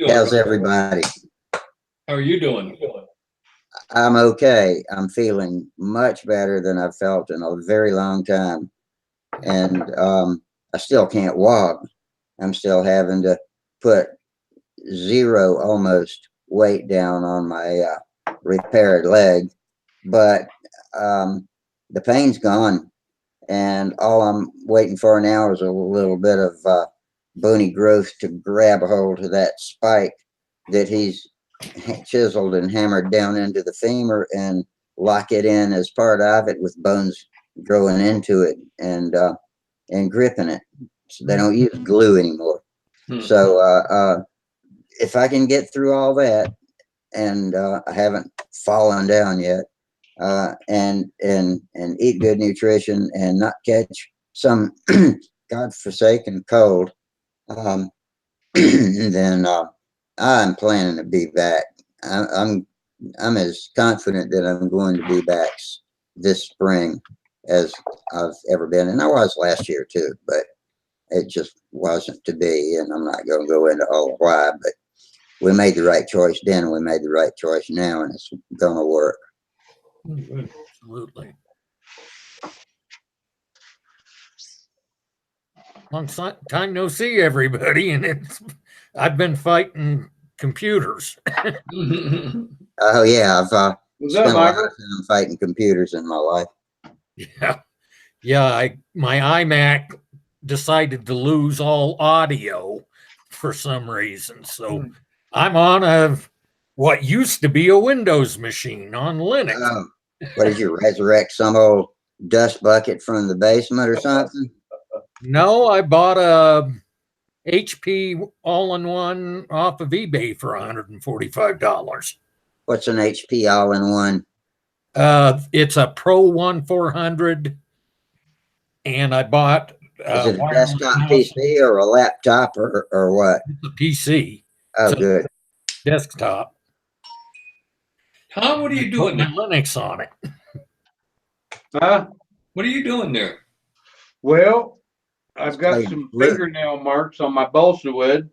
doing? How's everybody? How are you doing? I'm okay. I'm feeling much better than I've felt in a very long time. And I still can't walk. I'm still having to put zero almost weight down on my repaired leg. But the pain's gone. And all I'm waiting for now is a little bit of bony growth to grab a hold of that spike that he's chiseled and hammered down into the femur and lock it in as part of it with bones growing into it and gripping it. So they don't use glue anymore. So if I can get through all that, and I haven't fallen down yet, and eat good nutrition and not catch some godforsaken cold, then I'm planning to be back. I'm as confident that I'm going to be back this spring as I've ever been, and I was last year too, but it just wasn't to be, and I'm not going to go into all why, but we made the right choice then, and we made the right choice now, and it's going to work. Absolutely. Long time no see, everybody, and I've been fighting computers. Oh yeah, I've spent a lot of Michael? time fighting computers in my life. Yeah. My iMac decided to lose all audio for some reason, so I'm on what used to be a Windows machine on Linux. What did you resurrect? Some old dust bucket from the basement or something? No, I bought a HP all-in-one off of eBay for $145. What's an HP all-in-one? It's a Pro 1400, and I bought Is it a desktop PC or a laptop or what? It's a PC. Oh, good. Desktop. Tom, what are you doing Put there? Linux on it. Huh? What are you doing there? Well, I've got playing some flute. fingernail marks on my balsa wood.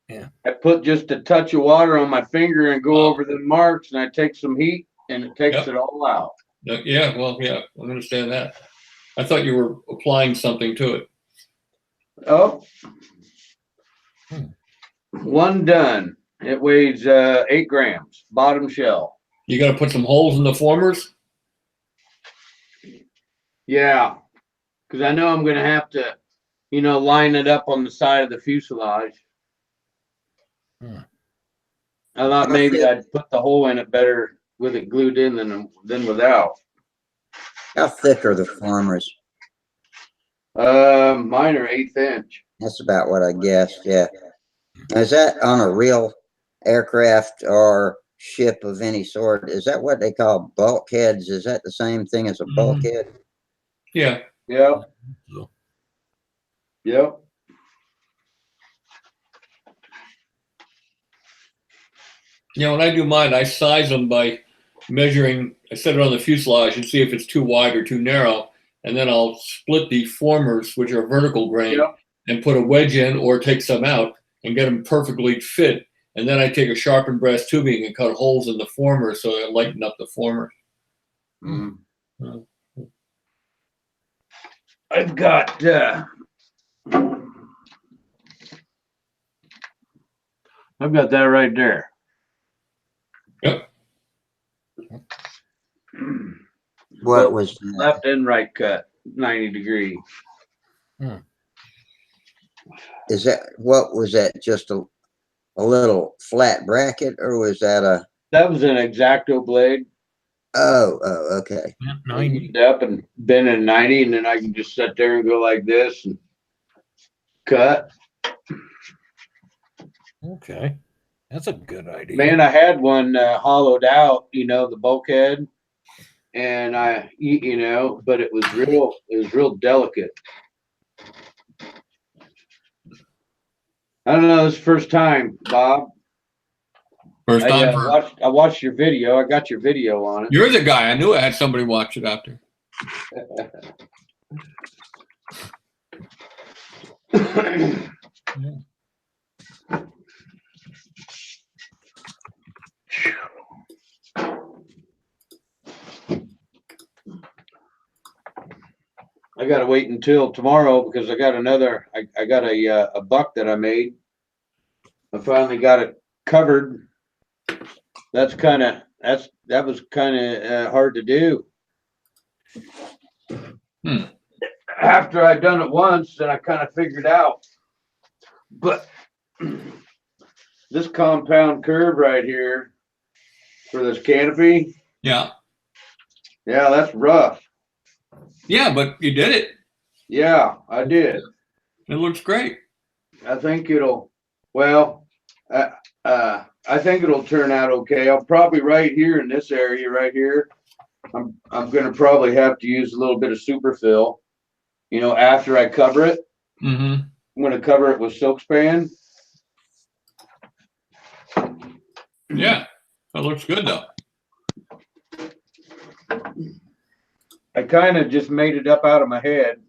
Yeah. I put just a touch of water on my finger and go over the marks, and I take some heat, and it takes it all out. Yeah, well, yeah, I understand that. I thought you were applying something to it. Oh. One done. It weighs 8 grams, bottom shell. You got to put some holes in the formers? Yeah, because I know I'm going to have to, line it up on the side of the fuselage. I thought maybe I'd put the hole in it better with it glued in than without. How thick are the formers? Mine are 1/8 inch. That's about what I guessed. Yeah. Is that on a real aircraft or ship of any sort? Is that what they call bulkheads? Is that the same thing as a bulkhead? Yeah. Yep. Yep. Yeah, when I do mine, I size them by measuring, I set it on the fuselage and see if it's too wide or too narrow. And then I'll split the formers, which are vertical grain, and put a wedge in or take some out and get them perfectly fit. And then I take a sharpened brass tubing and cut holes in the former so I lighten up the former. I've got that right there. Yep. What was left and right cut 90 degree? Is that what was that? Just a little flat bracket, or was that a? That was an X-Acto blade. Oh, okay. 90 up and bend in 90, and then I can just sit there and go like this and cut. Okay, that's a good idea. Man, I had one hollowed out, the bulkhead, and but it was real delicate. I don't know. This is the first time, Bob. First time. I watched your video. I got your video on it. You're the guy. I knew I had somebody watch it after. I gotta wait until tomorrow because I got another. I got a buck that I made. I finally got it covered. That was kind of hard to do. After I'd done it once, then I kind of figured out. But this compound curve right here for this canopy, Yeah. yeah, that's rough. Yeah, but you did it. Yeah, I did. It looks great. I think it'll. Well, I think it'll turn out okay. I'll probably right here in this area right here. I'm gonna probably have to use a little bit of superfill. You know, after I cover it, Mm-hmm. I'm gonna cover it with silk span. Yeah, that looks good though. I kind of just made it up out of my head.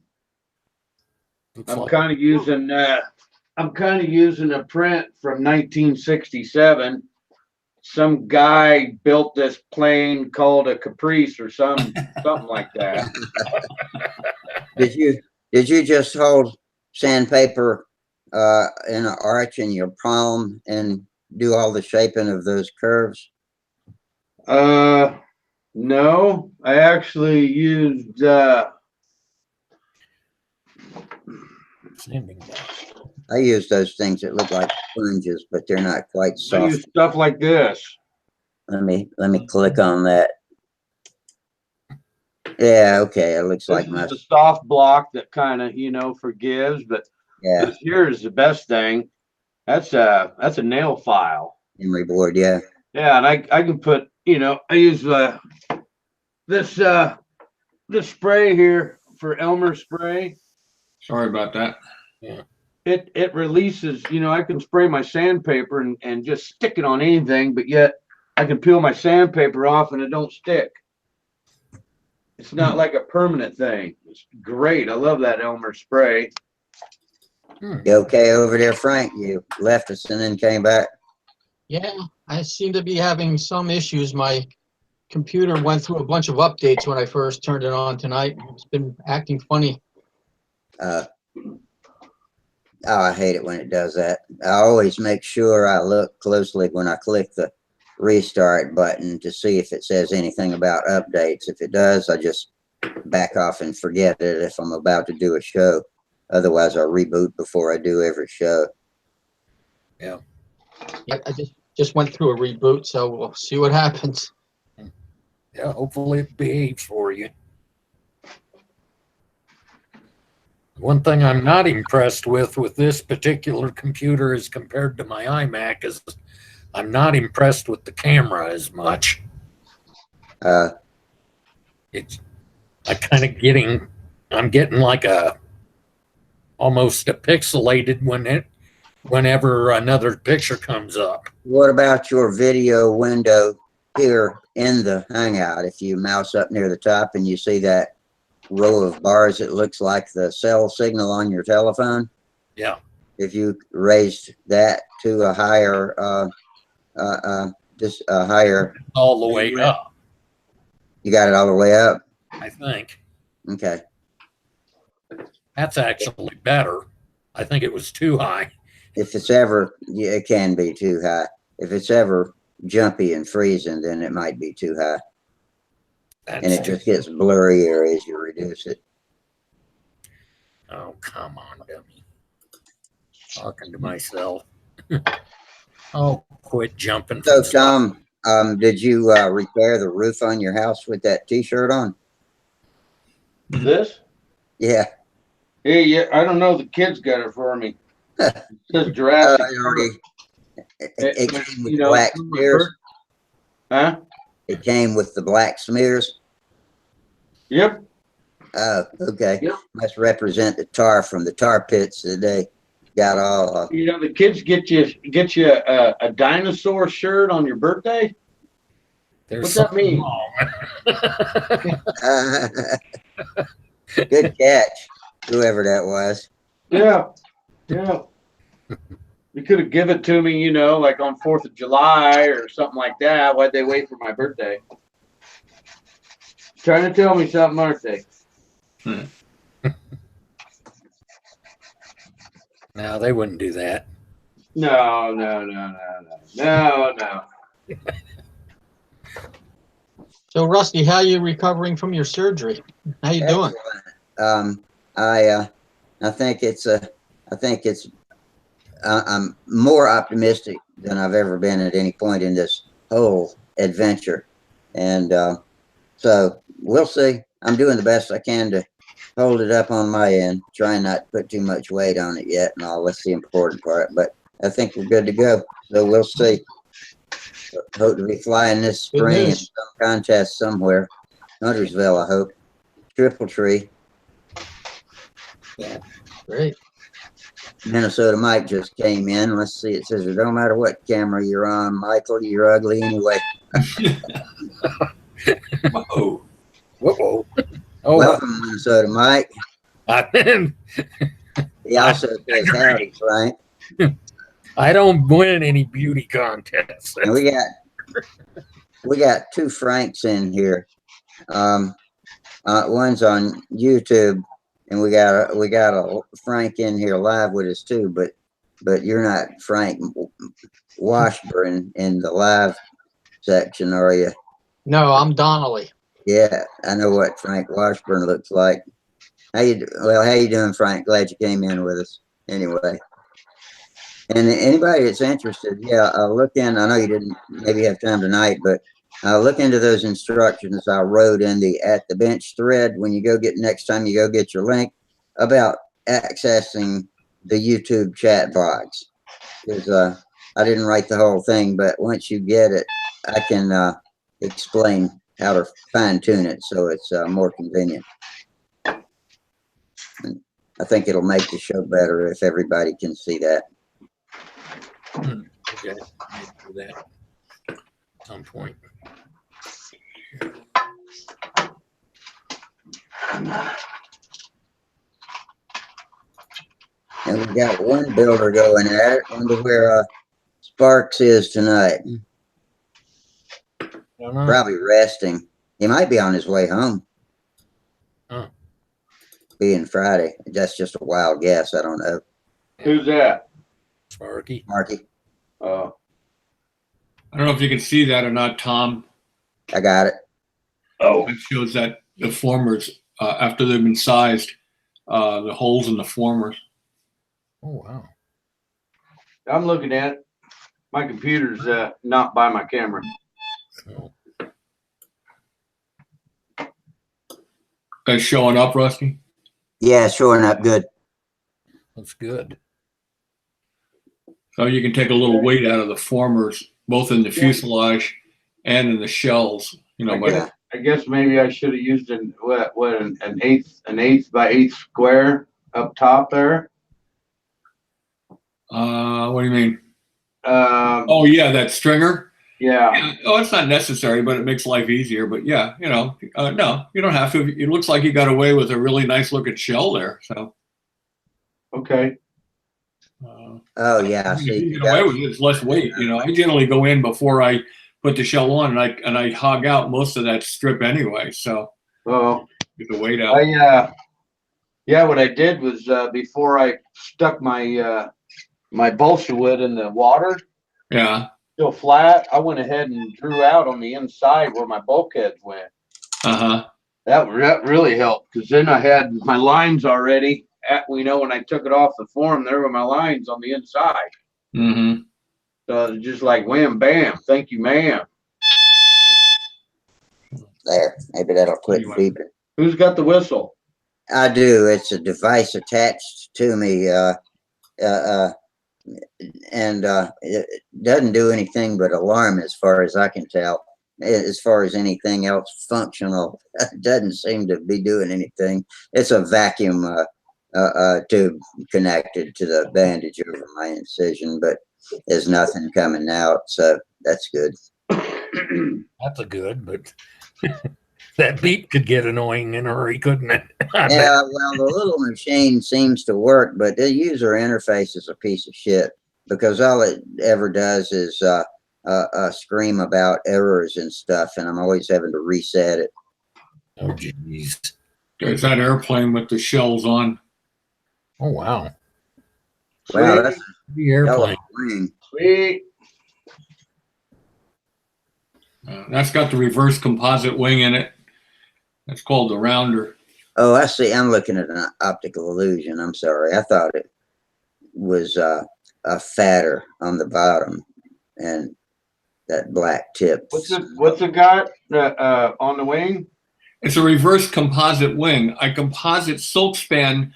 Looks I'm like- kind of using a print from 1967. Some guy built this plane called a Caprice or something like that. Did you just hold sandpaper in an arch in your palm and do all the shaping of those curves? No, I actually used Sanding bar. I use those things that look like sponges, but they're not quite I soft. used stuff like this. Let me click on that. Yeah, okay. It looks like This my is the soft block that kind of forgives, but yeah this here is the best thing. That's a nail file. memory board. Yeah, Yeah, and I can put I use this this spray here for Elmer spray. Sorry about that. It releases, I can spray my sandpaper and just stick it on anything, but yet I can peel my sandpaper off and it don't stick. It's not like a permanent thing. It's great. I love that Elmer spray. you okay over there, Frank? You left us and then came back. Yeah, I seem to be having some issues. My computer went through a bunch of updates when I first turned it on tonight. It's been acting funny. Oh, I hate it when it does that. I always make sure I look closely when I click the restart button to see if it says anything about updates. If it does, I just back off and forget it if I'm about to do a show. Otherwise, I'll reboot before I do every show. Yeah, I just went through a reboot, so we'll see what happens. Yeah, hopefully it behaves for you. One thing I'm not impressed with this particular computer as compared to my iMac is I'm not impressed with the camera as much. It's I'm getting like almost a pixelated whenever another picture comes up. What about your video window here in the Hangout? If you mouse up near the top and you see that row of bars, it looks like the cell signal on your telephone. Yeah. If you raised that to a higher, just a higher, All the way up, you got it all the way up. I think. Okay. That's actually better. I think it was too high. If it's ever, yeah, it can be too high. If it's ever jumpy and freezing, then it might be too high. And it just gets blurrier as you reduce it. Oh, come on, dummy. Talking to myself. Oh, quit jumping. So, Tom, did you repair the roof on your house with that T-shirt on? This? Yeah. Hey, yeah, I don't know. The kids got it for me. It says Jurassic Park. It came with black smears. Huh? It came with the black smears. Yep. Oh, okay. Yep. Must represent the tar from the tar pits that they got all. The kids get you a dinosaur shirt on your birthday. There's What's that mean? Good catch, whoever that was. Yeah. Yeah. You could have given it to me, like on 4th of July or something like that. Why'd they wait for my birthday? Trying to tell me something, aren't they? No, they wouldn't do that. No. So Rusty, how are you recovering from your surgery? How you doing? I think I'm more optimistic than I've ever been at any point in this whole adventure. And so we'll see. I'm doing the best I can to hold it up on my end, trying not to put too much weight on it yet and all. That's the important part. But I think we're good to go. So we'll see. Hope to be flying this spring in some contest somewhere. Huntersville, I hope. Triple Tree. Yeah, great. Minnesota Mike just came in. Let's see. It says it don't matter what camera you're on, Michael, you're ugly anyway. Whoa. Whoa. Oh, Welcome, Minnesota Mike. He also says howdy, Frank. I don't win any beauty contests. And we got two Franks in here. One's on YouTube, and we got a Frank in here live with us too. But you're not Frank Washburn in the live section, are you? No, I'm Donnelly. Yeah, I know what Frank Washburn looks like. How you doing, Frank? Glad you came in with us. Anyway, and anybody that's interested, look in. I know you didn't maybe have time tonight, but look into those instructions I wrote in the at the bench thread when you go get next time you go get your link about accessing the YouTube chat box. Because I didn't write the whole thing, but once you get it, I can explain how to fine tune it so it's more convenient. And I think it'll make the show better if everybody can see that. Okay, I'll do that at some point. And we got one builder going at it. Wonder where Sparks is tonight. Probably resting. He might be on his way home. Huh. Being Friday. That's just a wild guess. I don't know. Who's that? Sparky. Marky. Oh, I don't know if you can see that or not, Tom. I got it. oh, It shows that the formers, after they've been sized, the holes in the formers. Oh, wow. I'm looking at it. My computer's not by my camera. Oh, That's showing up, Rusty? Yeah, showing up good. that's good. So you can take a little weight out of the formers, both in the fuselage and in the shells. You know, Yeah. I guess maybe I should have used an eighth by eighth square up top there. What do you mean? Um, Oh yeah, that stringer. yeah. Yeah. Oh, it's not necessary, but it makes life easier. But yeah, no, you don't have to. It looks like you got away with a really nice looking shell there. So. Okay. Oh yeah. If See, you get away with it, it's less weight. You know, I generally go in before I put the shell on, and I hog out most of that strip anyway. So Well, get the weight out. what I did was before I stuck my my balsa wood in the water, Yeah. still flat, I went ahead and drew out on the inside where my bulkheads went. That really helped because then I had my lines already. When I took it off the form, there were my lines on the inside. Mm-hmm. So it's just like wham, bam, thank you, ma'am. there. Maybe that'll quit beeping. Who's got the whistle? I do. It's a device attached to me. And it doesn't do anything but alarm as far as I can tell. As far as anything else functional, it doesn't seem to be doing anything. It's a vacuum tube connected to the bandage over my incision, but there's nothing coming out, so that's good. That's a good, but that beep could get annoying in a hurry, couldn't it? Yeah, well, the little machine seems to work, but the user interface is a piece of shit because all it ever does is scream about errors and stuff, and I'm always having to reset it. Oh, jeez. There's that airplane with the shells on. Oh, wow. Wow, that's The a hell of airplane. a wing. Sweet. That's got the reverse composite wing in it. That's called the rounder. Oh, I see. I'm looking at an optical illusion. I'm sorry. I thought it was a fatter on the bottom and that black tip. What's it got on the wing? It's a reverse composite wing. I composite silk span.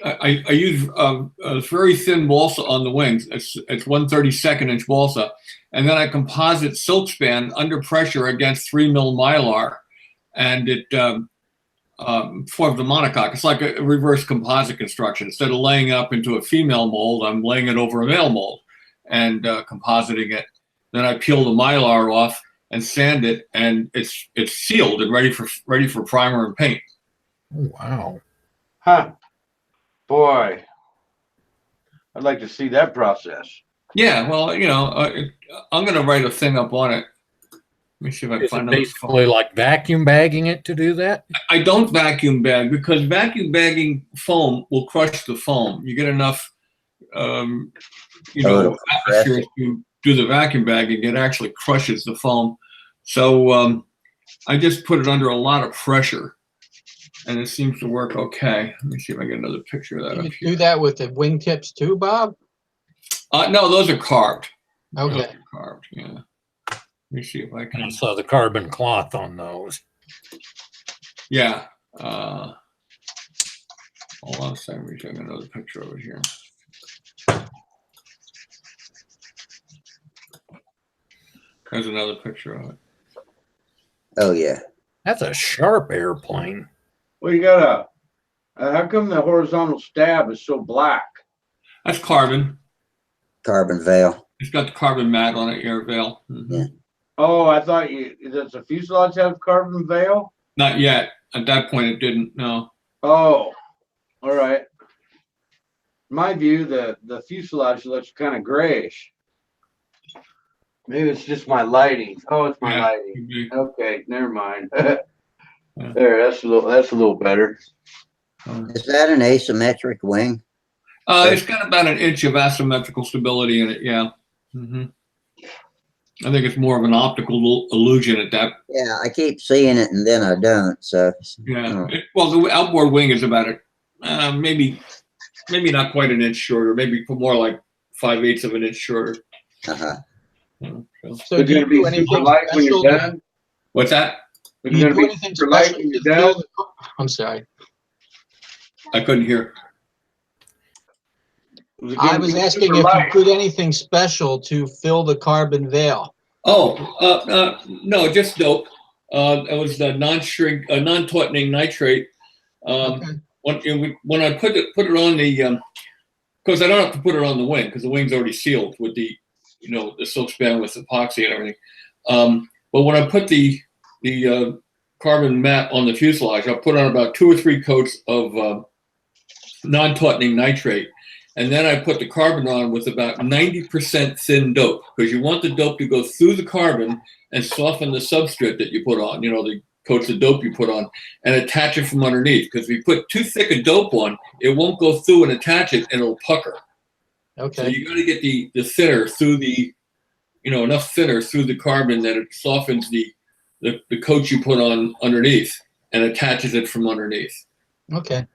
I use a very thin balsa on the wings. It's 1/32 inch balsa, and then I composite silk span under pressure against 3 mil Mylar, and it forms the monocoque. It's like a reverse composite construction. Instead of laying up into a female mold, I'm laying it over a male mold and compositing it. Then I peel the Mylar off and sand it, and it's sealed and ready for primer and paint. Oh, wow. Huh. Boy, I'd like to see that process. Yeah, well, I'm going to write a thing up on it. Let me see if I can Is it find another basically like vacuum bagging it to do that? I don't vacuum bag because vacuum bagging foam will crush the foam. You get enough, atmosphere to do the vacuum bagging. It actually crushes the foam. So I just put it under a lot of pressure, and it seems to work okay. Let me see if I get another picture of that. Can you up here. do that with the wingtips too, Bob? No, those are carved. Those Okay. are carved. Yeah. Let me see if I can. I saw the carbon cloth on those. Yeah. Hold on a second. Let me take another picture over here. There's another picture of it. Oh, yeah. That's a sharp airplane. Well, you got how come the horizontal stab is so black? That's carbon. Carbon veil. It's got the carbon mat on it, air veil. Mm-hmm. Yeah. Oh, I thought does the fuselage have carbon veil? Not yet. At that point, it didn't. No. Oh, all right. In my view, the fuselage looks kind of grayish. Maybe it's just my lighting. Oh, it's my lighting. Mhm. Okay, never mind. There, that's a little better. Is that an asymmetric wing? It's got about an inch of asymmetrical stability in it. Yeah. Mm-hmm. I think it's more of an optical illusion at that. Yeah, I keep seeing it and then I don't. So Yeah. Well, the outboard wing is about maybe not quite an inch shorter. Maybe more like 5/8 of an inch shorter. uh-huh. So do you do anything special? What's that? Do you do anything special to fill the, I'm sorry. I couldn't hear. I was asking if you put anything special to fill the carbon veil. Oh, no, just dope. It was the non-tautening nitrate. Okay. When I put it on the, because I don't have to put it on the wing because the wing's already sealed with the, the silk span with epoxy and everything. But when I put the carbon mat on the fuselage, I put on about 2 or 3 coats of non-tautening nitrate. And then I put the carbon on with about 90% thin dope because you want the dope to go through the carbon and soften the substrate that you put on, the coats of dope you put on, and attach it from underneath. Because if you put too thick a dope on, it won't go through and attach it, and it'll pucker. Okay. So you got to get the thinner through the, enough thinner through the carbon that it softens the coat you put on underneath and attaches it from underneath. Okay.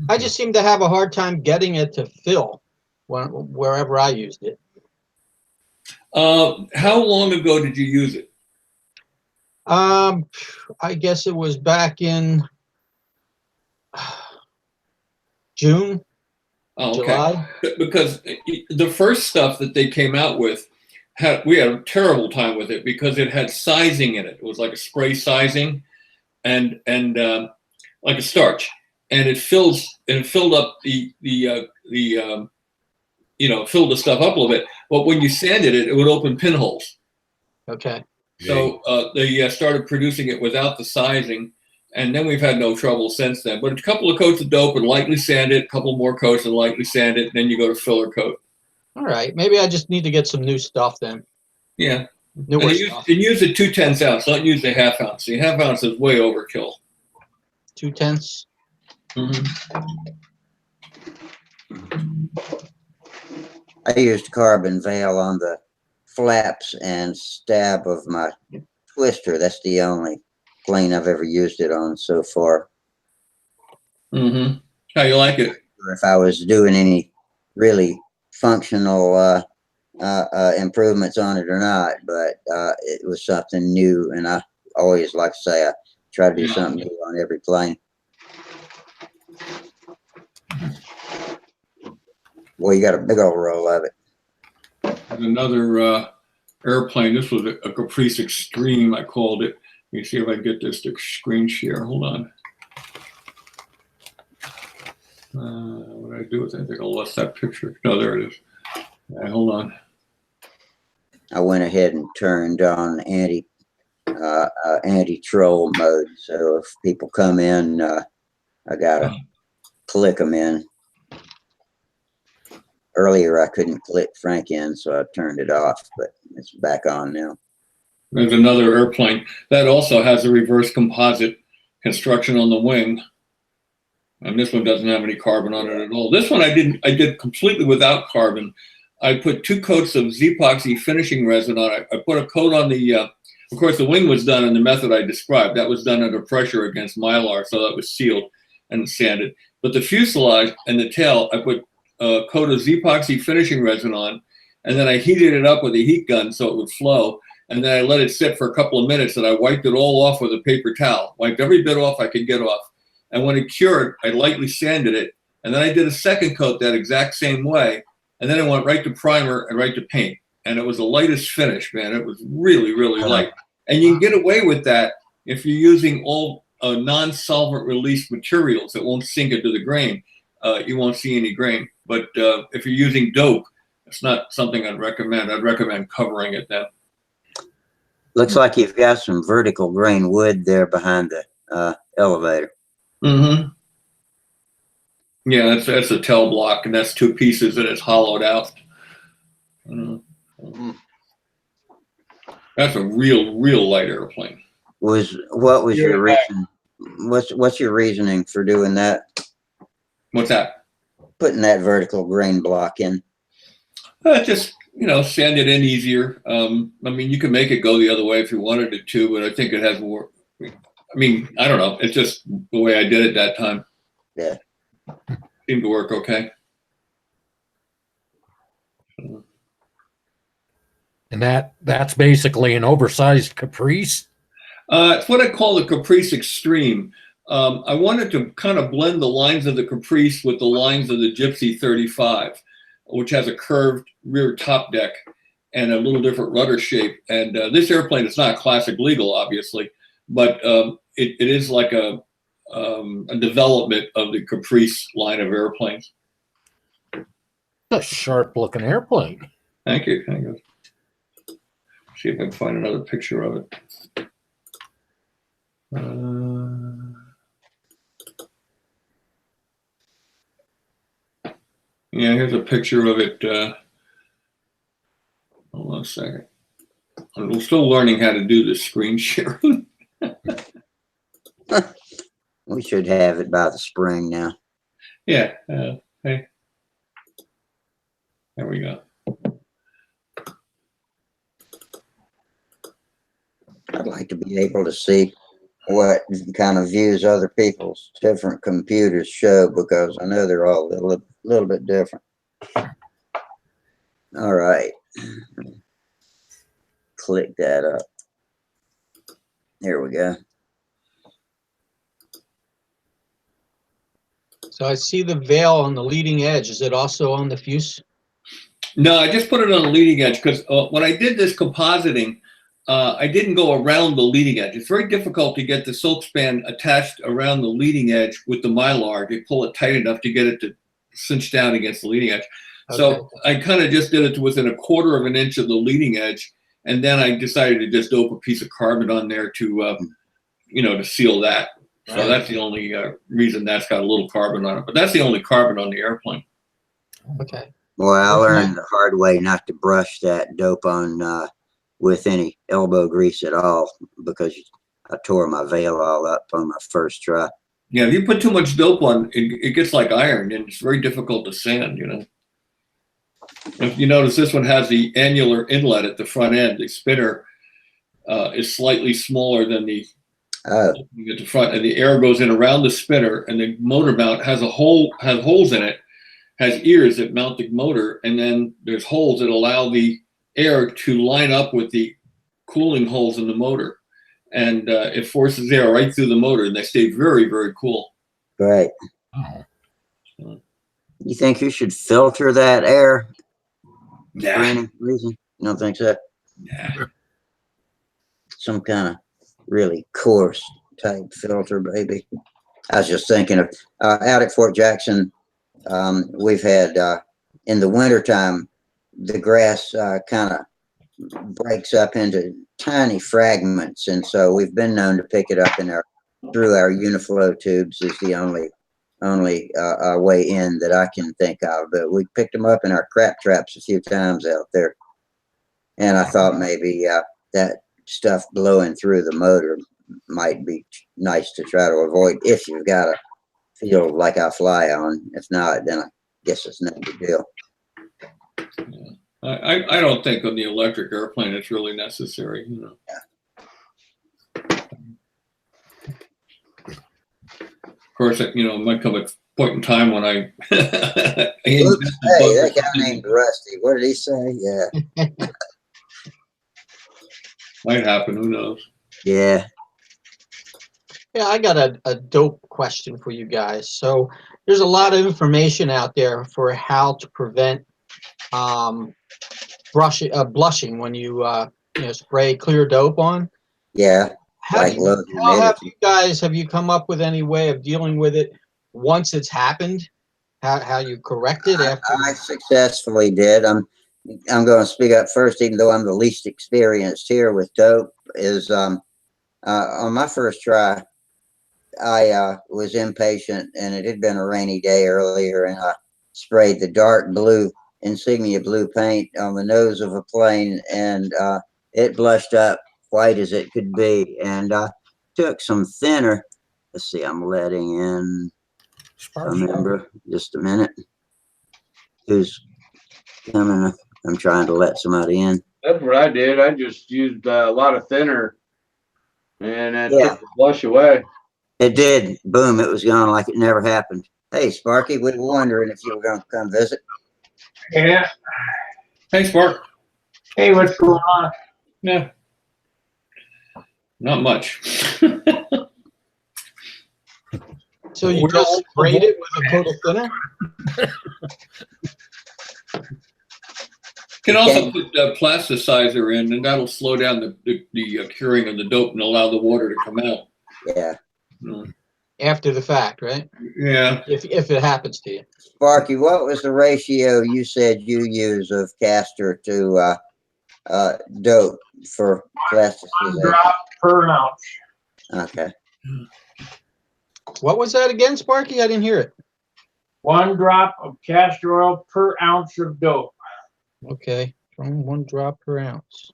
I just seem to have a hard time getting it to fill wherever I used it. How long ago did you use it? I guess it was back in June, Oh, okay. July. Because the first stuff that they came out with, we had a terrible time with it because it had sizing in it. It was like a spray sizing and like a starch. And it filled up filled the stuff up a little bit. But when you sanded it, it would open pinholes. Okay. So they started producing it without the sizing, and then we've had no trouble since then. But a couple of coats of dope and lightly sand it, a couple more coats and lightly sand it, and then you go to filler coat. All right. Maybe I just need to get some new stuff then. Yeah. Newer And stuff. use the 2/10 ounce. Don't use the 1/2 ounce. The 1/2 ounce is way overkill. 2/10. Mm-hmm. I used carbon veil on the flaps and stab of my twister. That's the only plane I've ever used it on so far. Mm-hmm. How you like it? Or if I was doing any really functional improvements on it or not, but it was something new, and I always like to say I try to do something new on every plane. Well, you got a big old roll of it. Another airplane. This was a Caprice Extreme, I called it. Let me see if I can get this to screen share. Hold on. What did I do with it? I think I lost that picture. No, there it is. Hold on. I went ahead and turned on anti-troll mode, so if people come in, I gotta click them in. Earlier, I couldn't click Frank in, so I turned it off, but it's back on now. There's another airplane that also has a reverse composite construction on the wing. And this one doesn't have any carbon on it at all. This one I did completely without carbon. I put 2 coats of Z-epoxy finishing resin on it. I put a coat on the, of course, the wing was done in the method I described. That was done under pressure against Mylar, so that was sealed and sanded. But the fuselage and the tail, I put a coat of Z-epoxy finishing resin on, and then I heated it up with a heat gun so it would flow. And then I let it sit for a couple of minutes, and I wiped it all off with a paper towel. Wiped every bit off I could get off. And when it cured, I lightly sanded it. And then I did a second coat that exact same way. And then I went right to primer and right to paint. And it was the lightest finish, man. It was really, really light. And you can get away with that if you're using all non-solvent released materials that won't sink into the grain. You won't see any grain. But if you're using dope, it's not something I'd recommend. I'd recommend covering it then. Looks like you've got some vertical grain wood there behind the elevator. Mm-hmm. Yeah, that's a tail block, and that's 2 pieces, and it's hollowed out. That's a real light airplane. What was your reason? What's your reasoning for doing that? What's that? Putting that vertical grain block in. Just sand it in easier. I mean, you can make it go the other way if you wanted it to, but I think it has more. I mean, I don't know. It's just the way I did it that time. Yeah. Seemed to work okay. And that's basically an oversized Caprice? It's what I call the Caprice Extreme. I wanted to kind of blend the lines of the Caprice with the lines of the Gypsy 35, which has a curved rear top deck and a little different rudder shape. And this airplane is not classic legal, obviously, but it is like a development of the Caprice line of airplanes. A sharp-looking airplane. Thank you. Thank you. See if I can find another picture of it. Yeah, here's a picture of it. Hold on a second. I'm still learning how to do this screen sharing. We should have it by the spring now. Yeah. Hey. There we go. I'd like to be able to see what kind of views other people's different computers show, because I know they're all a little bit different. All right. Click that up. There we go. So I see the veil on the leading edge. Is it also on the fuse? No, I just put it on the leading edge because when I did this compositing, I didn't go around the leading edge. It's very difficult to get the silk span attached around the leading edge with the Mylar. You pull it tight enough to get it to cinch down against the leading edge. Okay. So I kind of just did it to within 1/4 of an inch of the leading edge. And then I decided to just dope a piece of carbon on there to, to seal that. So right. That's the only reason that's got a little carbon on it. But that's the only carbon on the airplane. Okay. Well, I learned the hard way not to brush that dope on with any elbow grease at all, because I tore my veil all up on my first try. Yeah, if you put too much dope on, it gets like iron, and it's very difficult to sand, If you notice, this one has the annular inlet at the front end. The spinner is slightly smaller than the Oh, opening at the front, and the air goes in around the spinner, and the motor mount has holes in it, has ears that mount the motor, and then there's holes that allow the air to line up with the cooling holes in the motor, and it forces air right through the motor, and they stay very, very cool. great. Oh. You think you should filter that air for Yeah. any reason? You don't think so? Yeah. Some kind of really coarse type filter, maybe. I was just thinking of out at Fort Jackson, we've had in the wintertime, the grass kind of breaks up into tiny fragments. And so we've been known to pick it up through our Uniflow tubes is the only way in that I can think of. But we picked them up in our crap traps a few times out there. And I thought maybe that stuff blowing through the motor might be nice to try to avoid if you've got a field like I fly on. If not, then I guess it's no big deal. I don't think on the electric airplane it's really necessary, you know. Of course, you know, it might come a point in time when I. Oops, hey, that guy named Rusty. What did he say? Yeah. Might happen. Who knows? Yeah. Yeah, I got a dope question for you guys. So there's a lot of information out there for how to prevent blushing when you spray clear dope on. Yeah. How have you guys, have you come up with any way of dealing with it once it's happened? How you correct it after? I successfully did. I'm going to speak up first, even though I'm the least experienced here with dope. Is on my first try, I was impatient, and it had been a rainy day earlier, and I sprayed the dark blue insignia blue paint on the nose of a plane, and it blushed up white as it could be. And I took some thinner. Let's see, I'm letting in. Remember, just a minute. Who's coming? I'm trying to let somebody in. That's what I did. I just used a lot of thinner, and it Yeah. took the blush away. It did. Boom, it was gone like it never happened. Hey, Sparky, we were wondering if you were going to come visit. Yeah. Hey, Spark. Hey, what's going on? Yeah. Not much. So you just sprayed it with a coat of thinner? Can also put plasticizer in, and that'll slow down the curing of the dope and allow the water to come out. Yeah. After the fact, right? Yeah. If it happens to you. Sparky, what was the ratio you said you use of castor to dope for plasticization? 1 drop per ounce. Okay. What was that again, Sparky? I didn't hear it. 1 drop of castor oil per ounce of dope. Okay, from 1 drop per ounce.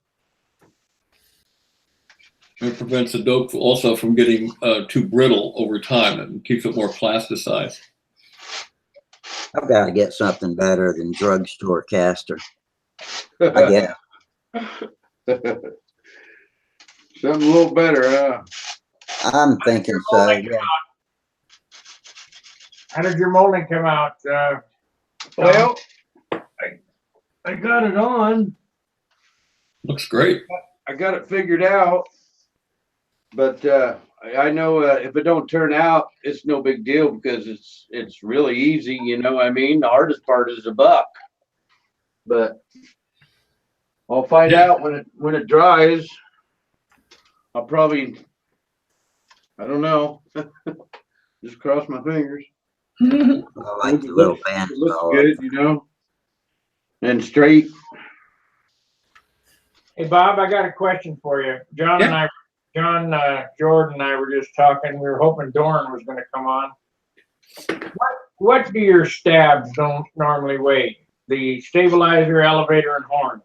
It prevents the dope also from getting too brittle over time and keeps it more plasticized. I've got to get something better than drugstore castor. I guess. Something a little better, huh? I'm thinking so. Yeah. How did your molding come out? Well, I got it on. Looks great. I got it figured out. But I know if it don't turn out, it's no big deal because it's really easy. You know what I mean? The hardest part is the buck. But I'll find out when it dries. I'll probably, I don't know. Just cross my fingers. I like the little band. It looks good, you know, and straight. Hey, Bob, I got a question for you. Jordan and I were just talking. We were hoping Doran was going to come on. What do your stabs don't normally weigh? The stabilizer, elevator, and horns.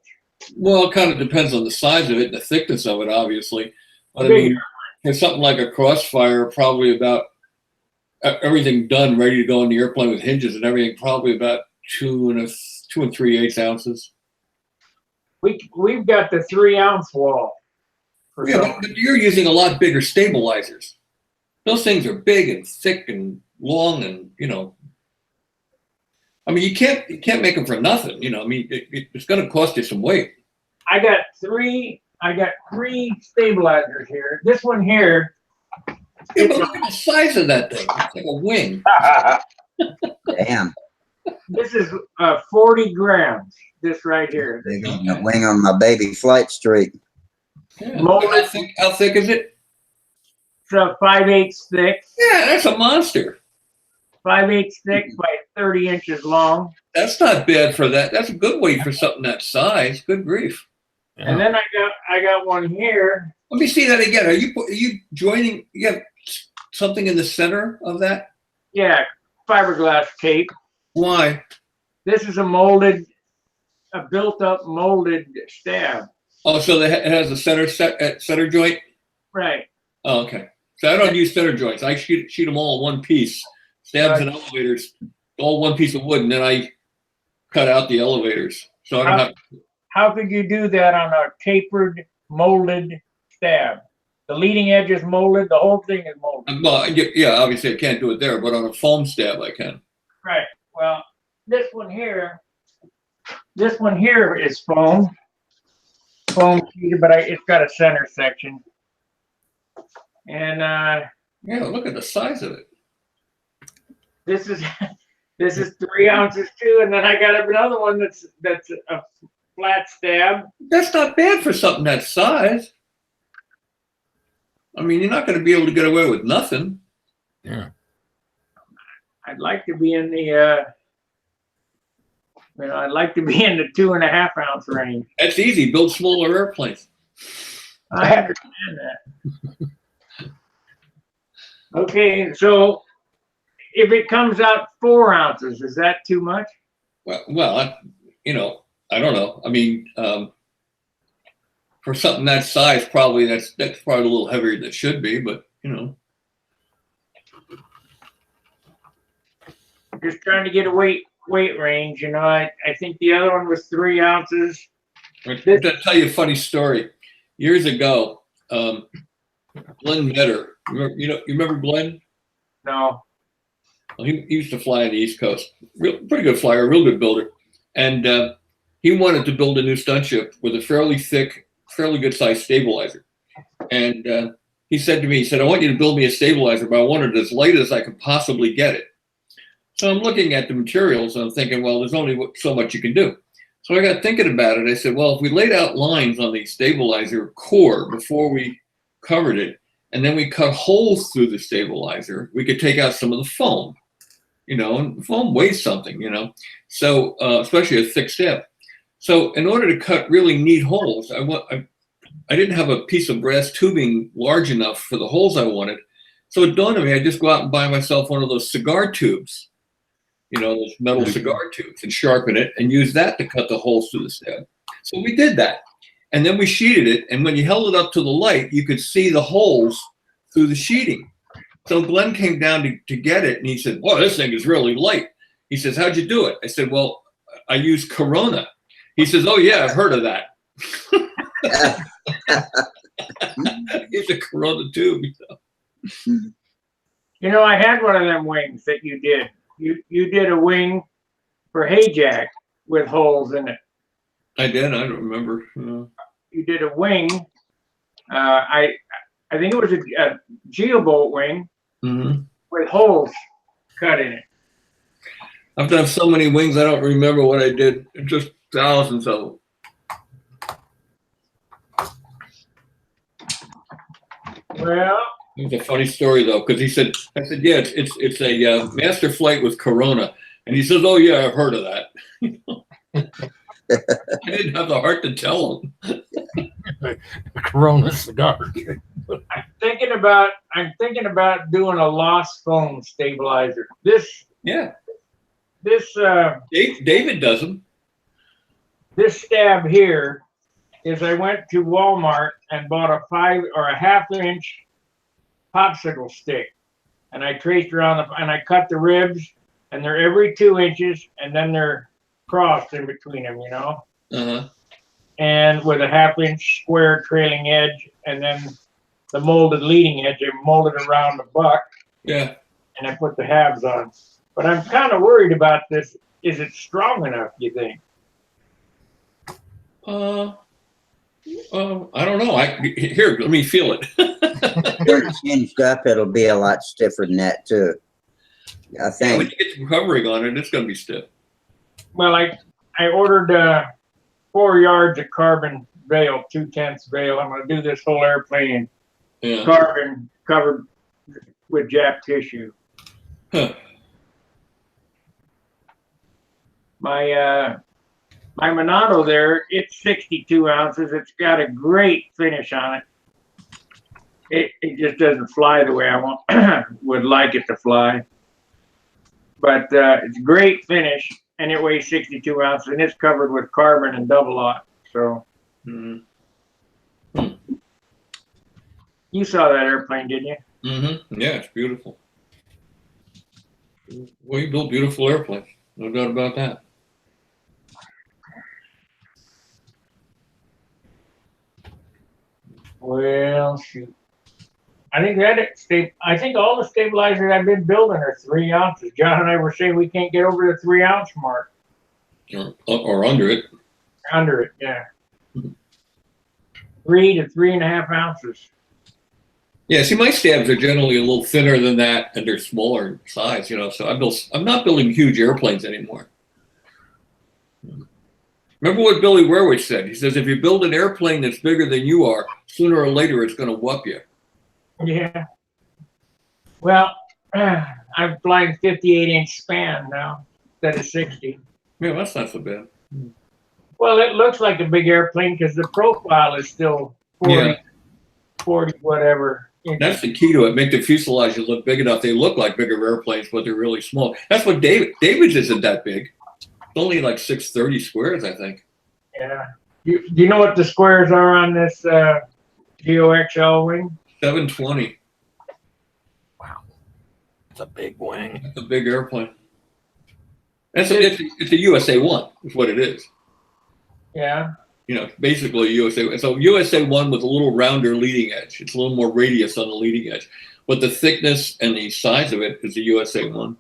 Well, it kind of depends on the size of it and the thickness of it, obviously. But I mean, for something like a Crossfire, probably about everything done, ready to go in the airplane with hinges and everything, probably about 2 1/4 2 3/8 ounces. We've got the 3-ounce wall. For Yeah, some. but you're using a lot bigger stabilizers. Those things are big and thick and long, and I mean, you can't make them for nothing. I mean, it's going to cost you some weight. I got three stabilizers here. This one here. Yeah, but look at the size of that thing. It's like a wing. Damn. This is 40 grams. This right here. Bigger than a wing on my baby flight streak. Yeah. Molded. How thick is it? It's 5/8 thick. Yeah, that's a monster. 5/8 thick by 30 inches long. That's not bad for that. That's a good weight for something that size. Good grief. Yeah. And then I got one here. Let me see that again. Are you joining? You have something in the center of that? Yeah, fiberglass tape. Why? This is a built-up molded stab. Oh, so it has a center joint. Right. Oh, okay. So I don't use center joints. I shoot them all in one piece. Stabs and elevators, all one piece of wood, and then I cut out the elevators. So I don't have. How could you do that on a tapered, molded stab? The leading edge is molded. The whole thing is molded. Well, yeah, obviously I can't do it there, but on a foam stab I can. Right. Well, this one here is foam sheeted, but it's got a center section. And Yeah, look at the size of it. this is 3 ounces too. And then I got another one that's a flat stab. That's not bad for something that size. I mean, you're not going to be able to get away with nothing. Yeah. I'd like to be in the I'd like to be in the 2.5 ounce range. That's easy. Build smaller airplanes. I understand that. Okay, so if it comes out 4 ounces, is that too much? Well, I don't know. I mean, for something that size, probably that's probably a little heavier than it should be, but Just trying to get a weight range. I think the other one was 3 ounces. I'm going to tell you a funny story. Years ago, Glenn Metter, you remember Glenn? No. Well, he used to fly on the East Coast. Pretty good flyer, real good builder. And he wanted to build a new stunt ship with a fairly thick, fairly good sized stabilizer. And he said to me, I want you to build me a stabilizer, but I want it as light as I could possibly get it. So I'm looking at the materials and I'm thinking, well, there's only so much you can do. So I got thinking about it. I said, well, if we laid out lines on the stabilizer core before we covered it, and then we cut holes through the stabilizer, we could take out some of the foam, and foam weighs something, so especially a thick stab. So in order to cut really neat holes, I didn't have a piece of brass tubing large enough for the holes I wanted. So it dawned on me, I just go out and buy myself one of those cigar tubes, those metal cigar tubes, and sharpen it and use that to cut the holes through the stab. So we did that. And then we sheeted it. And when you held it up to the light, you could see the holes through the sheeting. So Glenn came down to get it. And he said, well, this thing is really light. He says, how'd you do it? I said, well, I used Corona. He says, oh, yeah, I've heard of that. It's a Corona tube. I had one of them wings that you did. You did a wing for Hayjack with holes in it. I did. I don't remember. You did a wing. I think it was a geobolt wing with holes cut in it. I've done so many wings, I don't remember what I did. Just thousands of them. Well, It was a funny story though, because I said, yeah, it's a master flight with Corona, and he says, oh yeah, I've heard of that. I didn't have the heart to tell him. Corona cigar. I'm thinking about doing a lost foam stabilizer. Yeah. This David does them. This stab here is I went to Walmart and bought a 5 or a 1/2 inch popsicle stick, and I traced around and I cut the ribs, and they're every 2 inches, and then they're crossed in between them, you know, Uh-huh. and with a 1/2 inch square trailing edge, and then the molded leading edge, I molded around the buck, Yeah. and I put the halves on. But I'm kind of worried about this. Is it strong enough, you think? I don't know. Here, let me feel it. When it's hinged up, it'll be a lot stiffer than that too. I Yeah, think. when you get some covering on it, it's going to be stiff. Well, I ordered 4 yards of carbon veil, 2/10 veil. I'm going to do this whole airplane in Yeah. carbon covered with Jap tissue. Huh. My Monado there, it's 62 ounces. It's got a great finish on it. It just doesn't fly the way I would like it to fly. But it's great finish, and it weighs 62 ounces, and it's covered with carbon and double lock. So you saw that airplane, didn't you? Mm-hmm. Yeah, it's beautiful. Well, you build beautiful airplanes. No doubt about that. Well, shoot. I think all the stabilizers I've been building are 3 ounces. John and I were saying we can't get over the 3 ounce mark. Or under it. Under it, yeah. 3 to 3.5 ounces. Yeah, see, my stabs are generally a little thinner than that, and they're smaller in size, you know. So I'm not building huge airplanes anymore. Remember what Billy Werwich said? He says, if you build an airplane that's bigger than you are, sooner or later it's going to whoop you. Yeah. Well, I'm flying 58-inch span now instead of 60. Yeah, that's not so bad. Well, it looks like a big airplane because the profile is still 40 whatever. That's the key to it. Make the fuselages look big enough. They look like bigger airplanes, but they're really small. That's what David's isn't that big. It's only like 630 squares, I think. Yeah. Do you know what the squares are on this GOXL wing? 720. Wow. It's a big wing. That's a big airplane. It's a USA 1, is what it is. Yeah. You know, basically USA. So USA 1 with a little rounder leading edge. It's a little more radius on the leading edge. But the thickness and the size of it is a USA 1.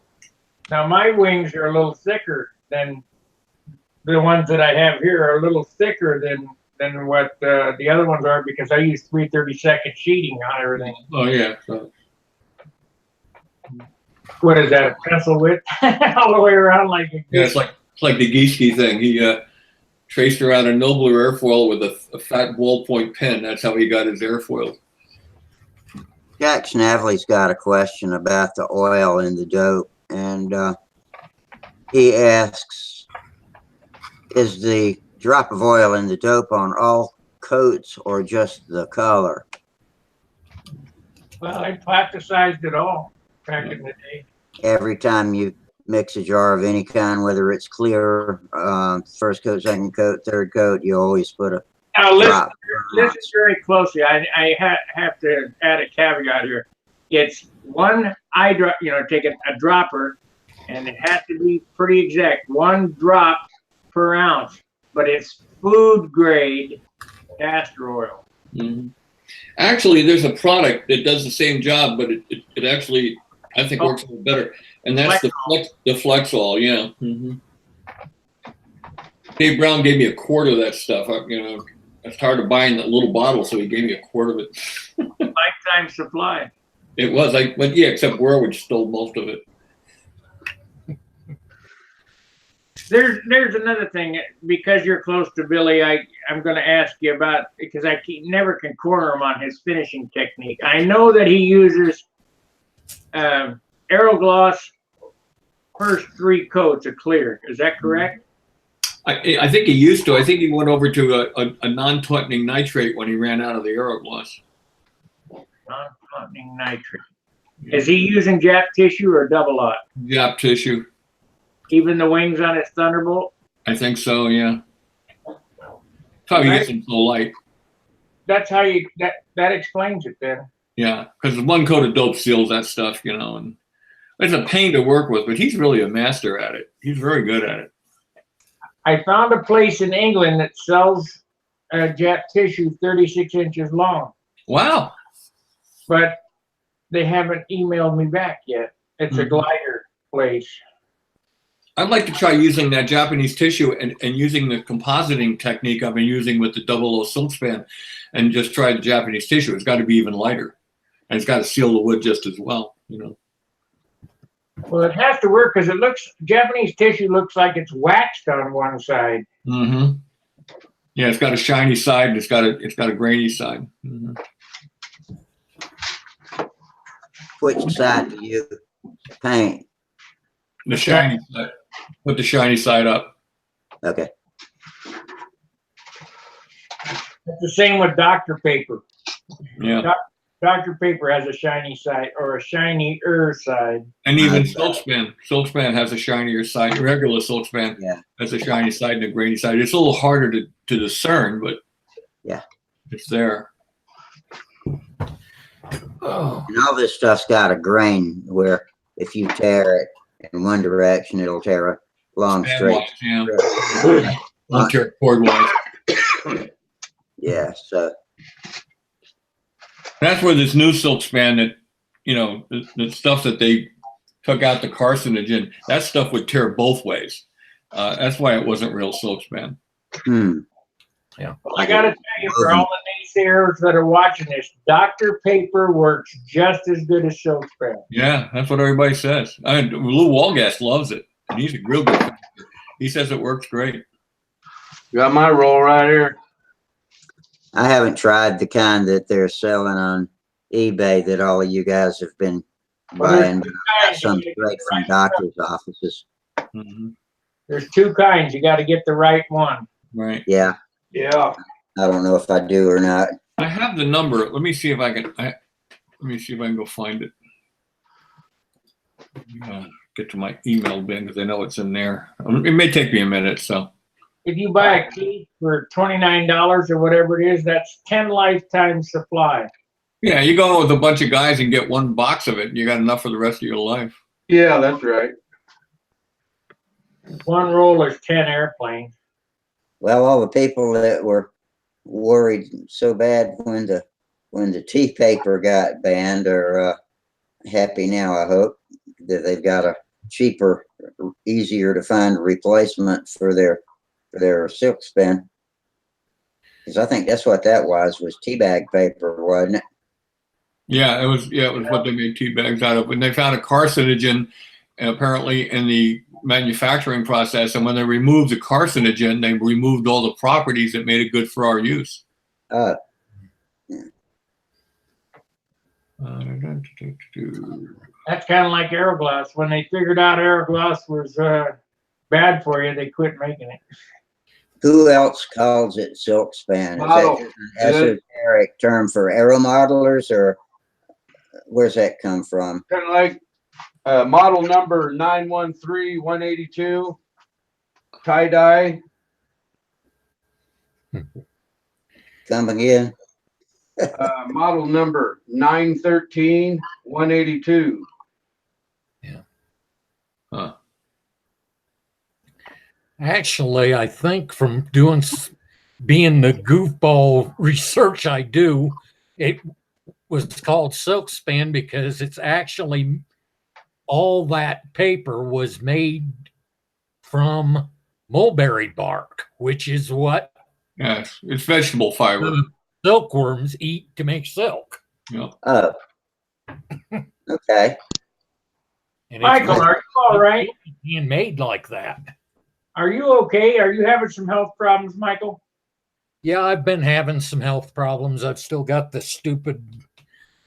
Now, my wings are a little thicker than the ones that I have here, are a little thicker than what the other ones are because I use 3/32 sheeting on everything. Oh, yeah. So, What is that, a pencil width? All the way around like a yeah, it's like the Gieske thing. He traced around a nobler airfoil with a fat ballpoint pen. That's how he got his airfoil. Jack Snavely's got a question about the oil in the dope, and he asks, is the drop of oil in the dope on all coats or just the color? Well, I plasticized it all back in the day. Every time you mix a jar of any kind, whether it's clear, first coat, second coat, third coat, you always put a Now drop. listen very closely. I have to add a caveat here. It's one eye drop, take a dropper, and it has to be pretty exact. 1 drop per ounce, but it's food grade castor oil. Mm-hmm. Actually, there's a product that does the same job, but it actually, I think, works a little better. And that's the Flexol, yeah. Mm-hmm. Dave Brown gave me a quart of that stuff. It's hard to buy in that little bottle, so he gave me a quart of it. Lifetime supply. It was, except Werwich stole most of it. There's another thing, because you're close to Billy, I'm going to ask you about, because I never can corner him on his finishing technique. I know that he uses Aerogloss first 3 coats of clear. Is that correct? I think he used to. I think he went over to a non-tautening nitrate when he ran out of the Aerogloss. Non-tautening nitrate. Is he using Jap tissue or double lot? Jap tissue. Even the wings on his Thunderbolt? I think so, yeah. Probably gets them so light. That's how that explains it then. Yeah, because 1 coat of dope seals that stuff, and it's a pain to work with, but he's really a master at it. He's very good at it. I found a place in England that sells jet tissue 36 inches long, Wow. but they haven't emailed me back yet. It's a glider place. I'd like to try using that Japanese tissue and using the compositing technique I've been using with the 00 silk span and just try the Japanese tissue. It's got to be even lighter. And it's got to seal the wood just as well, you know. Well, it has to work because Japanese tissue looks like it's waxed on one side. Mm-hmm. Yeah, it's got a shiny side and it's got a grainy side. Mm-hmm. Which side do you paint? The shiny side. Put the shiny side up. Okay. It's the same with Dr. Paper. Yeah. Dr. Paper has a shiny side or a shinier side. And even silkspan. Silkspan has a shinier side. Regular silkspan has a shiny side and a grainy side. It's a little harder to discern, but yeah, it's there. Oh. And all this stuff's got a grain where if you tear it in one direction, it'll tear a long straight. Long tear chordwise. Yeah, so that's where this new silk span that, you know, the stuff that they took out the carcinogen, that stuff would tear both ways. That's why it wasn't real silk span. Yeah. Well, I got to tell you, for all the naysayers that are watching this, Dr. Paper works just as good as silk span. Yeah, that's what everybody says. Lou Walgas loves it, and he's a real good painter. He says it works great. Got my roll right here. I haven't tried the kind that they're selling on eBay that all of you guys have been buying. Some straight from doctors' offices. Mm-hmm. There's two kinds. You got to get the right one. Right. Yeah. Yeah. I don't know if I do or not. I have the number. Let me see if I can. Let me see if I can go find it. Get to my email bin because I know it's in there. It may take me a minute. So. If you buy a key for $29 or whatever it is, that's 10 lifetime supply. Yeah, you go with a bunch of guys and get one box of it, and you got enough for the rest of your life. Yeah, that's right. One roll is 10 airplanes. Well, all the people that were worried so bad when the tea paper got banned are happy now. I hope that they've got a cheaper, easier to find replacement for their silk spin. Because I think that's what that was tea bag paper, wasn't it? Yeah, it was what they made tea bags out of. And they found a carcinogen apparently in the manufacturing process. And when they removed the carcinogen, they removed all the properties that made it good for our use. Yeah. That's kind of like Aeroglass. When they figured out Aeroglass was bad for you, they quit making it. Who else calls it silk span? Is that just an esoteric term for aeromodelers, or where's that come from? Kind of like model number 913-182 tie-dye. Come again? Model number 913-182. Yeah. Huh. Actually, I think from being the goofball research I do, it was called silk span because it's actually all that paper was made from mulberry bark, which is what it's vegetable fiber. Silkworms eat to make silk. Yeah. Oh. Okay. And Michael, are you all right? Being made like that. Are you okay? Are you having some health problems, Michael? Yeah, I've been having some health problems. I've still got the stupid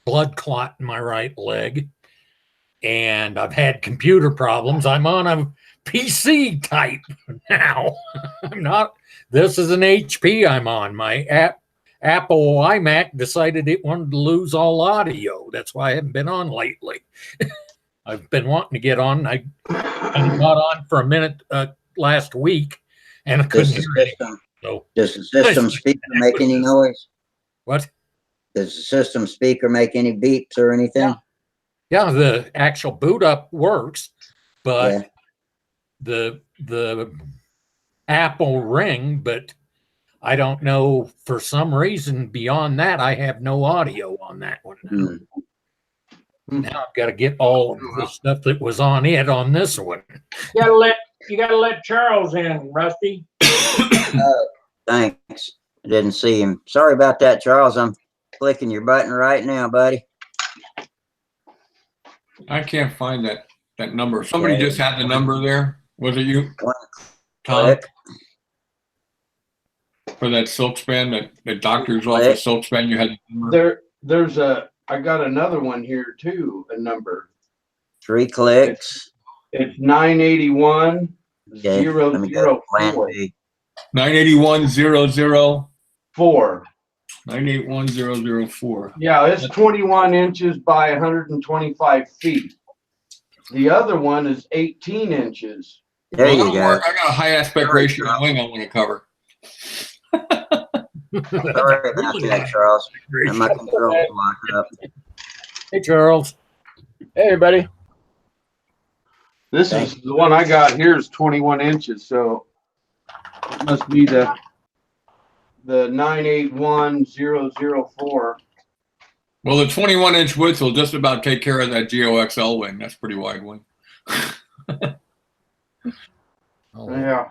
blood clot in my right leg. And I've had computer problems. I'm on a PC type now. This is an HP I'm on. My Apple iMac decided it wanted to lose all audio. That's why I haven't been on lately. I've been wanting to get on. I got on for a minute last week, and I couldn't hear it. So, does the system speaker make any noise? What? Does the system speaker make any beeps or anything? Yeah, the actual boot up works, but the Apple Ring, but I don't know, for some reason beyond that, I have no audio on that one. Hmm. Now I've got to get all of the stuff that was on it on this one. You gotta let Charles in, Rusty. Thanks. I didn't see him. Sorry about that, Charles. I'm clicking your button right now, buddy. I can't find that number. Somebody Okay. just had the number there. Was it you, One Tom, click. for that silk span, that doctor's office silk span? You had the number? I got another one here too, a number. 3 clicks. It's 981 Okay. Let me go to plan 004. B. 981-004. 4. 981-004. Yeah, it's 21 inches by 125 feet. The other one is 18 inches. There you go. I got a high aspect ratio wing I want to cover. Sorry about that, Charles. And my controls locked up. Hey, Charles. Hey, everybody. This is the one I got here is 21 inches, so it must be the 981004. Well, the 21-inch width will just about take care of that GOXL wing. That's pretty wide wing. Yeah.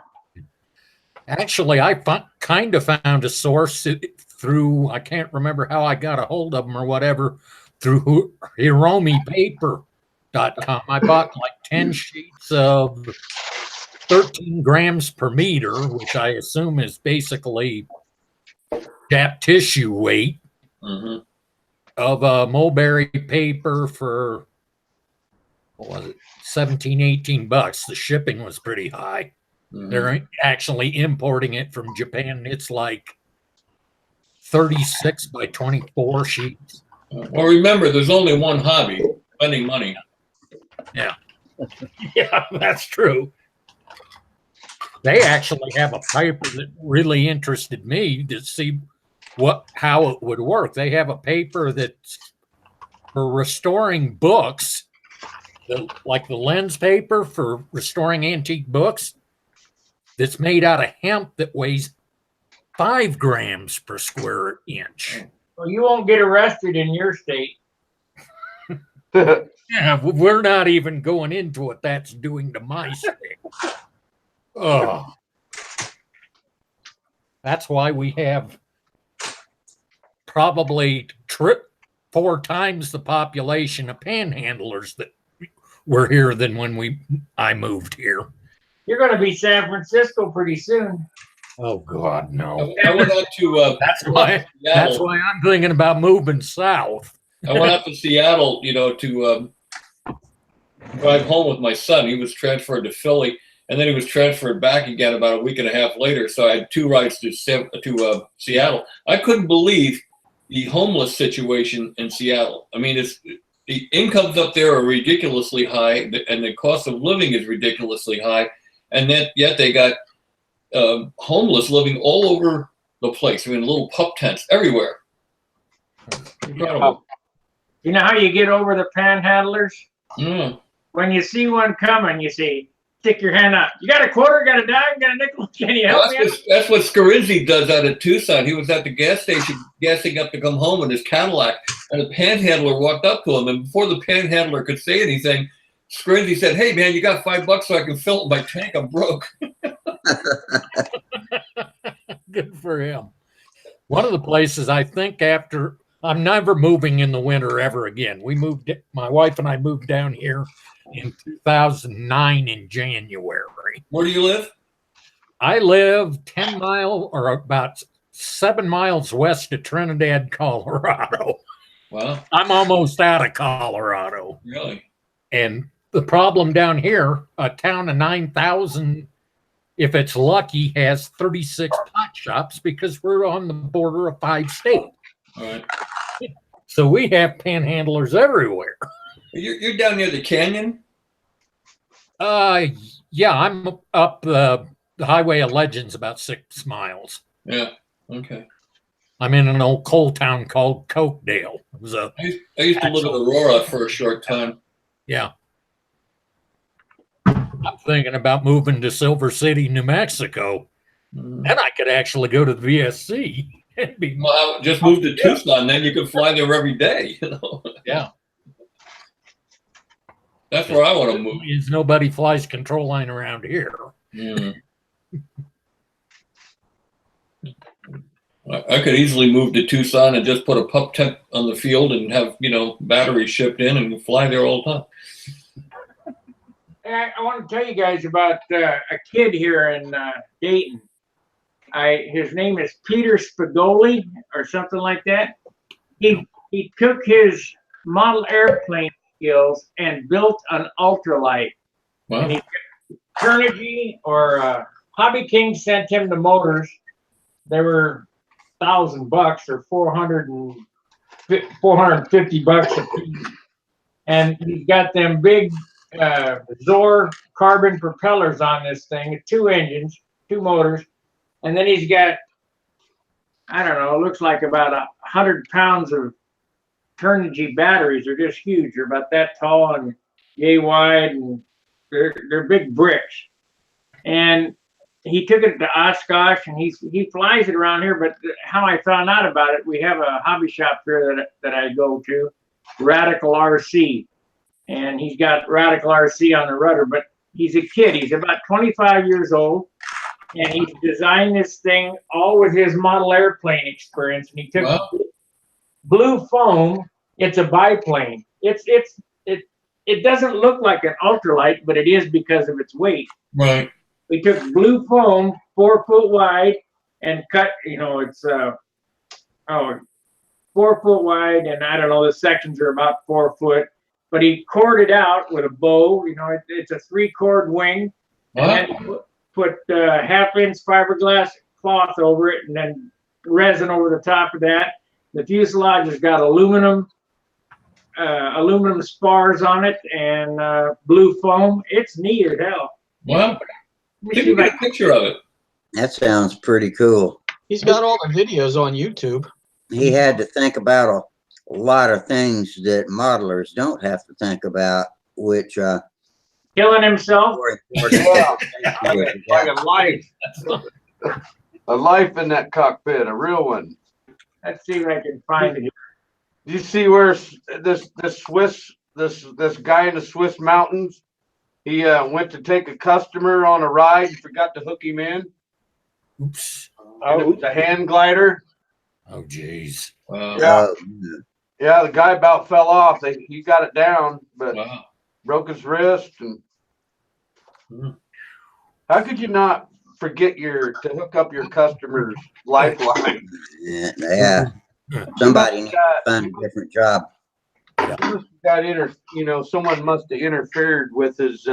Actually, I kind of found a source through, I can't remember how I got a hold of them or whatever, through aeromodeling.com. I bought like 10 sheets of 13 grams per meter, which I assume is basically that tissue weight of mulberry paper for, what was it, 17, 18 bucks. The shipping was pretty high. They're actually importing it from Japan. It's like 36 by 24 sheets. Well, remember, there's only one hobby, spending money. Yeah. Yeah, that's true. They actually have a paper that really interested me to see how it would work. They have a paper that's for restoring books, like the lens paper for restoring antique books, that's made out of hemp that weighs 5 grams per square inch. Well, you won't get arrested in your state. Yeah, we're not even going into what that's doing to my state. Oh, that's why we have probably 4 times the population of panhandlers that were here than when I moved here. You're going to be San Francisco pretty soon. Oh God, no! I went out to That's why I'm thinking about moving south. I went out to Seattle, to drive home with my son. He was transferred to Philly, and then he was transferred back again about a week and a half later. So I had 2 rides to Seattle. I couldn't believe the homeless situation in Seattle. I mean, the incomes up there are ridiculously high, and the cost of living is ridiculously high, and yet they got homeless living all over the place. I mean, little pup tents everywhere. Incredible. You know how you get over the panhandlers? Mm. When you see one coming, you say, stick your hand out. You got a quarter, got a dime, got a nickel? Can you help me out? That's what Scarizzi does out of Tucson. He was at the gas station gassing up to come home in his Cadillac, and the panhandler walked up to him, and before the panhandler could say anything, Scarizzi said, "Hey, man, you got $5 so I can fill my tank? I'm broke." Good for him. One of the places I think I'm never moving in the winter ever again. My wife and I moved down here in 2009 in January. Where do you live? I live 10 miles or about 7 miles west of Trinidad, Colorado. Wow. I'm almost out of Colorado. Really? And the problem down here, a town of 9,000, if it's lucky, has 36 pot shops because we're on the border of 5 states. All right. So we have panhandlers everywhere. You're down near the canyon? Yeah, I'm up the Highway of Legends about 6 miles. Yeah. Okay. I'm in an old coal town called Cokedale. It was I used to live in Aurora for a short time. Yeah. I'm thinking about moving to Silver City, New Mexico, and I could actually go to the VSC and be. Well, just move to Tucson, then you can fly there every day. You know, Yeah. that's where I want to move. Is nobody flies control line around here. Mm. I could easily move to Tucson and just put a pup tent on the field and have, batteries shipped in and fly there all the time. I want to tell you guys about a kid here in Dayton. His name is Peter Spigoli or something like that. He took his model airplane skills and built an ultralight. Wow. And Turnigy or Hobby King sent him the motors. They were $1,000 or $450 a piece. And he's got them big Zor carbon propellers on this thing, 2 engines, 2 motors. And then he's got, I don't know, it looks like about 100 pounds of Turnigy batteries. They're just huge. They're about that tall and yay wide, and they're big bricks. And he took it to Oshkosh, and he flies it around here. But how I found out about it, we have a hobby shop here that I go to, Radical RC. And he's got Radical RC on the rudder, but he's a kid. He's about 25 years old, and he's designed this thing all with his model airplane experience. And he took blue foam. It's a biplane. It doesn't look like an ultralight, but it is because of its weight. Right. We took blue foam, 4 foot wide, and cut. It's 4 foot wide, and I don't know. The sections are about 4 foot. But he corded out with a bow. It's a 3-cord wing, and then put 1/2-inch fiberglass cloth over it, and then resin over the top of that. The fuselage has got aluminum spars on it and blue foam. It's neat as hell. Wow. Did you get a picture of it? That sounds pretty cool. He's got all the videos on YouTube. He had to think about a lot of things that modelers don't have to think about, which Killing himself. Yeah. Like a life. A life in that cockpit, a real one. Let's see if I can find it. Do you see where this guy in the Swiss mountains? He went to take a customer on a ride and forgot to hook him in. Oops. And it was a hand glider. Oh, geez. Yeah. Yeah, the guy about fell off. He got it down, but broke his wrist. And how could you not forget to hook up your customer's lifeline? Yeah. Somebody needs to find a different job. Someone must have interfered with his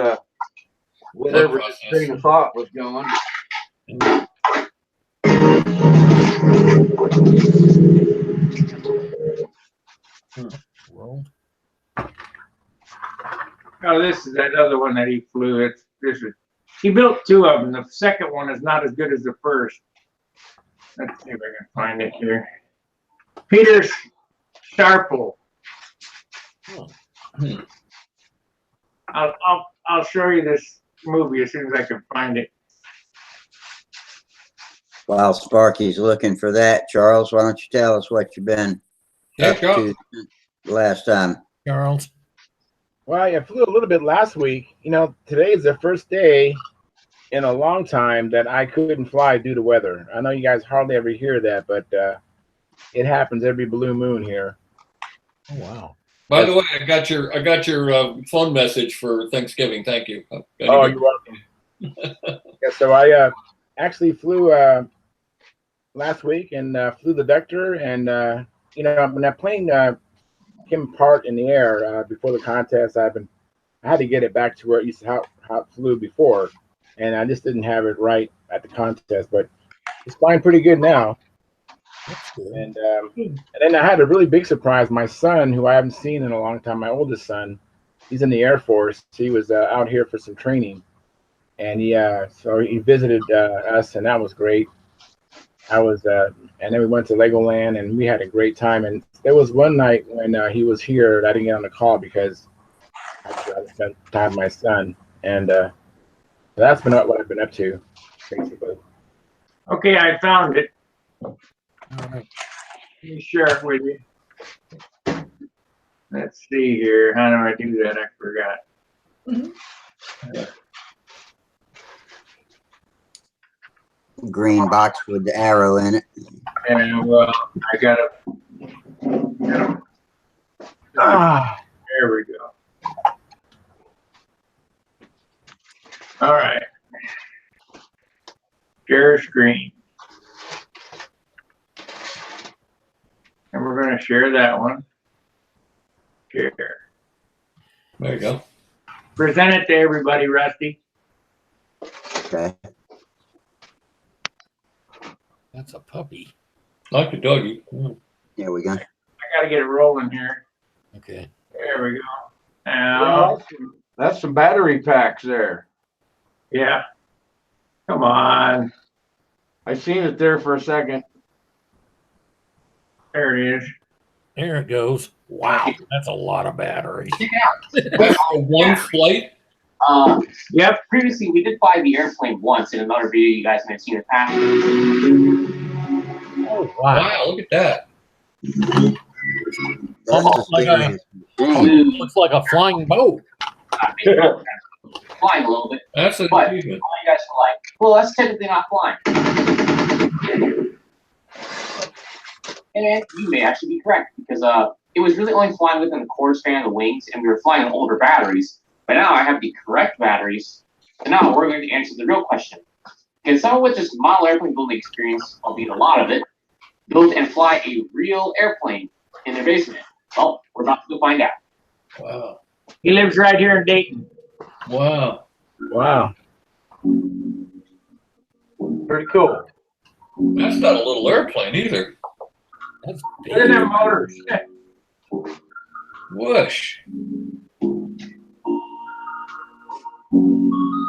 whatever his train of thought was going. Oh, this is that other one that he flew. He built 2 of them. The second one is not as good as the first. Let's see if I can find it here. Peter Sharple. I'll show you this movie as soon as I can find it. While Sparky's looking for that, Charles, why don't you tell us what you've been up to last time? Charles. Well, I flew a little bit last week. Today is the first day in a long time that I couldn't fly due to weather. I know you guys hardly ever hear that, but it happens every blue moon here. Oh, wow. By the way, I got your phone message for Thanksgiving. Thank you. Oh, you're welcome. Yeah, so I actually flew last week and flew the Vector, and when that plane came apart in the air before the contest, I had to get it back to where it used to how it flew before, and I just didn't have it right at the contest, but it's flying pretty good now. That's good. And then I had a really big surprise. My son, who I haven't seen in a long time, my oldest son, he's in the Air Force. He was out here for some training, and so he visited us, and that was great. And then we went to Legoland, and we had a great time. And there was one night when he was here, I didn't get on the call because I spent time with my son. And that's been what I've been up to, basically. Okay, I found it. All right. Let me share it with you. Let's see here. How do I do that? I forgot. Green box with the arrow in it. And well, I gotta. There we go. All right. Share screen. And we're going to share that one. Share. There you go. Present it to everybody, Rusty. Okay. That's a puppy. Like the doggy. Mm. Here we go. I got to get it rolling here. Okay. There we go. Now, That's some battery packs there. yeah. Come on. I seen it there for a second. There it is. There it goes. Wow, that's a lot of batteries. That's for one flight? Yep. Previously, we did fly the airplane once in another video you guys may have seen it past. Oh, wow. Wow, look at that. Almost like a, looks like a flying boat. Flying a little bit. That's an But achievement. all you guys were like, well, that's technically not flying. And you may actually be correct, because it was really only flying within the core span of the wings, and we were flying on older batteries. But now I have the correct batteries, and now we're going to answer the real question. Can someone with just model airplane building experience, albeit a lot of it, build and fly a real airplane in their basement? Well, we're about to go find out. Wow. He lives right here in Dayton. Wow. Wow. Pretty cool. That's not a little airplane either. That's Look at big. them motors. Whoosh.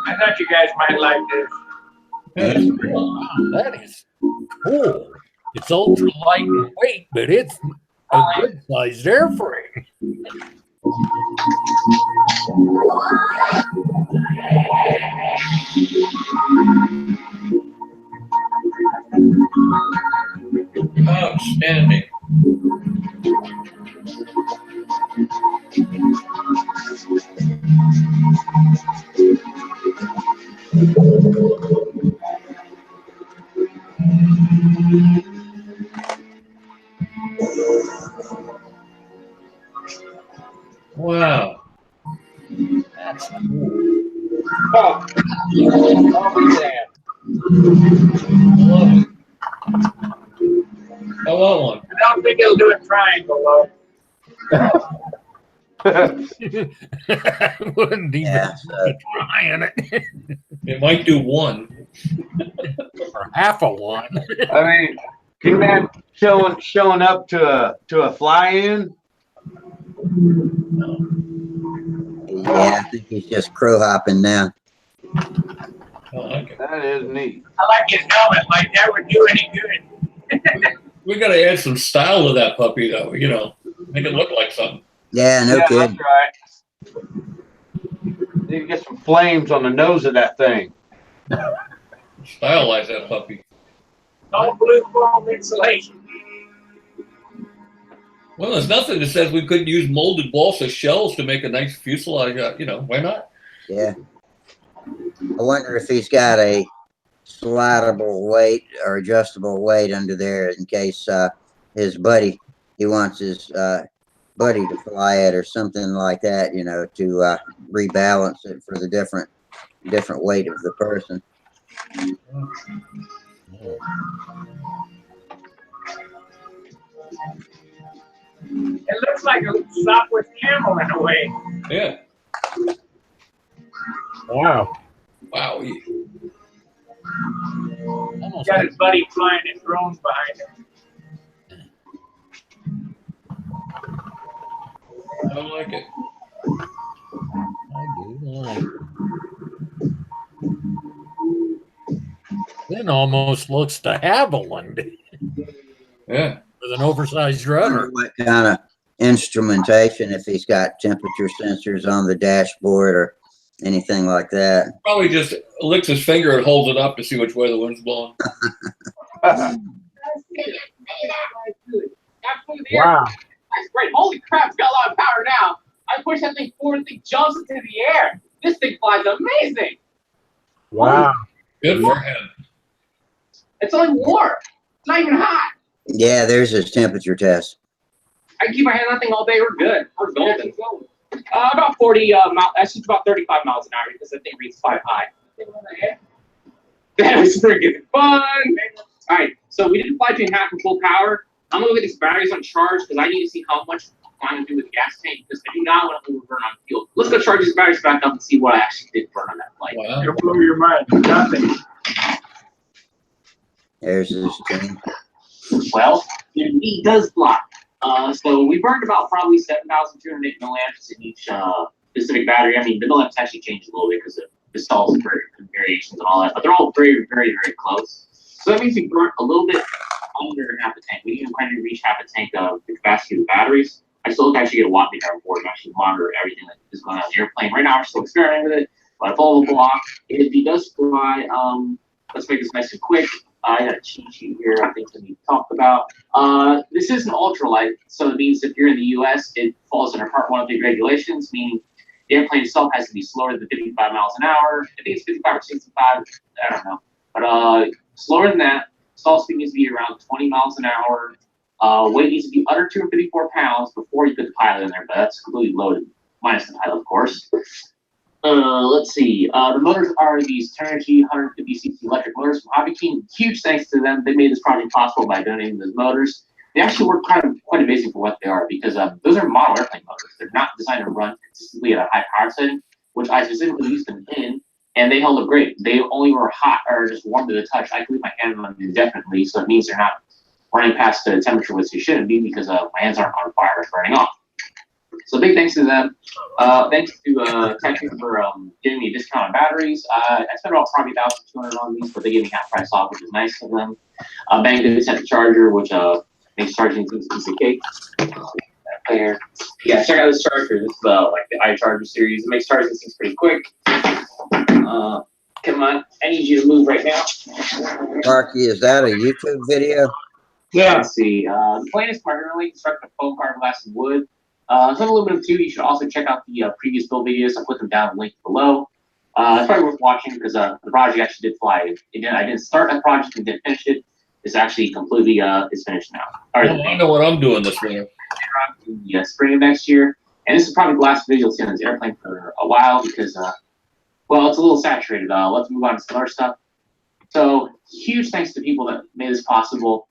I thought you guys might like this. That's cool. Wow, that is cool. It's ultra lightweight, but it's a good sized airframe. Outstanding. Wow. That's cool. Oh, yeah. I love it. I want one. I don't think it'll do a triangle, though. Wouldn't even Yeah, so trying it. It might do one. Or half a one. I mean, can you imagine showing up to a fly-in? yeah, I think he's just crow hopping now. I like it. That is neat. I like his helmet. Like, that would do any good. We got to add some style to that puppy, though. You know, make it look like something. Yeah, no Yeah, kidding. that's right. Need to get some flames on the nose of that thing. Stylize that puppy. No blue foam insulation. Well, there's nothing that says we couldn't use molded balsa shells to make a nice fuselage. You know, why not? Yeah. I wonder if he's got a slidable weight or adjustable weight under there in case his buddy, he wants his buddy to fly it or something like that, you know, to rebalance it for the different weight of the person. It looks like a Southwest Camel in a way. Yeah. Wow. Wow. Almost Got like his buddy flying his drones behind him. I like it. I do like it. Then almost looks to Haviland Yeah. with an oversized I wonder rudder. what kind of instrumentation, if he's got temperature sensors on the dashboard or anything like that. Probably just licks his finger and holds it up to see which way the wind's blowing. Wow. That's great. Holy crap, it's got a lot of power now. I push that thing forward, the thing jumps into the air. This thing flies amazing. Wow. Good for him. It's only warm. It's not even hot. Yeah, there's his temperature test. I can keep my hand on that thing all day. We're good. We're golden. About 40 miles. Actually, about 35 miles an hour because that thing reads 5 high. That was freaking fun. All right, so we didn't fly to half and full power. I'm gonna look at these batteries on charge because I need to see how much I'm gonna do with the gas tank because I do not want to overburn on fuel. Let's go charge these batteries back up and see what I actually did burn on that flight. Wow. It'll blow your mind. Nothing. There's his team. Well, it does fly. So we burned about probably 7,208 milliamps in each specific battery. I mean, the milliamps actually changed a little bit because of the stalls and variations and all that, but they're all very, very, very close. So that means we burnt a little bit under half a tank. We didn't kind of reach half a tank of the capacity of the batteries. I still actually get a watt meter on board and actually monitor everything that is going on in the airplane. Right now, we're still experimenting with it, but if all will go off, if he does fly, let's make this nice and quick. I got a cheat sheet here, I think, that we talked about. This is an ultralight, so it means if you're in the US, it falls under Part 1 of the regulations, meaning the airplane itself has to be slower than 55 miles an hour. I think it's 55 or 65, I don't know. But slower than that, stall speed needs to be around 20 miles an hour. Weight needs to be under 254 pounds before you put the pilot in there, but that's completely loaded, minus the pilot, of course. Let's see. The motors are these Turnigy 150cc electric motors from Hobby King. Huge thanks to them. They made this project possible by donating those motors. They actually work quite amazing for what they are because those are model airplane motors. They're not designed to run consistently at a high power setting, which I specifically used them in, and they held up great. They only were hot or just warm to the touch. I can leave my hand on them indefinitely, so it means they're not running past the temperature which they shouldn't be because my hands aren't on fire or burning off. So big thanks to them. Thanks to Technic for giving me a discount on batteries. I spent about probably $1,200 on these, but they gave me half price off, which is nice of them. Bang did send the charger, which makes charging things a piece of cake. There. Yeah, check out this charger. This is like the iCharger series. It makes charging things pretty quick. Come on, I need you to move right now. Marky, is that a YouTube video? Yeah. Let's see. The plane is primarily constructed of foam, fiberglass, and wood. Some aluminum too. You should also check out the previous build videos. I'll put them down linked below. It's probably worth watching because the project actually did fly. I didn't start that project and didn't finish it. It's actually completely is finished now. I know what I'm doing this winter. The spring of next year, and this is probably the last video you'll see on this airplane for a while because, well, it's a little saturated. Let's move on to some other stuff. So huge thanks to people that made this possible.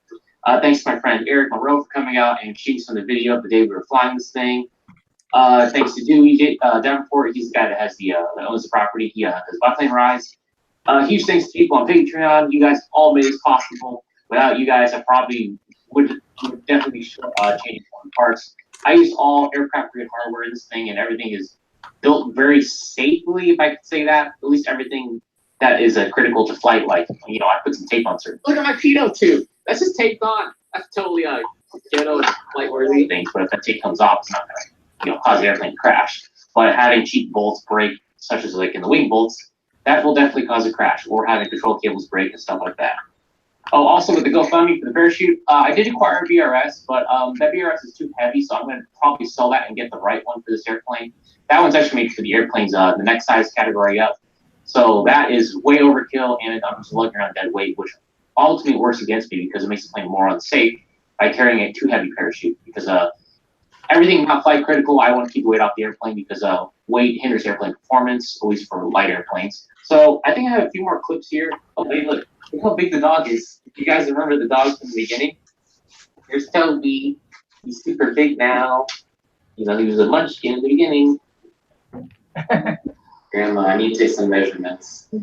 Thanks to my friend Eric Monroe for coming out and shooting some of the video of the day we were flying this thing. Thanks to Dewey Davenport. He's the guy that has that owns the property. He does biplane rides. Huge thanks to people on Patreon. You guys all made this possible. Without you guys, I probably would definitely change some parts. I use all aircraft grade hardware in this thing, and everything is built very safely, if I could say that. At least everything that is critical to flight, like, you know, I put some tape on certain. Look at my pitot tube. That's just taped on. That's totally ghetto and flight worthy things. But if that tape comes off, it's not gonna, cause the airplane to crash. But having cheap bolts break, such as like in the wing bolts, that will definitely cause a crash. Or having control cables break and stuff like that. Oh, also with the GoFundMe for the parachute, I did acquire a BRS, but that BRS is too heavy, so I'm going to probably sell that and get the right one for this airplane. That one's actually made for the airplanes, the next size category up. So that is way overkill, and I'm just lugging around dead weight, which ultimately works against me because it makes the plane more unsafe by carrying a too heavy parachute. Because everything not flight critical, I want to keep weight off the airplane because weight hinders airplane performance, at least for light airplanes. So I think I have a few more clips here. Oh, hey, look how big the dog is. If you guys remember the dog from the beginning, here's Toby. He's super big now. He was a munchkin in the beginning. Grandma, I need to take some measurements. Yep.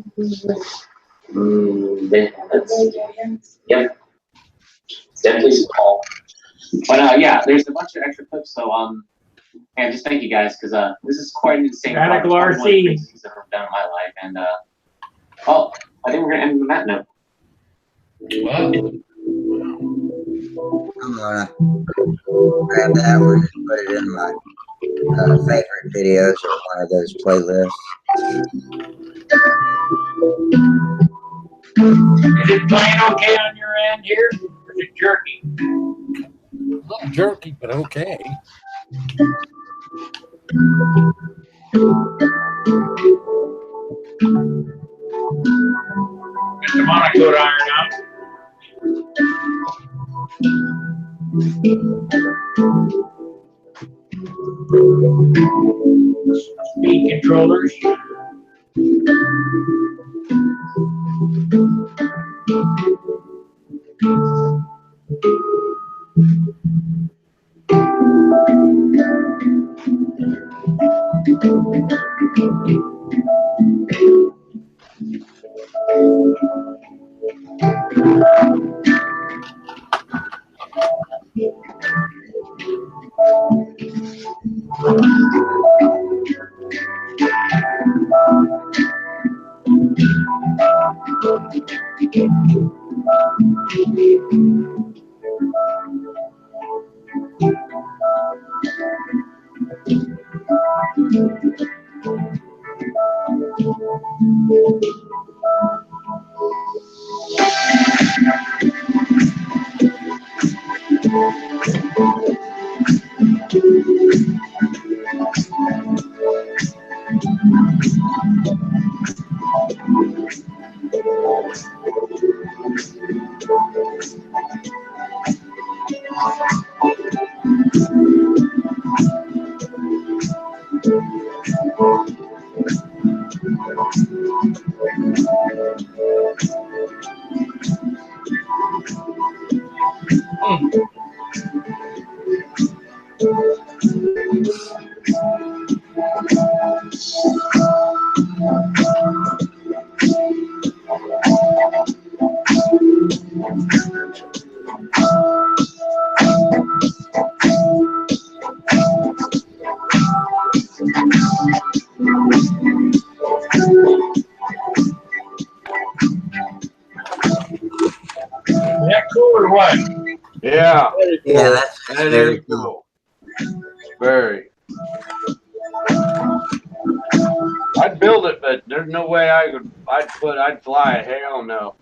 It's definitely small. But yeah, there's a bunch of extra clips, so and just thank you guys because this is quite an insane Radical RC things that I've done in my life, and oh, I think we're gonna end on that note. Wow. I'm gonna grab that one and put it in my favorite videos or one of those playlists. Is it playing okay on your end here? Or is it jerky? A little jerky, but okay. Get the monocode iron out. Speed controllers. Is that cool or what? Yeah, Very cool. Yeah, that's that very is cool. Very. I'd build it, but there's no way I'd fly it. Hell no.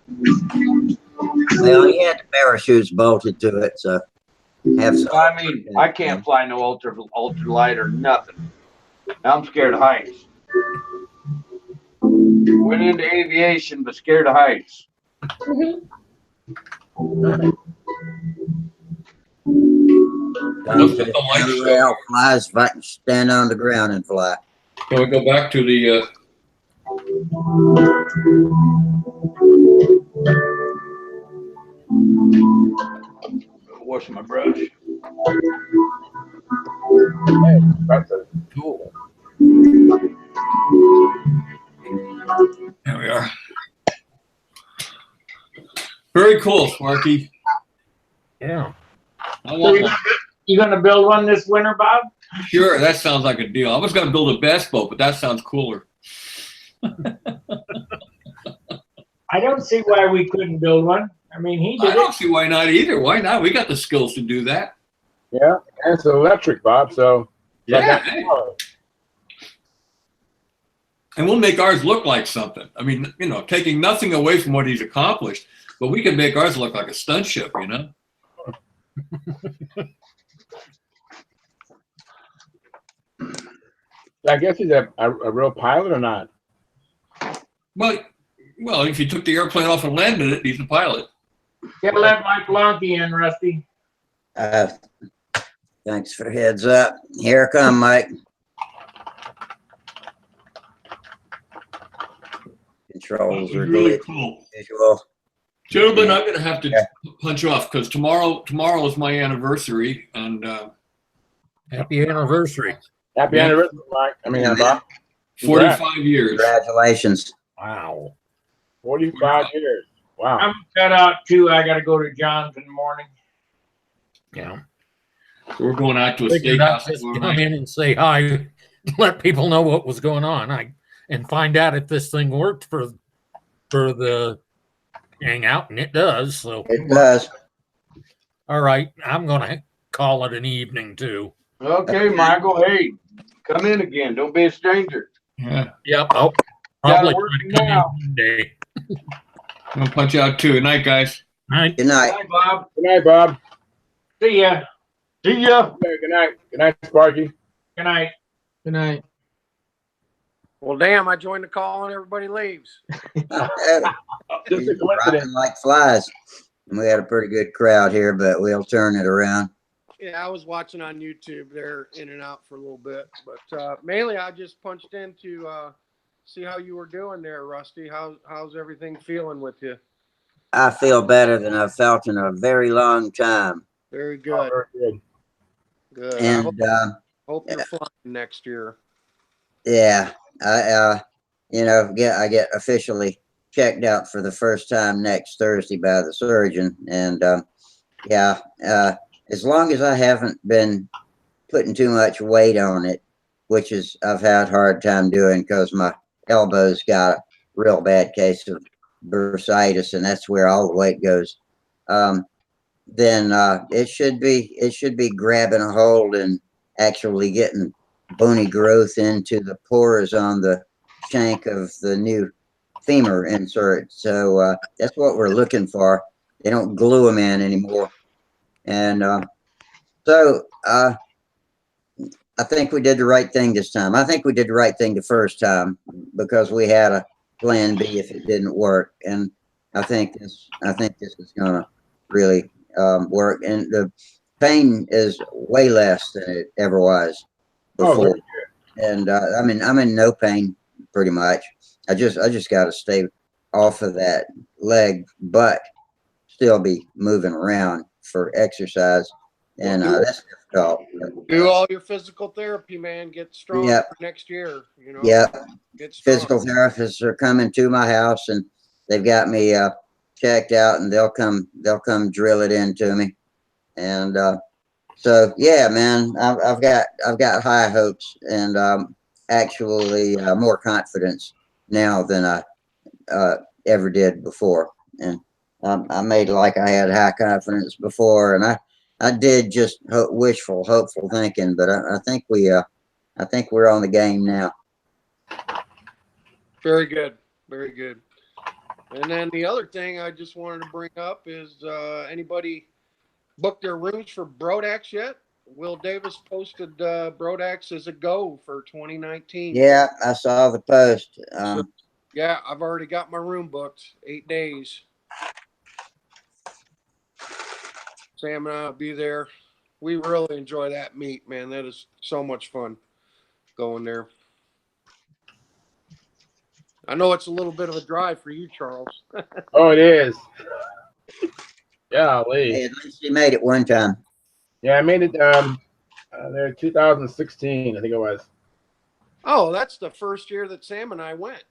Well, he had the parachutes bolted to it, so have some. I mean, I can't fly no ultralight or nothing. I'm scared of heights. Went into aviation, but scared of heights. Let's get the light show. Rail flies if I can stand on the ground and fly. Can we go back to the Wash my brush. That's a cool. there we are. Very cool, Sparky. Yeah. I So want one. you gonna build one this winter, Bob? Sure, that sounds like a deal. I was going to build a bass boat, but that sounds cooler. I don't see why we couldn't build one. I mean, he I did don't it. see why not either. Why not? We got the skills to do that. Yeah, and it's electric, Bob. So Yeah. Hey. And we'll make ours look like something. I mean, you know, taking nothing away from what he's accomplished, but we can make ours look like a stunt ship, you know? I guess he's a real pilot or not? Well, if you took the airplane off and landed it, he's a pilot. Gotta let Mike Blanky in, Rusty. Thanks for the heads up. Here I come, Mike. Controls are Really good. cool. Visual. Gentlemen, I'm going to have to Yeah. punch off because tomorrow is my anniversary, and Happy anniversary. Happy Yeah. anniversary, Mike. I mean, Yeah, Bob. 45 years. Congratulations. Wow. 45 years. Wow. I'm cut out too. I gotta go to John's in the morning. Yeah. We're going out to a Figured I'd steakhouse just tomorrow come night. in and say hi, let people know what was going on, and find out if this thing worked for the Hangout, and it does. So, It does. all right, I'm gonna call it an evening too. Okay, Michael. Hey, come in again. Don't be a stranger. Yeah. Yep. I'll probably Gotta work try to come in now. Monday. I'm gonna punch out too. Good night, guys. All right. Good night. Bye, Bob. Good night, Bob. See ya. See ya. Yeah, good night. Good night, Sparky. Good night. Good night. Well, damn, I joined the call and everybody leaves. Just a coincidence. Dropping like flies. And we had a pretty good crowd here, but we'll turn it around. Yeah, I was watching on YouTube. They're in and out for a little bit, but mainly I just punched in to see how you were doing there, Rusty. How's everything feeling with you? I feel better than I've felt in a very long time. Very Oh, good. very good. Good. I And hope you're flying next year. yeah, I I get officially checked out for the first time next Thursday by the surgeon. And as long as I haven't been putting too much weight on it, which is I've had a hard time doing because my elbow's got a real bad case of bursitis, and that's where all the weight goes. Then it should be grabbing a hold and actually getting bony growth into the pores on the shank of the new femur insert. So that's what we're looking for. They don't glue them in anymore. And I think we did the right thing this time. I think we did the right thing the first time because we had a plan B if it didn't work. And I think this is gonna really work. And the pain is way less than it ever was Oh, before. very And I'm in no pain pretty much. I just got to stay off of that leg, but still be moving around for exercise. And that's difficult. Do all your physical therapy, man. Get strong Yep. for next year. You know. Yeah, Get strong. physical therapists are coming to my house, and they've got me checked out, and they'll come drill it into me. And so yeah, man, I've got high hopes and actually more confidence now than I ever did before. And I made like I had high confidence before, and I did just wishful, hopeful thinking. But I think we're on the game now. Very good. Very good. And then the other thing I just wanted to bring up is anybody booked their rooms for Brodax yet? Will Davis posted Brodax as a go for 2019. Yeah, I saw the post. Yeah, I've already got my room booked. 8 days. Sam and I will be there. We really enjoy that meet, man. That is so much fun going there. I know it's a little bit of a drive for you, Charles. Oh, it is. Golly. Hey, at least you made it one time. Yeah, I made it there 2016, I think it was. Oh, that's the first year that Sam and I went.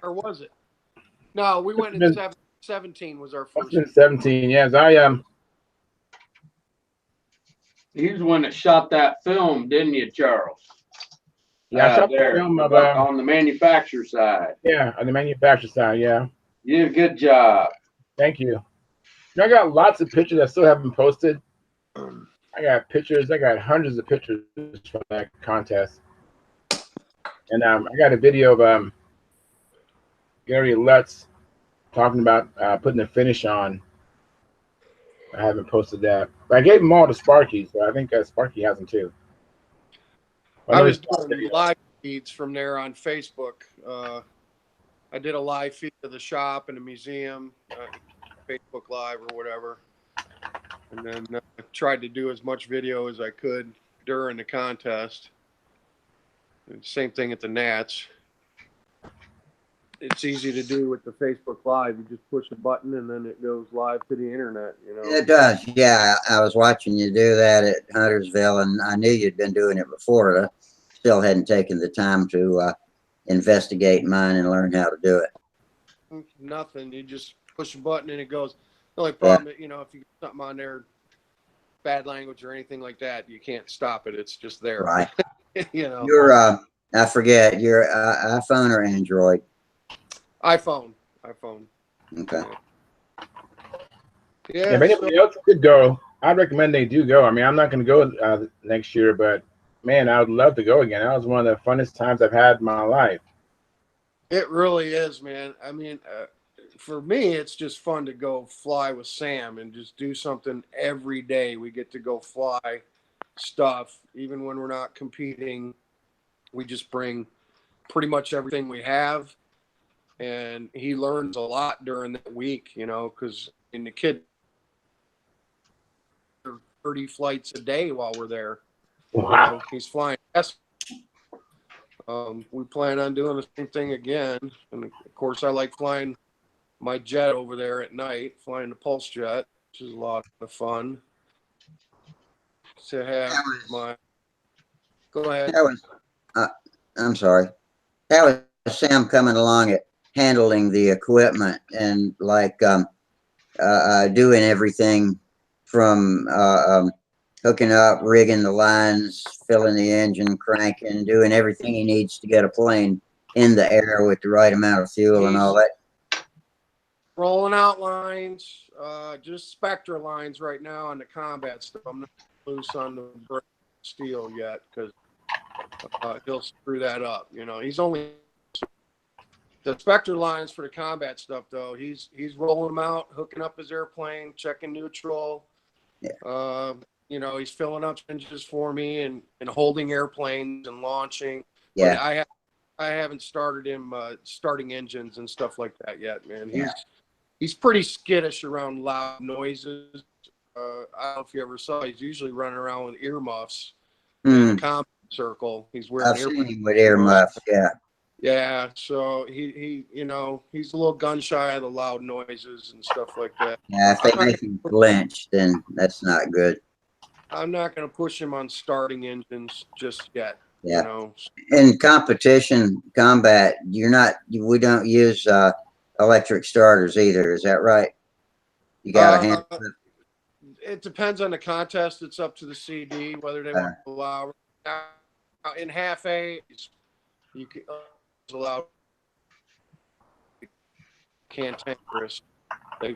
Or was it? No, we went in 17 was our first year. 17, yes. He's the one that shot that film, didn't you, Charles? Yeah, I shot the there film of on the manufacturer side. yeah, on the manufacturer side, yeah. You did a good job. Thank you. I got lots of pictures I still haven't posted. I got pictures. I got hundreds of pictures from that contest. And I got a video of Gary Lutz talking about putting a finish on. I haven't posted that. But I gave them all to Sparky, so I think Sparky has them too. I was doing live feeds from there on Facebook. I did a live feed of the shop and the museum, Facebook Live or whatever. And then I tried to do as much video as I could during the contest. And same thing at the Nats. It's easy to do with the Facebook Live. You just push a button and then it goes live to the internet, you know. It does. Yeah, I was watching you do that at Huntersville, and I knew you'd been doing it before. But I still hadn't taken the time to investigate mine and learn how to do it. Nothing. You just push a button and it goes. The only problem, you know, if you get something on there, bad language or anything like that, you can't stop it. It's just there. Right. You know. You're I forget. You're iPhone or Android? iPhone. Okay. Yeah. If anybody else could go, I'd recommend they do go. I mean, I'm not going to go next year, but man, I would love to go again. That was one of the funnest times I've had in my life. It really is, man. I mean, for me, it's just fun to go fly with Sam and just do something every day. We get to go fly stuff, even when we're not competing. We just bring pretty much everything we have, and he learns a lot during that week, you know, because in the kid 30 flights a day while we're there. Wow. You know, he's flying. We plan on doing the same thing again, and of course, I like flying my jet over there at night, flying the Pulse jet, which is a lot of fun. To have my go ahead. How was, I'm sorry. How was Sam coming along at handling the equipment and like doing everything from hooking up, rigging the lines, filling the engine, cranking, doing everything he needs to get a plane in the air with the right amount of fuel and all that? Rolling out lines, just Spectra lines right now on the combat stuff. I'm not loose on the steel yet because he'll screw that up. You know, he's only the Spectra lines for the combat stuff though. He's rolling them out, hooking up his airplane, checking neutral. Yeah. You know, he's filling up engines for me and holding airplanes and launching. Yeah. But I haven't started him starting engines and stuff like that yet, man. He's pretty skittish around loud noises. I don't know if you ever saw. He's usually running around with earmuffs in the combat circle. He's wearing I've seen him with earmuffs. Yeah. Yeah, so he you know, he's a little gun shy of the loud noises and stuff like that. Yeah, if they make him flinch, then that's not good. I'm not going to push him on starting engines just yet. Yeah. You know, in competition combat, we don't use electric starters either. Is that right? You got to handle it. It depends on the contest. It's up to the CD whether they want to allow. In half A, you can allow cantankerous. They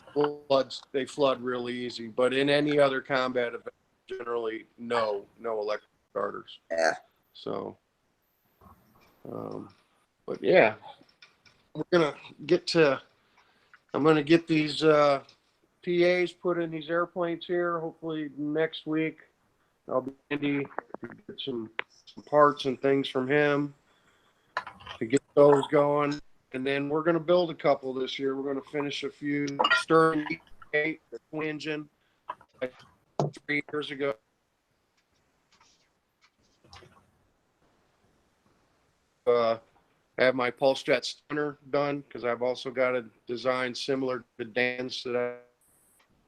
flood really easy. But in any other combat event, generally no electric starters. Yeah. So, but yeah, we're gonna get to. I'm gonna get these PAs put in these airplanes here. Hopefully next week, I'll be handy to get some parts and things from him to get those going. And then we're gonna build a couple this year. We're gonna finish a few Stern 8 twin engine like 3 years ago. Have my Pulse Jet Stunner done because I've also got a design similar to Dan's that I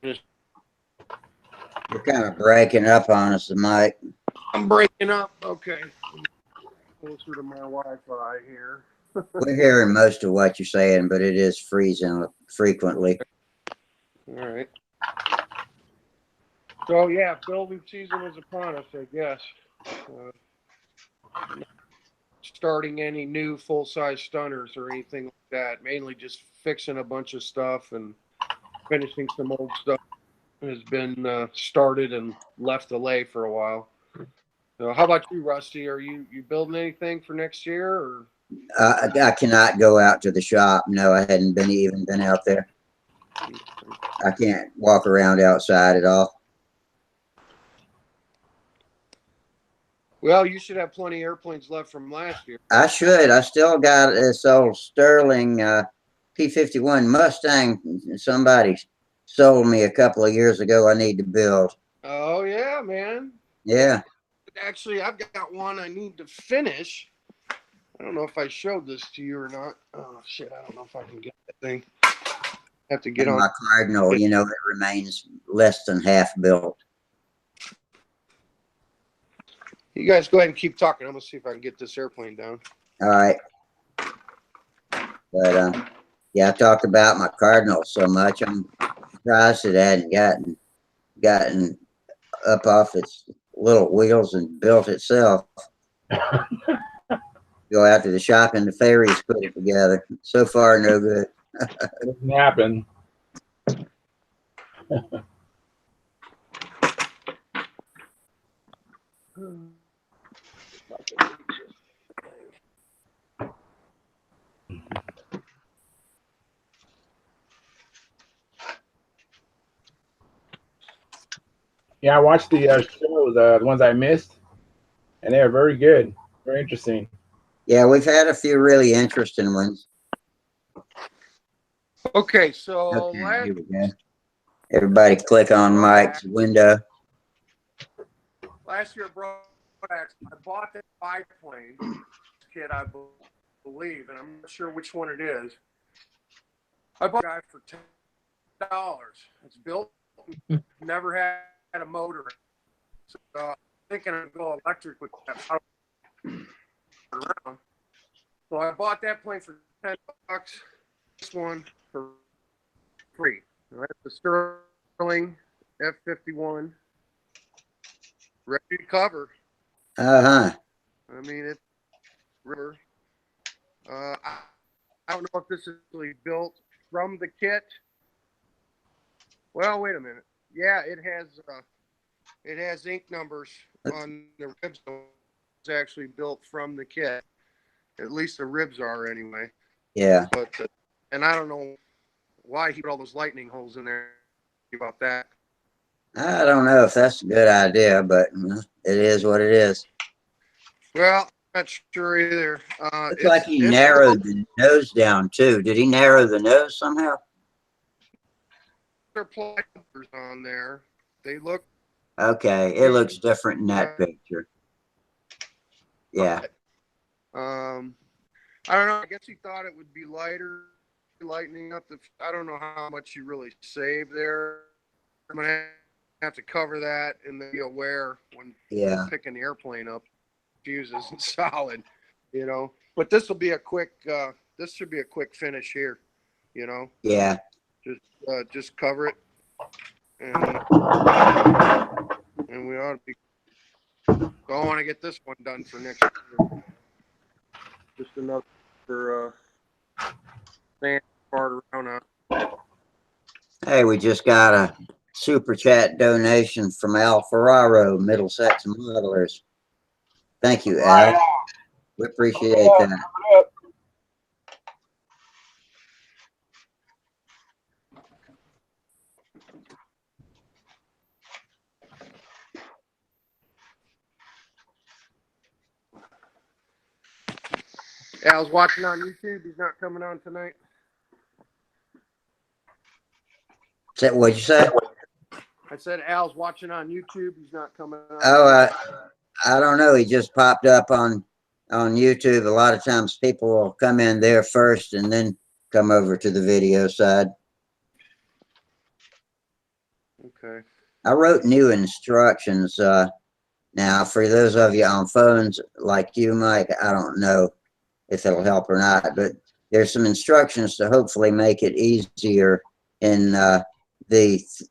finished. You're kind of breaking up on us, Mike. I'm breaking up. Okay. Closer to my Wi-Fi here. We're hearing most of what you're saying, but it is freezing frequently. All right. So yeah, building season is upon us, I guess. Starting any new full-size stunners or anything like that. Mainly just fixing a bunch of stuff and finishing some old stuff has been started and left to lay for a while. So how about you, Rusty? Are you building anything for next year? Or? I cannot go out to the shop. No, I hadn't even been out there. I can't walk around outside at all. Well, you should have plenty of airplanes left from last year. I should. I still got this old Sterling P-51 Mustang. Somebody sold me a couple of years ago. I need to build. Oh, yeah, man. Yeah. Actually, I've got one I need to finish. I don't know if I showed this to you or not. Oh, shit. I don't know if I can get that thing. Have to get on. My Cardinal, you know, it remains less than half built. You guys go ahead and keep talking. I'm going to see if I can get this airplane down. All right. But, yeah, I talked about my Cardinal so much. I'm surprised it hadn't gotten up off its little wheels and built itself. Go out to the shop and the ferries put it together. So far, no good. Doesn't happen. Yeah, I watched the show, the ones I missed, and they are very good, very interesting. Yeah, we've had a few really interesting ones. Okay, so Okay, here we go. Everybody click on Mike's window. last year, I bought that biplane kit, I believe, and I'm not sure which one it is. I bought a guy for $10. It's built, never had a motor. So I'm thinking I'd go electric with that. So I bought that plane for $10. This one for free. All right, the Sterling F-51, ready to cover. Uh-huh. I mean, it's river. I don't know if this is really built from the kit. Well, wait a minute. Yeah, it has ink numbers on the ribs. It's actually built from the kit. At least the ribs are anyway. Yeah. But and I don't know why he put all those lightning holes in there about that. I don't know if that's a good idea, but it is what it is. Well, I'm not sure either. Looks like he narrowed the nose down too. Did he narrow the nose somehow? There are platters on there. They look Okay, it looks different in that picture. Yeah. I don't know. I guess he thought it would be lighter, lightening up the. I don't know how much you really save there. I'm gonna have to cover that and then be aware when picking the airplane up. Fuse isn't solid, you know. But this will be a quick. This should be a quick finish here, you know. Yeah. Just cover it, and we ought to be. I want to get this one done for next year. Just another sand part around. Hey, we just got a super chat donation from Al Ferraro, Middlesex Modelers. Thank you, Al. We appreciate that. Al's watching on YouTube. He's not coming on tonight. What'd you say? I said Al's watching on YouTube. He's not coming on. Oh, I don't know. He just popped up on YouTube. A lot of times people will come in there first and then come over to the video side. Okay. I wrote new instructions. Now, for those of you on phones like you, Mike, I don't know if it'll help or not, but there's some instructions to hopefully make it easier in the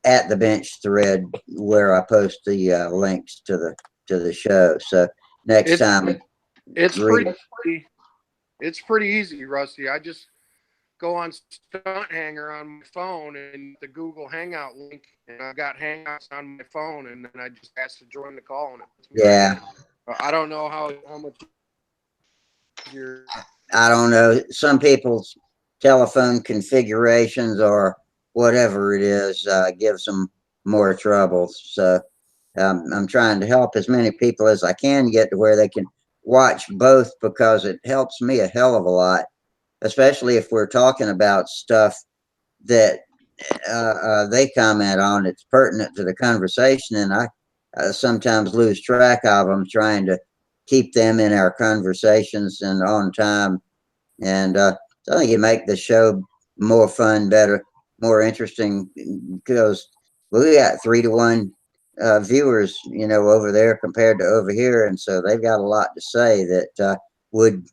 at the bench thread where I post the links to the show. So next time, it's pretty easy, Rusty. I just go on Stunthangar on my phone and the Google Hangout link, and I've got Hangouts on my phone, and then I just ask to join the call, and it puts me right in. I don't know how much you're. I don't know. Some people's telephone configurations or whatever it is gives them more trouble. So I'm trying to help as many people as I can get to where they can watch both, because it helps me a hell of a lot, especially if we're talking about stuff that they comment on. It's pertinent to the conversation, and I sometimes lose track of them trying to keep them in our conversations and on time. And so I think you make the show more fun, better, more interesting, because we got 3-to-1 viewers, you know, over there compared to over here, and so they've got a lot to say that would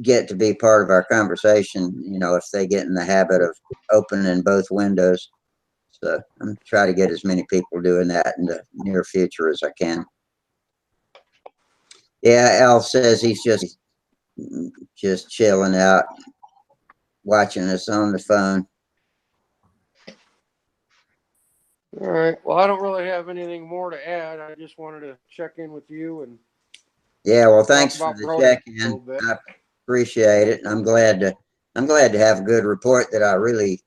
get to be part of our conversation, you know, if they get in the habit of opening both windows. So I'm trying to get as many people doing that in the near future as I can. Yeah, Al says he's just chilling out, watching us on the phone. All right. Well, I don't really have anything more to add. I just wanted to check in with you and Yeah, well, thanks for about the prototypes a check-in. little bit. I appreciate it. And I'm glad to have a good report that I really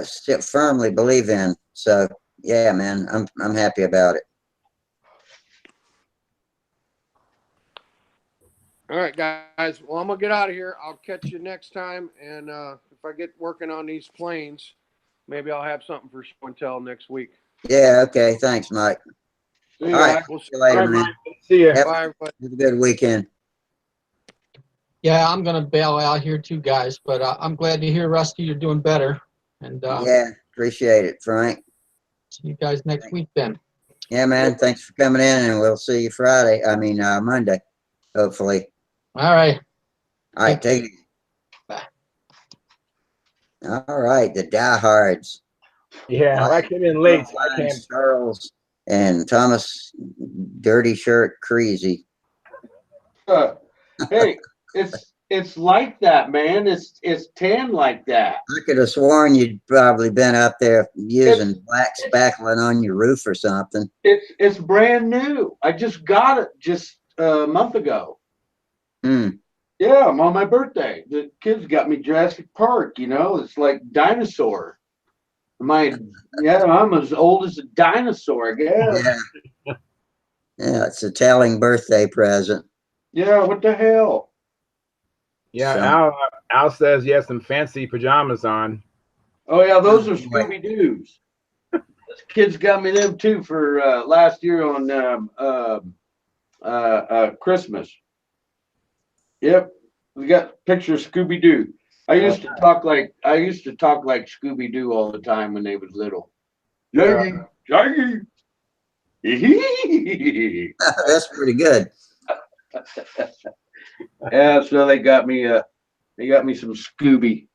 still firmly believe in. So yeah, man, I'm happy about it. All right, guys. Well, I'm gonna get out of here. I'll catch you next time. And if I get working on these planes, maybe I'll have something for show and tell next week. Yeah, okay. Thanks, Mike. See All you right. guys. We'll See see. you later, All right, man. Mike. See you. Have, Bye, everybody. have a good weekend. Yeah, I'm gonna bail out here too, guys, but I'm glad to hear, Rusty, you're doing better. And Yeah, appreciate it, Frank. see you guys next week then. Yeah, man. Thanks for coming in, and we'll see you Friday. I mean, Monday, hopefully. All right. All right, take it. Bye. All right, the diehards. Yeah, I came in late, so I can't. Charles and Thomas, dirty shirt, crazy. Hey, it's like that, man. It's tan like that. I could have sworn you'd probably been up there using black spackling on your roof or something. It's brand new. I just got it just a month ago. Hmm. Yeah, I'm on my birthday. The kids got me Jurassic Park. You know, it's like dinosaur. I'm as old as a dinosaur, I guess. Yeah. Yeah, it's a telling birthday present. Yeah, what the hell? Yeah, So- Al says he has some fancy pajamas on. Oh yeah, those are Oh, boy. Scooby Doo's. Kids got me them too for last year on Christmas. Yep, we got pictures of Scooby Doo. I used to talk like Scooby Doo all the time when they was little. Jaggy, Jaggy. That's pretty good. Yeah, so they got me some Scooby.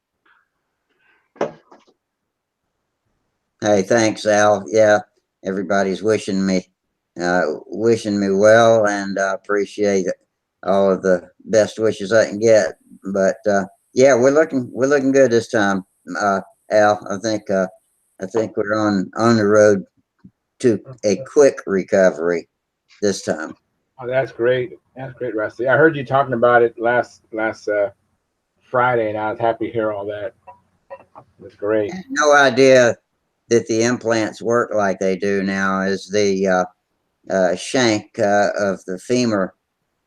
Hey, thanks, Al. Yeah, everybody's wishing me well, and I appreciate all of the best wishes I can get. But yeah, we're looking good this time, Al. I think we're on the road to a quick recovery this time. Oh, that's great. That's great, Rusty. I heard you talking about it last Friday, and I was happy to hear all that. It's great. No idea that the implants work like they do now. Is the shank of the femur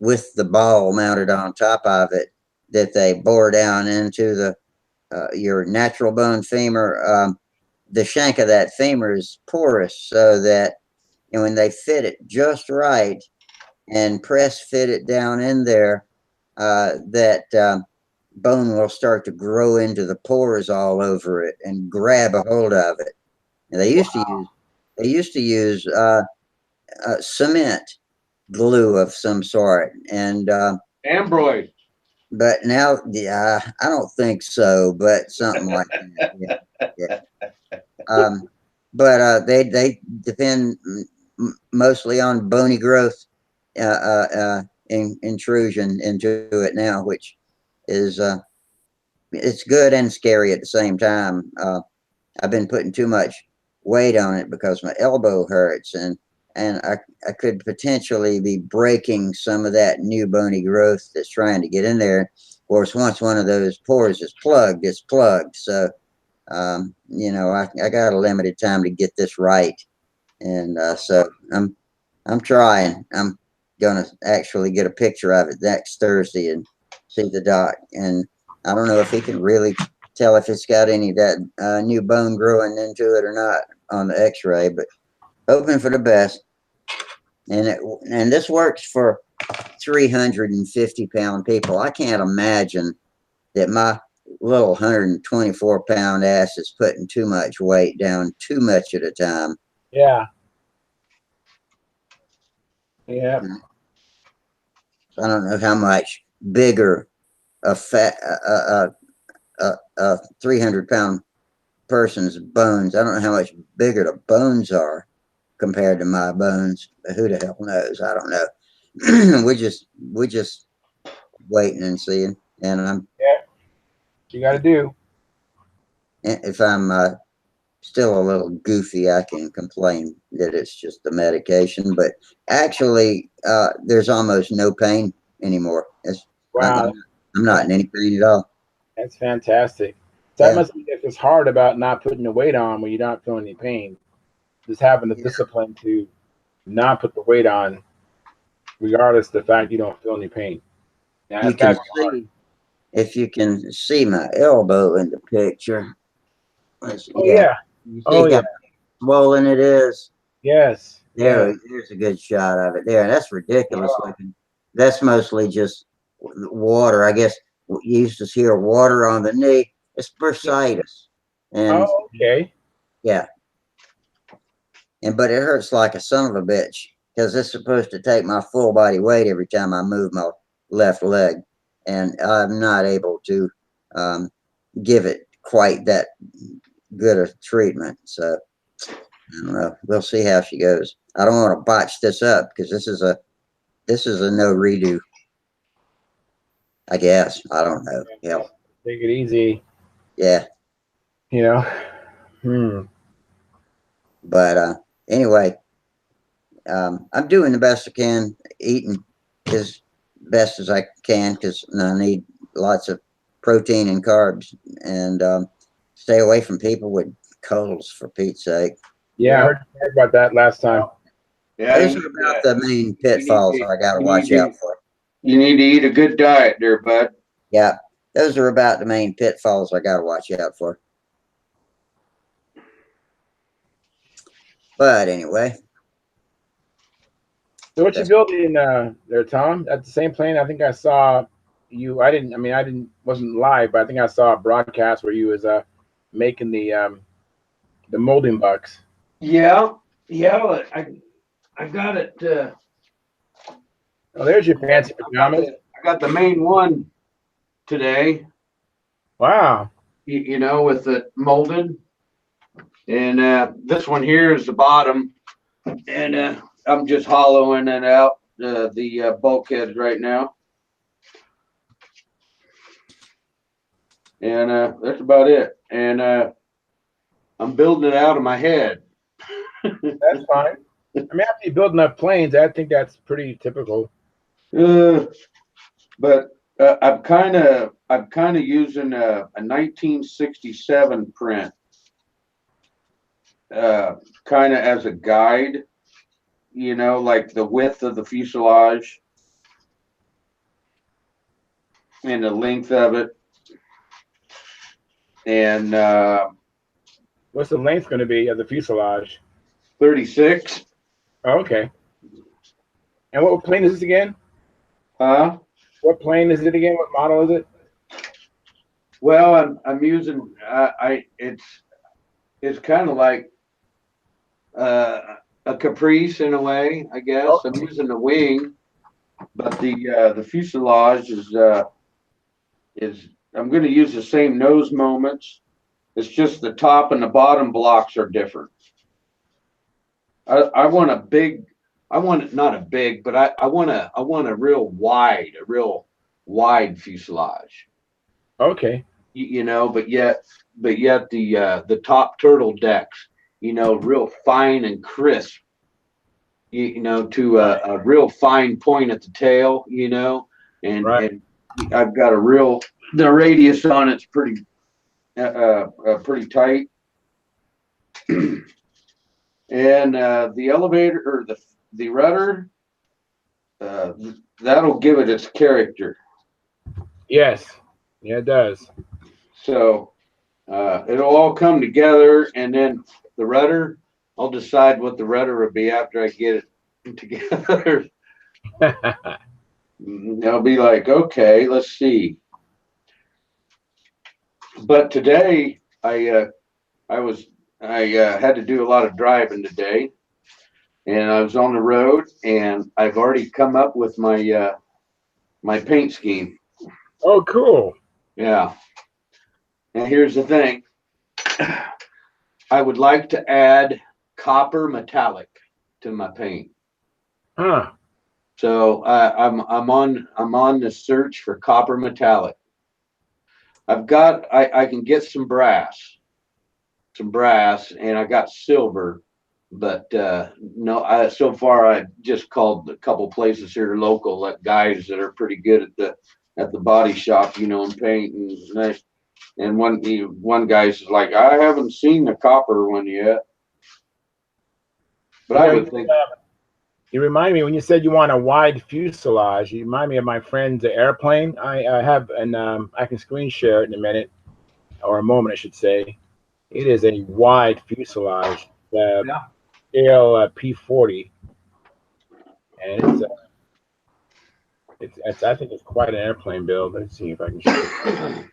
with the ball mounted on top of it that they bore down into the your natural bone femur. The shank of that femur is porous, so that when they fit it just right and press fit it down in there, that bone will start to grow into the pores all over it and grab a hold of it. And they used to use cement glue of some sort, and Ambroid. but now, yeah, I don't think so, but something like that. Yeah, yeah. But they depend mostly on bony growth intrusion into it now, which is it's good and scary at the same time. I've been putting too much weight on it because my elbow hurts, and I could potentially be breaking some of that new bony growth that's trying to get in there. Of course, once one of those pores is plugged, it's plugged. So, I got a limited time to get this right, and so I'm trying. I'm gonna actually get a picture of it next Thursday and see the doc, and I don't know if he can really tell if it's got any of that new bone growing into it or not on the X-ray, but hoping for the best. And this works for 350-pound people. I can't imagine that my little 124-pound ass is putting too much weight down too much at a time. Yeah. Yeah. I don't know how much bigger a 300-pound person's bones. I don't know how much bigger the bones are compared to my bones. Who the hell knows? I don't know. we're just waiting and seeing. And You got to do. if I'm still a little goofy. I can complain that it's just the medication, but actually, there's almost no pain anymore. Wow, I'm not in any pain at all. that's fantastic. So that Yeah. must be it's hard about not putting the weight on when you're not feeling any pain. Just having the Yeah. discipline to not put the weight on, regardless of the fact you don't feel any pain. Yeah, You that's gotta can be hard. see, if you can see my elbow in the picture. Oh Yeah. yeah. You Oh see yeah. how swollen it is? Yes. Yeah. There's a good shot of it there. And that's ridiculous Wow. looking. That's mostly just water. I guess you used to hear water on the knee. It's bursitis. And Oh, okay. yeah, but it hurts like a son of a bitch because it's supposed to take my full body weight every time I move my left leg. And I'm not able to give it quite that good a treatment. So I don't know. We'll see how she goes. I don't want to botch this up because this is a no redo. I guess. I don't know. Yeah. Take it easy. Yeah. You know. Hmm. But anyway, I'm doing the best I can, eating as best as I can because I need lots of protein and carbs, and stay away from people with colds, for Pete's sake. Yeah, I heard about that last time. Yeah, Those are about the main pitfalls I got to watch out for. You need to eat a good diet there, bud. Yeah, those are about the main pitfalls I got to watch out for. But anyway. So what you building there, Tom? At the same plane, I think I saw you. I wasn't live, but I think I saw a broadcast where you was making the molding bucks. Yeah, I got it. Oh, there's your fancy pajamas. I got the main one today. Wow. You know, with it molded, and this one here is the bottom, and I'm just hollowing it out, the bulkheads right now, and that's about it. And I'm building it out of my head. That's fine. I mean, after you build enough planes, I think that's pretty typical. But I'm kind of using a 1967 print, kind of as a guide. You know, like the width of the fuselage and the length of it, and What's the length going to be of the fuselage? 36. Oh, okay. And what plane is this again? Huh? What plane is it again? What model is it? Well, I'm using it's kind of like a Caprice in a way, I guess. Oh. I'm using the wing, but the fuselage is I'm going to use the same nose moments. It's just the top and the bottom blocks are different. I want not a big, but I want a real wide fuselage. Okay. You know, but yet the top turtle decks, you know, real fine and crisp. You know, to a real fine point at the tail. You know, and I've got the radius on it's pretty tight. And the elevator or the rudder, that'll give it its character. Yes, yeah, it does. So it'll all come together, and then the rudder, I'll decide what the rudder will be after I get it together. I'll be like, okay, let's see. But today I had to do a lot of driving today, and I was on the road, and I've already come up with my my paint scheme. Oh, cool. Yeah. And here's the thing. I would like to add copper metallic to my paint. Huh. So I'm on the search for copper metallic. I can get some brass. some brass, and I got silver. But no, so far I just called a couple places here local, like guys that are pretty good at the body shop, you know, and paint and nice. And one guy's like, I haven't seen the copper one yet. But I would think. You remind me when you said you want a wide fuselage. You remind me of my friend's airplane. I have, and I can screen share it in a minute, or a moment, I should say. It is a wide fuselage, scale P40, and it's I think it's quite an airplane build. Let's see if I can show it.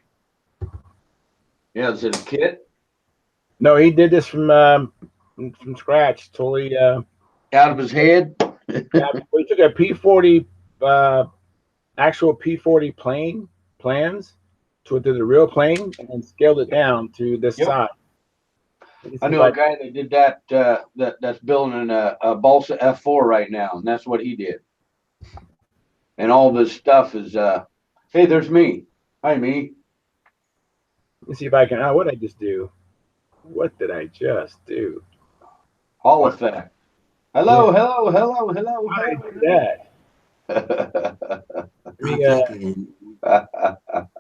Yeah, is it a kit? No, he did this from scratch, totally out of his head. Yeah, we took a P40, actual P40 plans to the real plane, and then scaled it down to this size. I know a guy that did that. That's building a Balsa F4 right now, and that's what he did. And all this stuff is. Hey, there's me. Hi, me. Let me see if I can. What did I just do? What did I just do? Hall effect. Hello, hello, hello, hello, hello. That.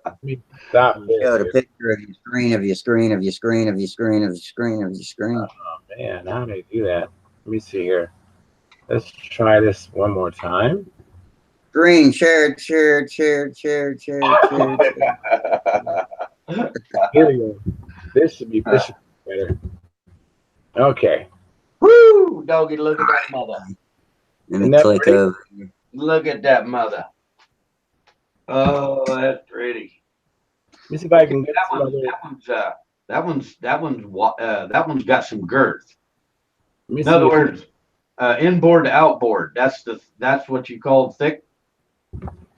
Let me stop. Showed a picture of your screen, of your screen, of your screen, of your screen, of your screen, of your screen. Oh man, how did I do that? Let me see here. Let's try this one more time. Screen shared. Here we go. This should be better. Okay. Woo, doggy! Look at that mother. Let me click over. Look at that mother. Oh, that's pretty. Let me see if I can get that one's got some girth. In other words, inboard to outboard. That's what you call thick.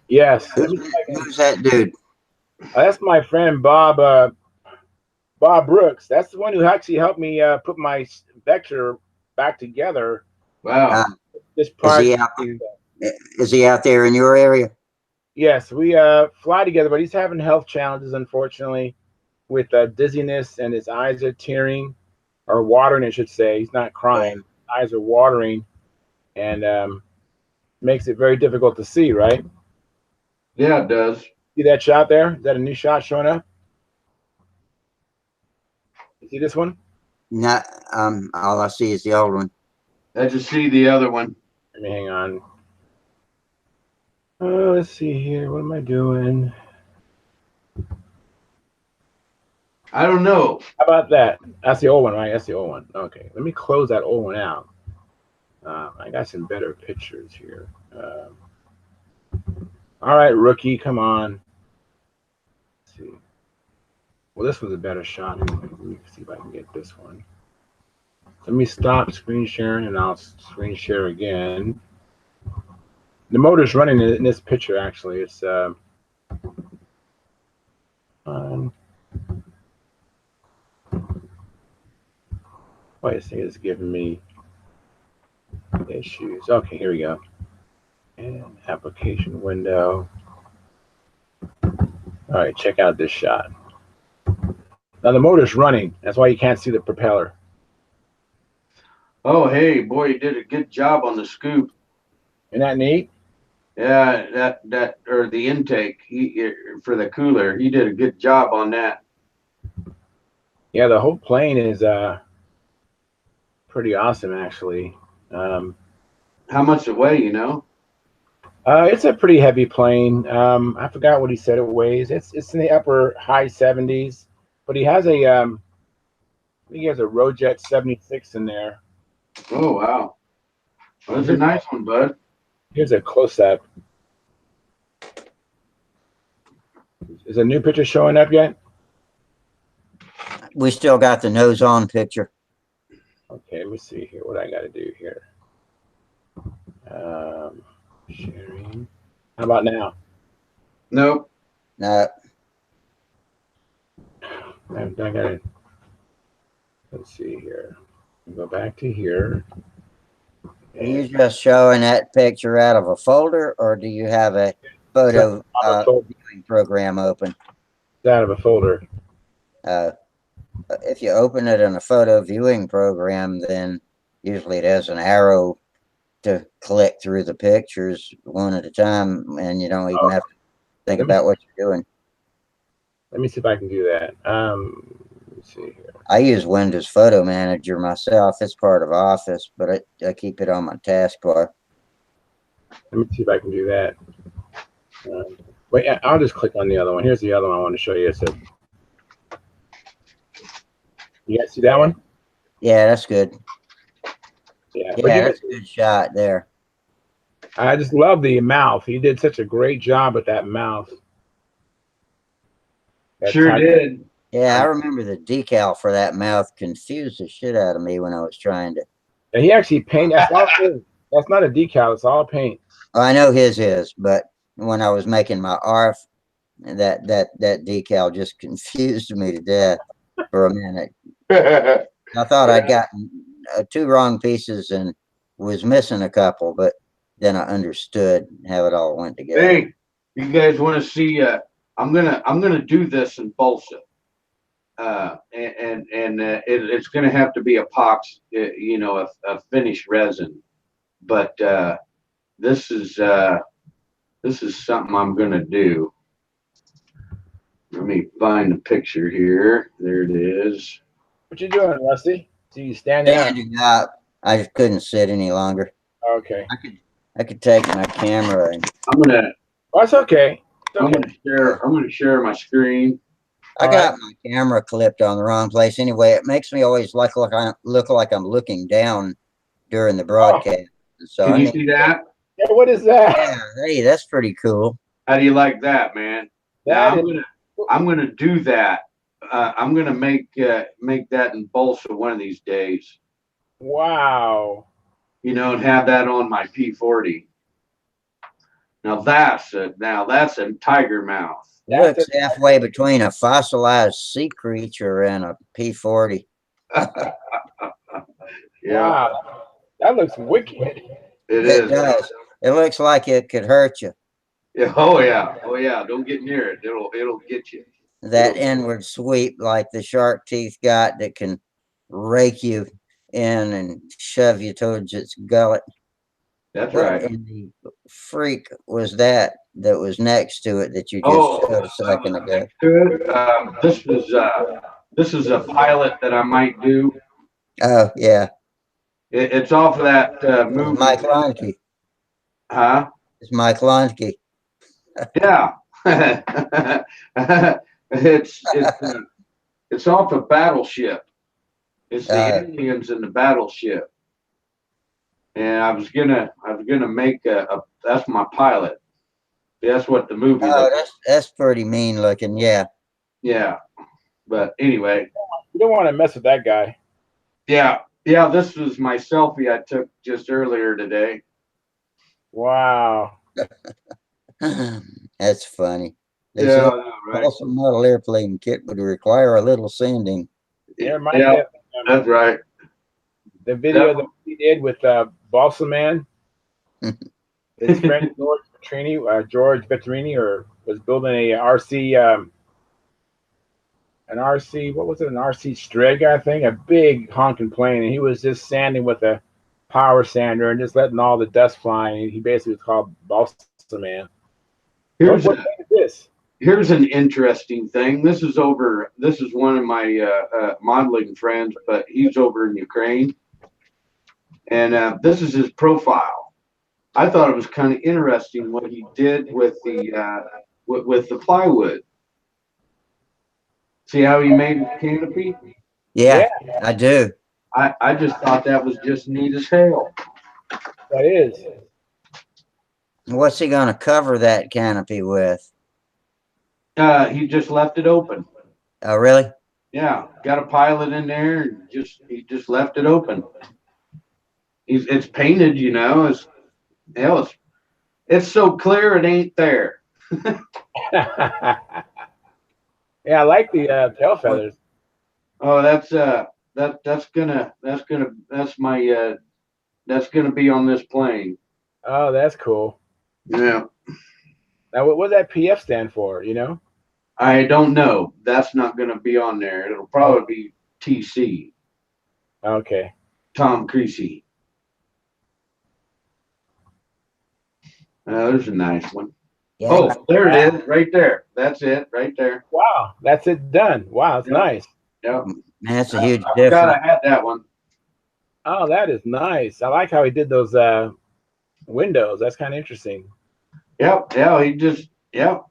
Yes. Who's that dude? That's my friend Bob Brooks. That's the one who actually helped me put my vector back together. Wow. This part. Is he out there in your area? Yes, we fly together, but he's having health challenges, unfortunately, with dizziness, and his eyes are tearing, or watering, I should say. He's not crying. His eyes are watering, and makes it very difficult to see, right? Yeah, it does. See that shot there? Is that a new shot showing up? You see this one? No, all I see is the old one. I just see the other one. Let me hang on. Oh, let's see here. What am I doing? I don't know. How about that? That's the old one, right? That's the old one. Okay, let me close that old one out. I got some better pictures here. All right, rookie, come on. Let's see. Well, this was a better shot. Let me see if I can get this one. Let me stop screen sharing, and I'll screen share again. The motor's running in this picture, actually. It's wait a second, it's giving me issues. Okay, here we go. And application window. All right, check out this shot. Now the motor's running. That's why you can't see the propeller. Oh, hey, boy, you did a good job on the scoop. Isn't that neat? Yeah, or the intake for the cooler. He did a good job on that. Yeah, the whole plane is pretty awesome, actually. How much it weigh, you know? It's a pretty heavy plane. I forgot what he said it weighs. It's in the upper high 70s, but he has a I think he has a Rojet 76 in there. Oh wow, well, that's a nice one, bud. Here's a close-up. Is a new picture showing up yet? We still got the nose on picture. Okay, let me see here what I got to do here. Sharing. How about now? Nope. No. I got to. Let's see here. Go back to here. Are you just showing that picture out of a folder, or do you have a photo viewing program open? It's out of a folder. if you open it in a photo viewing program, then usually it has an arrow to click through the pictures one at a time, and you don't even have to think about what you're doing. Let me see if I can do that. Let me see here. I use Windows Photo Manager myself. It's part of Office, but I keep it on my taskbar. Let me see if I can do that. Wait, I'll just click on the other one. Here's the other one I want to show you. So, you guys see that one? Yeah, that's good. Yeah, Yeah, that's a good shot there. I just love the mouth. He did such a great job with that mouth. That Sure tiger. did. Yeah, I remember the decal for that mouth confused the shit out of me when I was trying to. And he actually painted. That's all paint. That's not a decal. It's all paint. Oh, I know his is, but when I was making my ARF, that decal just confused me to death for a minute. I thought I'd gotten 2 wrong pieces and was missing a couple, but then I understood how it all went together. Hey, you guys want to see? I'm gonna do this in balsa, it's gonna have to be epox, you know, a finished resin. But this is something I'm gonna do. Let me find the picture here. There it is. What you doing, Rusty? So you standing up? Standing up, I just couldn't sit any longer. Okay. I could take my camera and I'm gonna. Oh, it's okay. It's I'm okay. gonna share. I'm gonna share my screen. I got my camera clipped on the wrong place anyway. It makes me always look like I'm looking down during the broadcast. So Can you see that? Yeah, what is that? Yeah, hey, that's pretty cool. How do you like that, man? Now I'm gonna do that. I'm gonna make that in balsa one of these days. Wow. You know, and have that on my P40. Now that's a tiger mouth. It looks halfway between a fossilized sea creature and a P40. Yeah. Wow. That looks wicked. It is. Does. It looks like it could hurt you. Yeah, oh yeah. Don't get near it. It'll get you. That inward sweep like the shark teeth got that can rake you in and shove you towards its gullet. That's What right. in the freak was that was next to it that you just showed a second ago? Good. This is a pilot that I might do. Oh yeah, It's off of that movie. Mike Leinke. Huh? It's Mike Leinke. Yeah. It's off a battleship. It's the aliens in the battleship. And I was gonna make that's my pilot. That's what the movie. Oh, that's pretty mean looking. Yeah. Yeah. But anyway. You don't want to mess with that guy. Yeah. Yeah. This was my selfie I took just earlier today. Wow. That's funny. They Yeah, said right. also model airplane kit would require a little sanding. Yeah, that's right. The video that we did with Balsa Man, his friend George Vetrini, was building a RC, an RC Streg, I think, a big honking plane, and he was just sanding with a power sander and just letting all the dust fly. And he basically was called Balsa Man. Here's an interesting thing. This is one of my modeling friends, but he's over in Ukraine. And this is his profile. I thought it was kind of interesting what he did with the plywood. See how he made the canopy? Yeah, I do. I just thought that was just neat as hell. That is. What's he gonna cover that canopy with? He just left it open. Oh, really? Yeah, got a pilot in there, and he just left it open. It's painted, you know. It's so clear it ain't there. Yeah, I like the tail feathers. Oh, that's gonna be on this plane. Oh, that's cool. Yeah. Now, what does that PF stand for? You know? I don't know. That's not going to be on there. It'll probably be TC, Okay. Tom Creasy. There's a nice one. Yeah, Oh, there it is, right there. That's it, right there. Wow, that's it done. Wow, it's Yep. nice. Yep. man, that's a huge I forgot difference. I had that one. Oh, that is nice. I like how he did those windows. That's kind of interesting. Yep. Yeah. He just. Yep.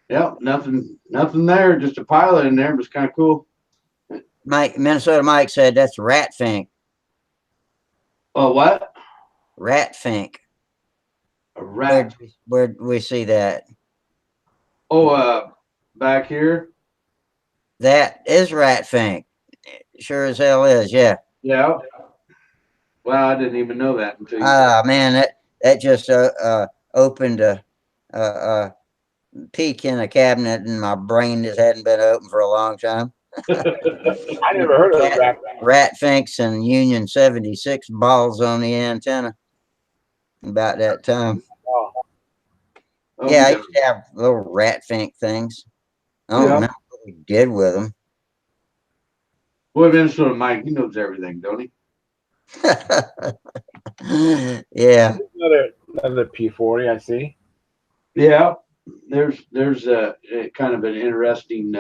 Yep. Nothing there. Just a pilot in there. It was kind of cool. Minnesota Mike said that's rat fink. Oh, what? Rat fink. A rat. Where'd we see that? Oh, back here. That is rat fink. Sure as hell is. Yeah. Yeah. Well, I didn't even know that until you. Ah, man, that just opened a peek in a cabinet in my brain that hadn't been open for a long time. I never heard of that. Rat finks and Union 76 balls on the antenna. About that time. Oh, Yeah, I used to have little rat fink things. I don't remember what we did with them. Boy, Minnesota Mike, he knows everything, don't he? Yeah. Another P40, I see. Yeah. There's a kind of an interesting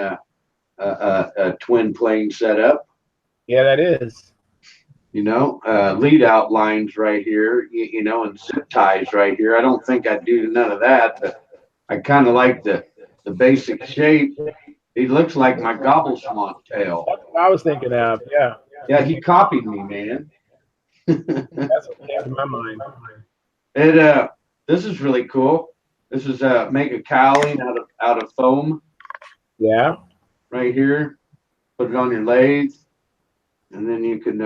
twin plane setup. Yeah, that is. You know, lead out lines right here, you know, and zip ties right here. I don't think I'd do none of that, but I kind of like the basic shape. He looks like my gobble swamp tail. That's what I was thinking of. Yeah. Yeah, he copied me, man. That's what came to my mind. This is really cool. This is make a cowling out of foam. Yeah. Right here. Put it on your lathe, and then you can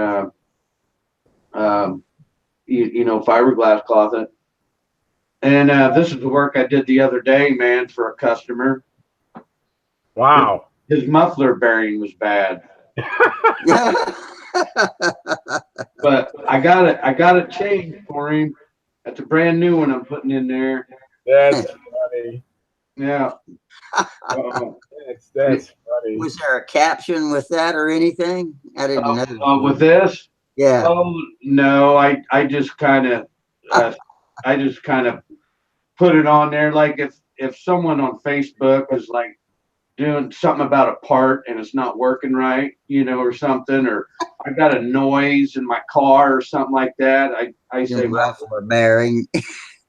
you know, fiberglass cloth it. And this is the work I did the other day, man, for a customer. Wow. His muffler bearing was bad. But I got it changed for him. That's a brand new one I'm putting in there. That's funny. Yeah. That's funny. Was there a caption with that or anything? I didn't know. With this? Yeah. Oh no, I just kind of put it on there. Like if someone on Facebook is like doing something about a part and it's not working right, you know, or something, or I got a noise in my car or something like that, I say muffler bearing.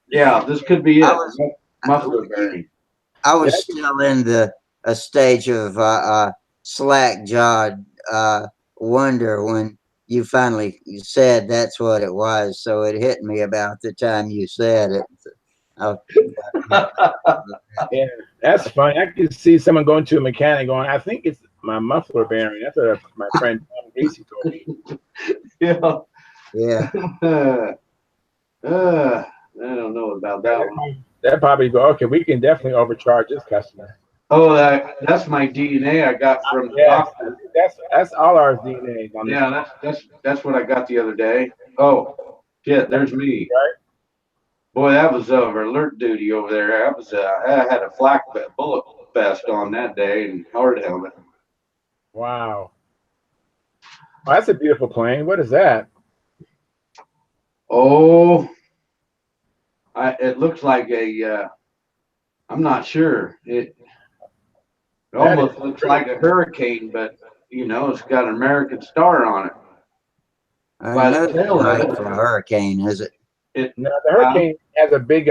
Yeah, this could be it. Muffler bearing. I was still in a stage of slack-jawed wonder when you finally said that's what it was. So it hit me about the time you said it. Yeah, that's funny. I could see someone going to a mechanic going, I think it's my muffler bearing. That's what my friend Tom Greasy told me. Yeah. Yeah. I don't know about that one. That probably go, okay, we can definitely overcharge this customer. Oh, that's my DNA I got from the doctor. That's all our DNA. Yeah, that's what I got the other day. Oh, shit, there's me. Right. Boy, that was alert duty over there. I had a flak bullet vest on that day and hard helmet. Wow. Oh, that's a beautiful plane. What is that? Oh, it looks like I'm not sure. It almost looks like a hurricane, but you know, it's got an American star on it. I know it's right for a hurricane, is it? No, the hurricane has a big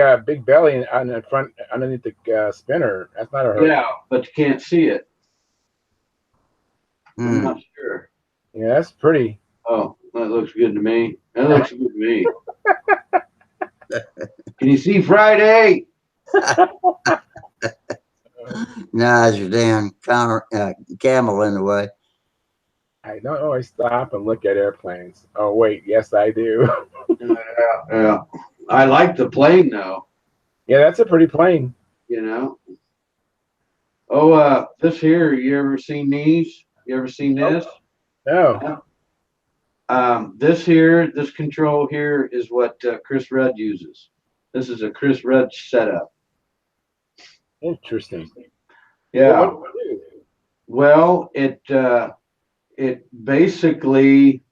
belly on the front underneath the spinner. That's not a hurricane. Yeah, but you can't see it. I'm Hmm. not sure. Yeah, that's pretty. Oh, that looks good to me. That looks good to me. Can you see Friday? Nah, it's your damn camel in the way. I don't always stop and look at airplanes. Oh wait, yes I do. Yeah. I like the plane though. Yeah, that's a pretty plane. You know. Oh, this here. You ever seen these? You ever seen this? No. This control here is what Chris Rudd uses. This is a Chris Rudd setup. Interesting. Yeah. What do you do? Well, it basically,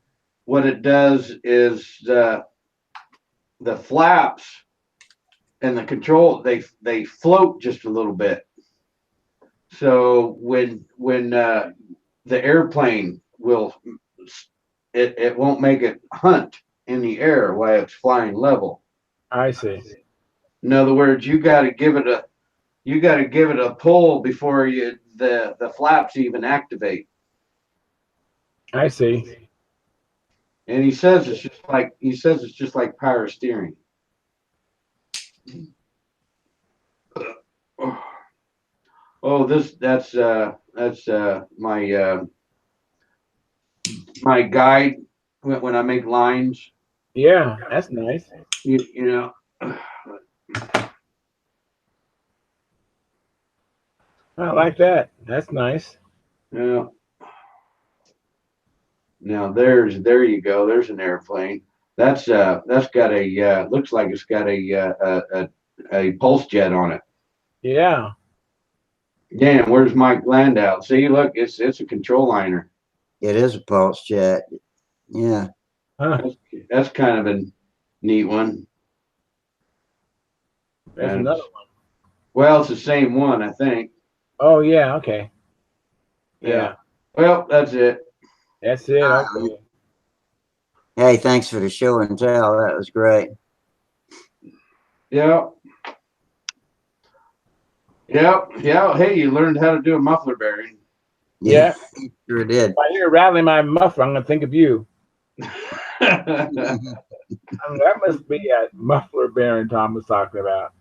what it does is the flaps and the control, they float just a little bit. So when the airplane will, it won't make it hunt in the air while it's flying level. I see. In other words, you got to give it a pull before the flaps even activate. I see. And he says it's just like power steering. Oh, that's my guide when I make lines. Yeah, that's nice. You know. I like that. That's nice. Yeah. Now there you go. There's an airplane. That's got a looks like it's got a pulse jet on it. Yeah. Damn, where's Mike Landau? See, look, it's a control liner. It is a pulse jet. Yeah. Huh. That's kind of a neat one. There's And another one. well, it's the same one, I think. Oh yeah. Okay. Yeah. Yeah. Well, that's it. That's it. Okay. Hey, thanks for the show and tell. That was great. Yeah. Yep. Yeah. Hey, you learned how to do a muffler bearing. Yeah. Sure did. If I hear rattling my muffler, I'm gonna think of you. I mean, that must be a muffler bearing Tom was talking about.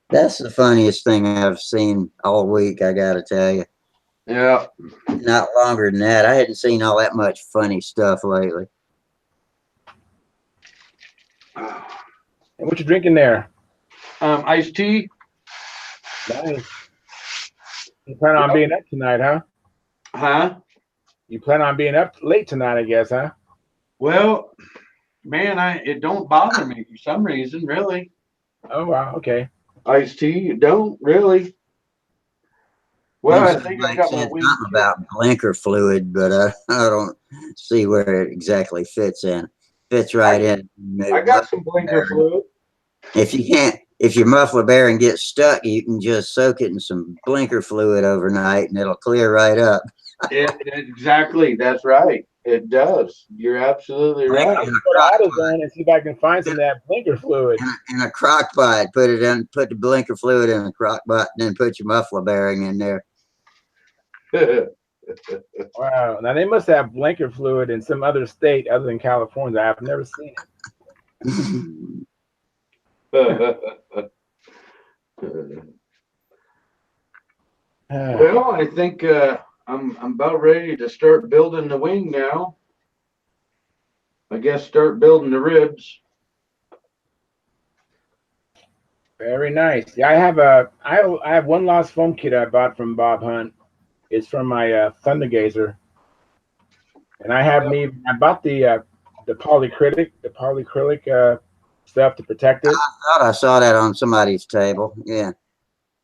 That's the funniest thing I've seen all week, I gotta tell you. Yeah. Not longer than that. I hadn't seen all that much funny stuff lately. And what you drinking there? Iced tea. Nice. You plan on being up tonight, huh? Huh? You plan on being up late tonight, I guess, huh? Well, man, it don't bother me for some reason, really. Oh wow, okay. Iced tea, it don't really. Well, I Seems think I like got my said wings. something about blinker fluid, but I don't see where it exactly fits in. Fits right in. I got some blinker fluid. If your muffler bearing gets stuck, you can just soak it in some blinker fluid overnight and it'll clear right up. Exactly, that's right. It does. You're absolutely I'm right. gonna go to AutoZone and see if I can find some of that blinker fluid. In a crock pot, put the blinker fluid in a crock pot, and then put your muffler bearing in there. Wow. Now they must have blinker fluid in some other state other than California. I've never seen it. Well, I think I'm about ready to start building the wing now. I guess start building the ribs. Very nice. Yeah, I have one lost foam kit I bought from Bob Hunt. It's from my Thundergazer, and I bought the polyacrylic stuff to protect it. I thought I saw that on somebody's table. Yeah,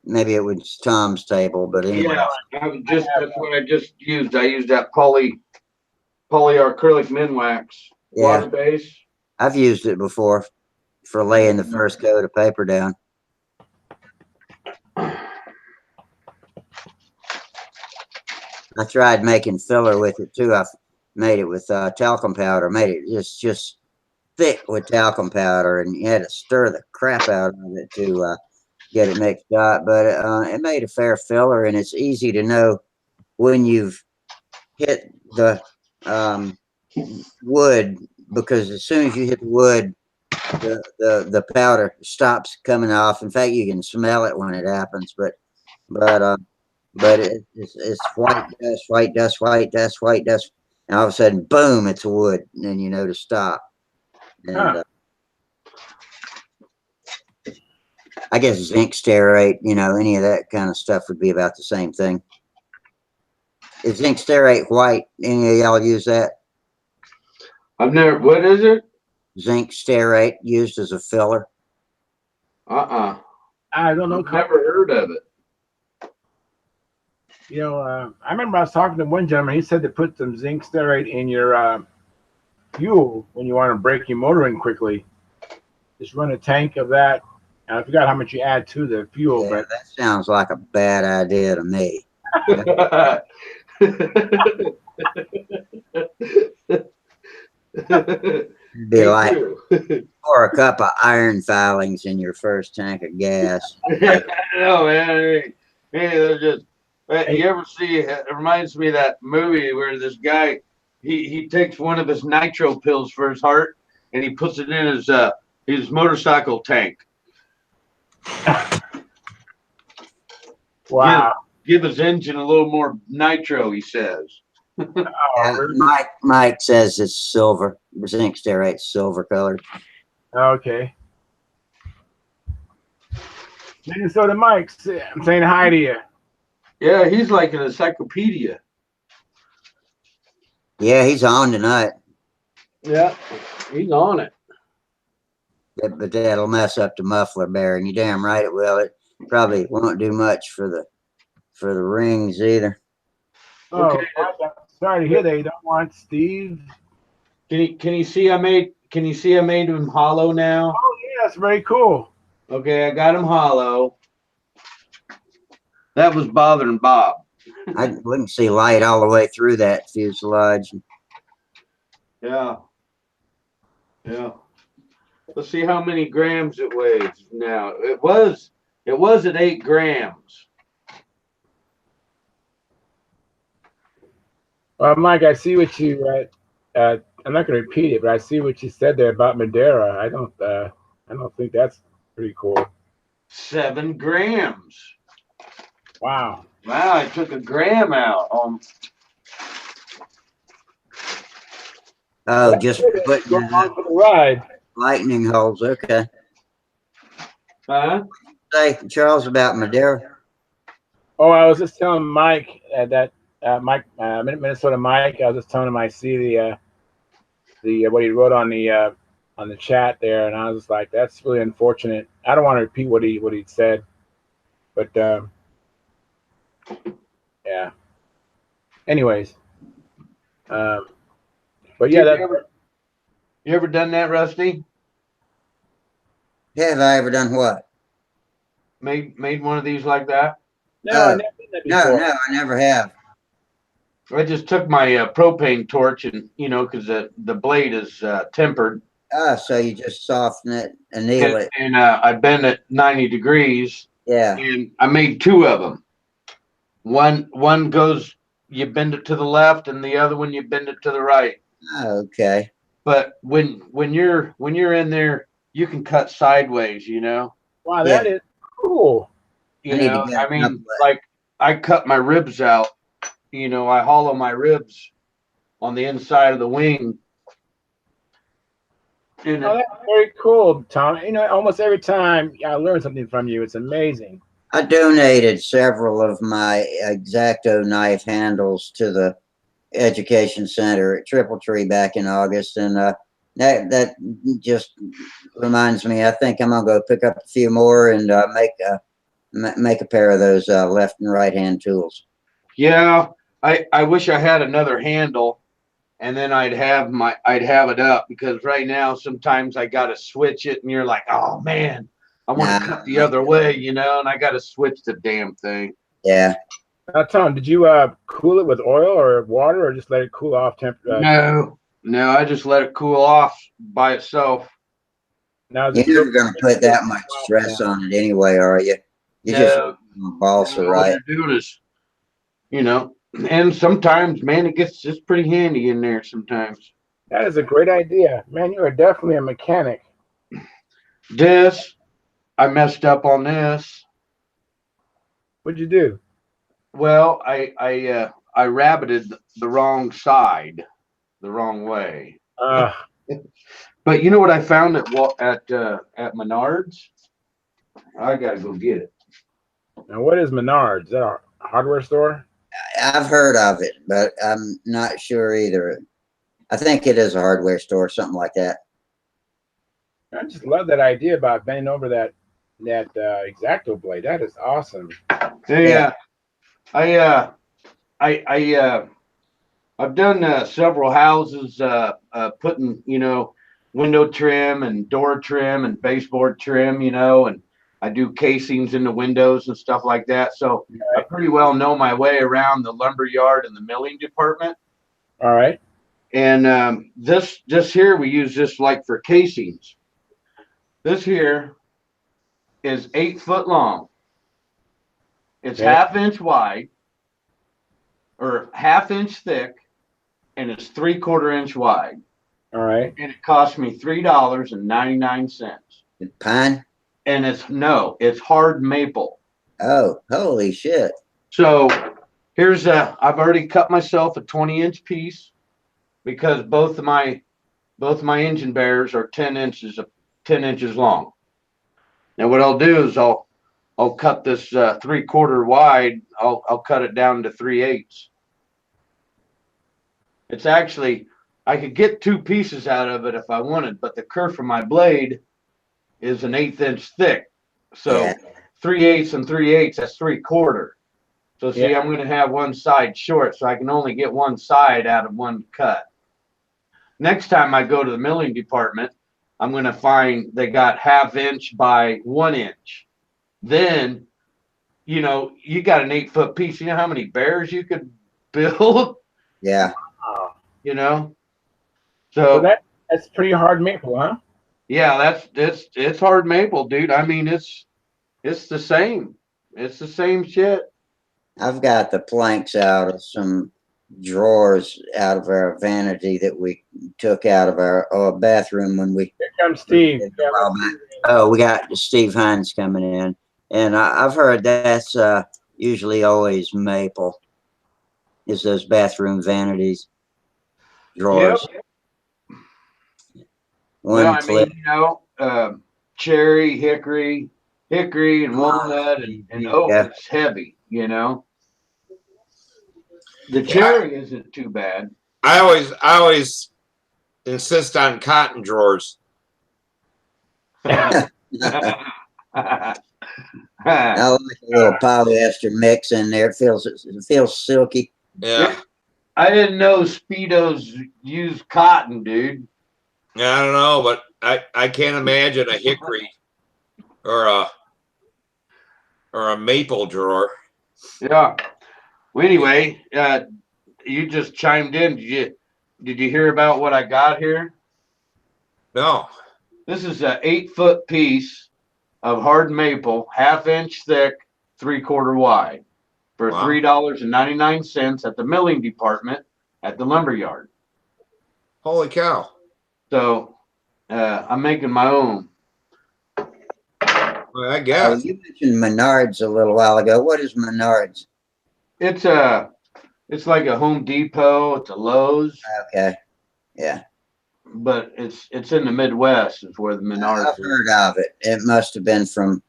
maybe it was Tom's table, but anyway. Yeah, that's what I just used. I used that polyacrylic Minwax water base. I've used it before for laying the first coat of paper down. I tried making filler with it too. I made it with talcum powder. Made it just thick with talcum powder, and you had to stir the crap out of it to get it mixed up. But it made a fair filler, and it's easy to know when you've hit the wood, because as soon as you hit the wood, the powder stops coming off. In fact, you can smell it when it happens. But it's white dust, and all of a sudden, boom! It's wood, and then you know to stop. And I guess zinc stearate, any of that kind of stuff would be about the same thing. Is zinc stearate white? Any of y'all use that? I've never. What is it? Zinc stearate used as a filler. I don't know. I've never heard of it. You know, I remember I was talking to one gentleman. He said to put some zinc stearate in your fuel when you want to break your motor in quickly. Just run a tank of that. I forgot how much you add to the fuel, Yeah, but that sounds like a bad idea to me. It'd be Me like too. pour a cup of iron filings in your first tank of gas. I know, man. Hey, they're just. You ever see? It reminds me of that movie where this guy he takes one of his nitro pills for his heart and he puts it in his motorcycle tank. wow. Give his engine a little more nitro, he says. Mike says it's silver. Zinc stearate, silver colored. Okay. Minnesota Mike, I'm saying hi to you. Yeah, he's like an encyclopedia. Yeah, he's on tonight. Yeah, he's on it. But that'll mess up the muffler bearing. You damn right it will. It probably won't do much for the rings either. Oh, Okay. I'm sorry to hear that you don't want Steve. Can you see I made him hollow now? Oh yeah, that's very cool. Okay, I got him hollow. That was bothering Bob. I wouldn't see light all the way through that fuselage. Yeah. Yeah. Let's see how many grams it weighs now. It was at 8 grams. Mike, I see what you. I'm not going to repeat it, but I see what you said there about Madeira. I don't think that's pretty cool. 7 grams. Wow. Wow, I took a gram out. Oh, just putting Going on for the ride. lightning holes. Okay. Huh? Say, Charles, about Madeira. Oh, I was just telling Mike that Mike, Minnesota Mike. I was just telling him I see the what he wrote on the chat there, and I was just like, that's really unfortunate. I don't want to repeat what he said, but yeah. Anyways, but yeah, you ever done that, Rusty? Have I ever done what? Made one of these like that? no, I never did that before. No, I never have. I just took my propane torch and because the blade is tempered. So you just soften it, anneal it. And I bend it 90 degrees. Yeah. And I made 2 of them. One goes, you bend it to the left, and the other one you bend it to the right. Okay. But when you're in there, you can cut sideways. Wow, that is cool. I mean, like I cut my ribs out. I hollow my ribs on the inside of the wing. And Oh, that's very cool, Tom. Almost every time I learn something from you. It's amazing. I donated several of my X-Acto knife handles to the education center at Triple Tree back in August, and that just reminds me. I think I'm gonna go pick up a few more and make a pair of those left and right hand tools. Yeah, I wish I had another handle, and then I'd have it up, because right now sometimes I gotta switch it, and you're like, oh man, I want to cut the other way, and I gotta switch the damn thing. Yeah. Now, Tom, did you cool it with oil or water, or just let it cool off No, I just let it cool off by itself. Now, You're never going to put that much stress on it anyway, are you? You just balsa, right? All you're doing is, and sometimes, man, it's pretty handy in there sometimes. That is a great idea, man. You are definitely a mechanic. I messed up on this. What'd you do? Well, I rabbited the wrong side, the wrong way. But you know what I found at Menards? I gotta go get it. Now, what is Menards? Is that a hardware store? I've heard of it, but I'm not sure either. I think it is a hardware store, something like that. I just love that idea about bending over that that X-Acto blade. That is awesome. Hey, Yeah. I've done several houses, putting, window trim and door trim and baseboard trim, and I do casings in the windows and stuff like that. So I pretty well know my way around the lumber yard and the milling department. All right. And this here, we use this like for casings. This here is 8 foot long. It's Okay. ½ inch wide or ½ inch thick, and it's 3/4 inch wide. All right. And it cost me $3.99. Pine? And it's hard maple. Oh, holy shit. So here's I've already cut myself a 20-inch piece because both my engine bearers are 10 inches long. Now what I'll do is I'll cut this 3/4 wide. I'll cut it down to 3/8. It's actually, I could get 2 pieces out of it if I wanted, but the kerf of my blade is an 1/8 inch thick. So Yeah. 3/8 and 3/8, that's 3/4. So see, Yeah. I'm going to have one side short, so I can only get one side out of one cut. Next time I go to the milling department, I'm going to find they got ½ inch by 1 inch. Then, you got an 8-foot piece. You know how many bears you could build? Yeah. So So that's pretty hard maple, huh? yeah, it's hard maple, dude. I mean, it's the same. It's the same shit. I've got the planks out of some drawers out of our vanity that we took out of our bathroom when we. Here comes Steve. Oh, we got Steve Hines coming in, and I've heard that's usually always maple. Is those bathroom vanities drawers? Yep. One Well, I clip. mean, cherry, hickory, and walnut and oak Yeah. is heavy. The cherry isn't too bad. I always insist on cotton drawers. I like a little polyester mix in there. It feels silky. Yeah. I didn't know Speedos use cotton, dude. I don't know, but I can't imagine a hickory or a maple drawer. Yeah. Well, anyway, you just chimed in. Did you hear about what I got here? No. This is a 8-foot piece of hard maple, ½ inch thick, 3/4 wide, for Wow. $3.99 at the milling department at the lumber yard. Holy cow. So I'm making my own. Well, I guess. You mentioned Menards a little while ago. What is Menards? It's like a Home Depot. It's a Lowe's. Okay. Yeah. But it's in the Midwest is where the Menards I've heard of it. It must have been from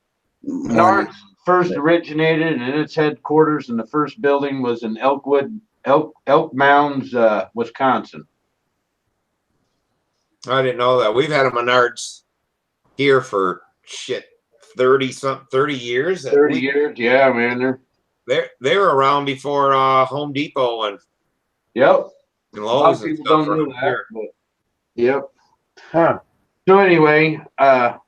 Menards first originated, and its headquarters and the first building was in Elk Mounds, Wisconsin. I didn't know that. We've had a Menards here for 30 years. 30 years, yeah, man. They were around before Home Depot and Yep. Lowe's. A lot of and people stuff don't know around that. here. But, yep. Huh. So anyway, I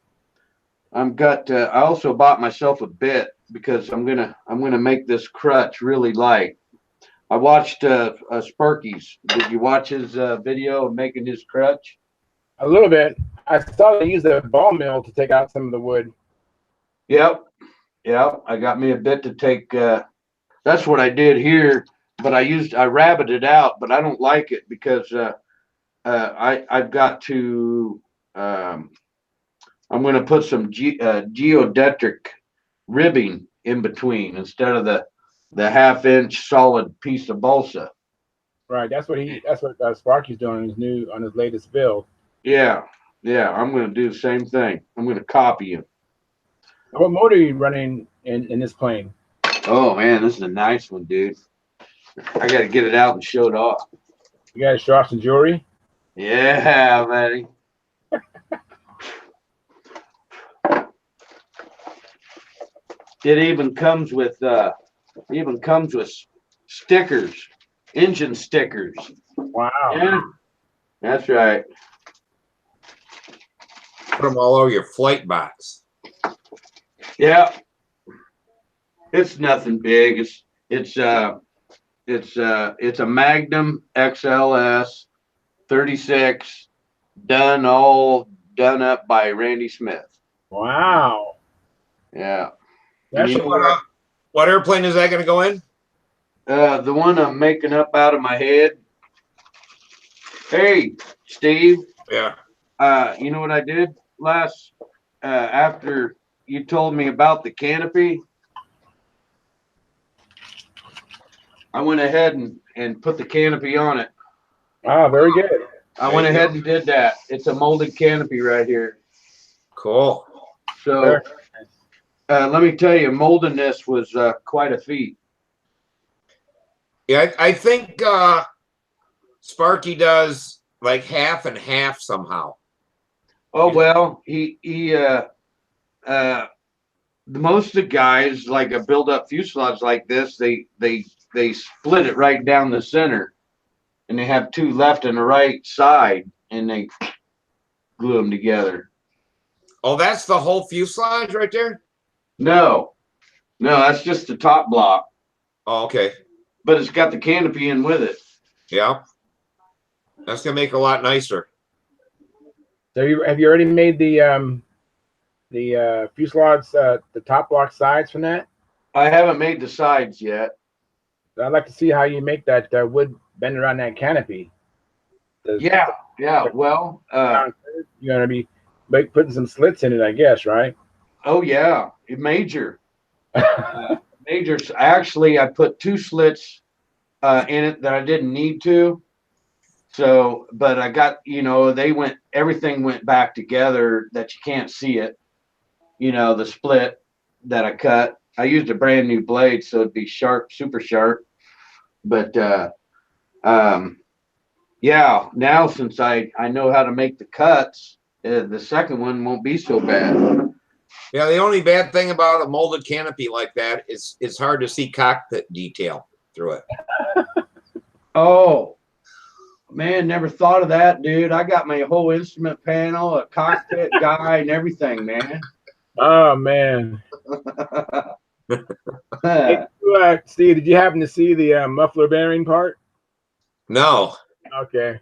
also bought myself a bit because I'm gonna make this crutch really light. I watched Sparky's. Did you watch his video of making his crutch? A little bit. I saw they use the ball mill to take out some of the wood. Yep. I got me a bit to take. That's what I did here, but I rabbited out, but I don't like it because I've got to. I'm going to put some geodetic ribbing in between instead of the ½ inch solid piece of balsa. Right. That's what Sparky's doing on his latest build. Yeah. I'm going to do the same thing. I'm going to copy him. What motor are you running in this plane? Oh man, this is a nice one, dude. I got to get it out and show it off. You guys show off some jewelry? Yeah, buddy. it even comes with stickers, engine stickers. Wow. Yeah, that's right. Put them all over your flight box. Yeah, it's nothing big. It's a Magnum XLS 36, all done up by Randy Smith. Wow. Yeah. That And you should know work. What airplane is that going to go in? the one I'm making up out of my head. Hey, Steve. Yeah. You know what I did after you told me about the canopy? I went ahead and put the canopy on it. Ah, very good. I went ahead and did that. It's a molded canopy right here. Cool. So let me tell you, molding this was quite a feat. Yeah, I think Sparky does like half and half somehow. Oh well, most of the guys like a build up fuselage like this, they split it right down the center, and they have two left and a right side, and they glue them together. Oh, that's the whole fuselage right there? No, that's just the top block. Oh, okay. But it's got the canopy in with it. Yeah. That's gonna make it a lot nicer. So have you already made the fuselage, the top block sides from that? I haven't made the sides yet. I'd like to see how you make that wood bend around that canopy. Yeah. Well, you're gonna be putting some slits in it, I guess, right? Oh yeah, major. Majors. Actually, I put two slits in it that I didn't need to. So, but I got, everything went back together that you can't see it. The split that I cut. I used a brand new blade, so it'd be sharp, super sharp. But yeah, now since I know how to make the cuts, the second one won't be so bad. Yeah, the only bad thing about a molded canopy like that is it's hard to see cockpit detail through it. Oh, man, never thought of that, dude. I got my whole instrument panel, a cockpit guy, and everything, man. Oh, man. Hey, Steve, did you happen to see the muffler bearing part? No. Okay.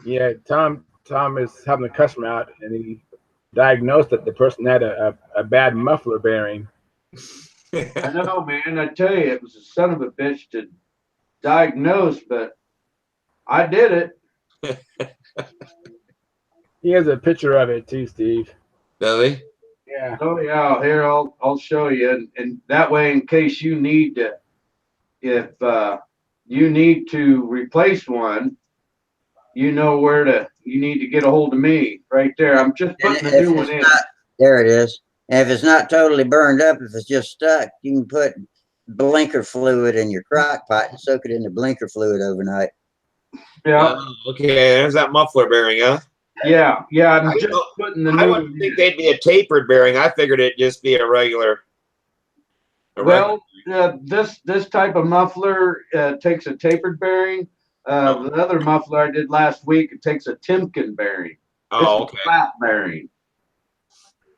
Yeah, Tom is having a customer out, and he diagnosed that the person had a bad muffler bearing. I know, man. I tell you, it was a son of a bitch to diagnose, but I did it. He has a picture of it too, Steve. Does he? Yeah. Oh yeah, here I'll show you, and that way, in case you need to, if you need to replace one, you know you need to get a hold of me right there. I'm just putting the new one in. There it is. And if it's not totally burned up, if it's just stuck, you can put blinker fluid in your crock pot and soak it in the blinker fluid overnight. Yeah. Okay, there's that muffler bearing, huh? Yeah. I'm just putting the new. I wouldn't think they'd be a tapered bearing. I figured it'd just be a regular. Well, this type of muffler takes a tapered bearing. The other muffler I did last week, it takes a Timken bearing. Oh, it's okay. A flat bearing.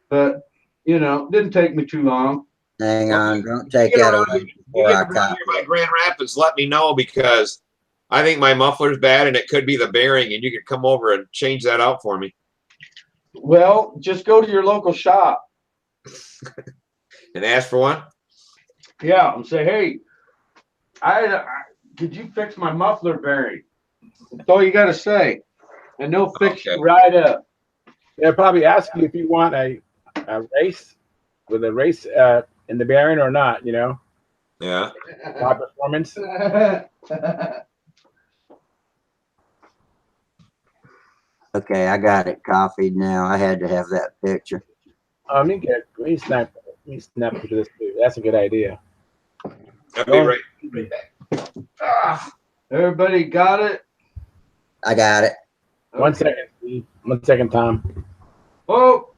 But didn't take me too long. Hang on, don't take that away before I copy. By Grand Rapids, let me know, because I think my muffler's bad and it could be the bearing, and you could come over and change that out for me. Well, just go to your local shop and ask for one. Yeah, and say, hey, could you fix my muffler bearing? That's all you got to say, and they'll fix you right up. They'll probably ask you if you want a race with a race in the bearing or not. Yeah. High performance. Okay, I got it copied now. I had to have that picture. Let me snap a picture of this too. That's a good idea. I'll be right back. Everybody got it? I got it. Okay. 1 second, Steve. 1 second, Tom. Oh,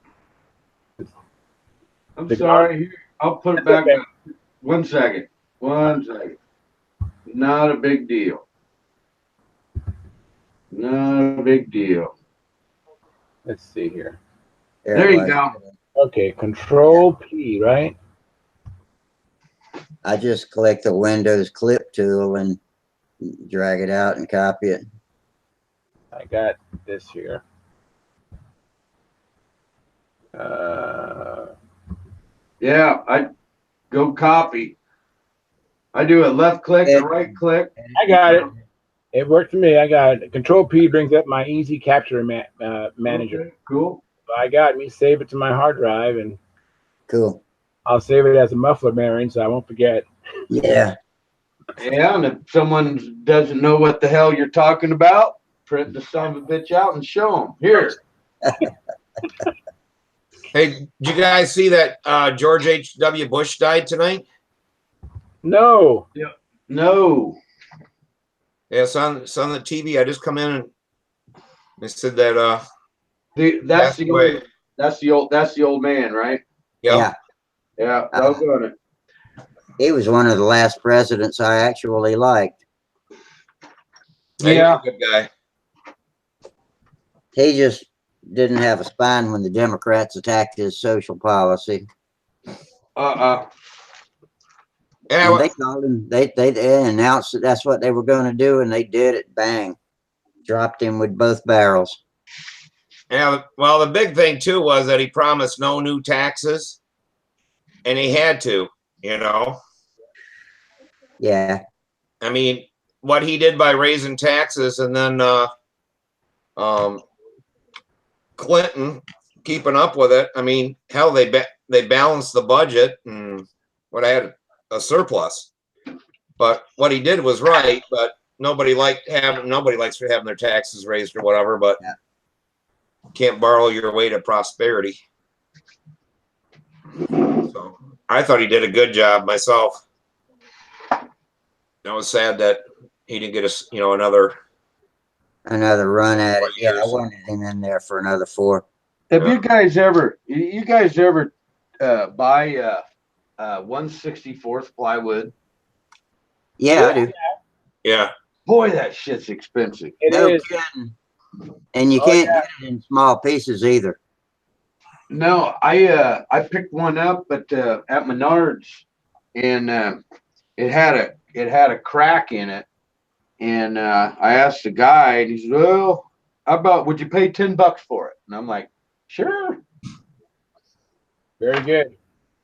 I'm sorry. I'll put it back up. 1 second. 1 second. Not a big deal. Not a big deal. Let's see here. There you go. Okay, Control P, right? I just click the Windows clip tool and drag it out and copy it. I got this here. Yeah, I go copy. I do a left click, a right click. I got it. It worked for me. I got it. Control P brings up my easy capture manager. Okay, cool. So I got me. Save it to my hard drive, and Cool. I'll save it as a muffler bearing so I won't forget. Yeah. Yeah, and if someone doesn't know what the hell you're talking about, print the son of a bitch out and show them. Here. Hey, did you guys see that George H.W. Bush died tonight? No. Yeah. No. Yeah, it's on the TV. I just come in and they said that That's the old man, right? Yeah. Yeah, doggone it. He was one of the last presidents I actually liked. Yeah, he was a good guy. He just didn't have a spine when the Democrats attacked his social policy. Yeah, And they called him. They announced that that's what they were going to do, and they did it. Bang, dropped him with both barrels. yeah. Well, the big thing too was that he promised no new taxes, and he had to. You know. Yeah. I mean, what he did by raising taxes, and then Clinton keeping up with it. I mean, hell, they balanced the budget and what had a surplus. But what he did was right. But nobody likes having their taxes raised or whatever. But can't borrow your way to prosperity. So I thought he did a good job myself. I was sad that he didn't get another run at it. Yeah, I wanted him in there for another 4. Have you guys ever buy 1/64 plywood? Yeah, I do. Yeah. Boy, that shit's expensive. It is. Kidding. And you can't get it in small pieces either. No, I picked one up at Menards, and it had a crack in it, and I asked the guy, and he said, "Well, how about would you pay $10 for it?" And I'm like, "Sure." Very good.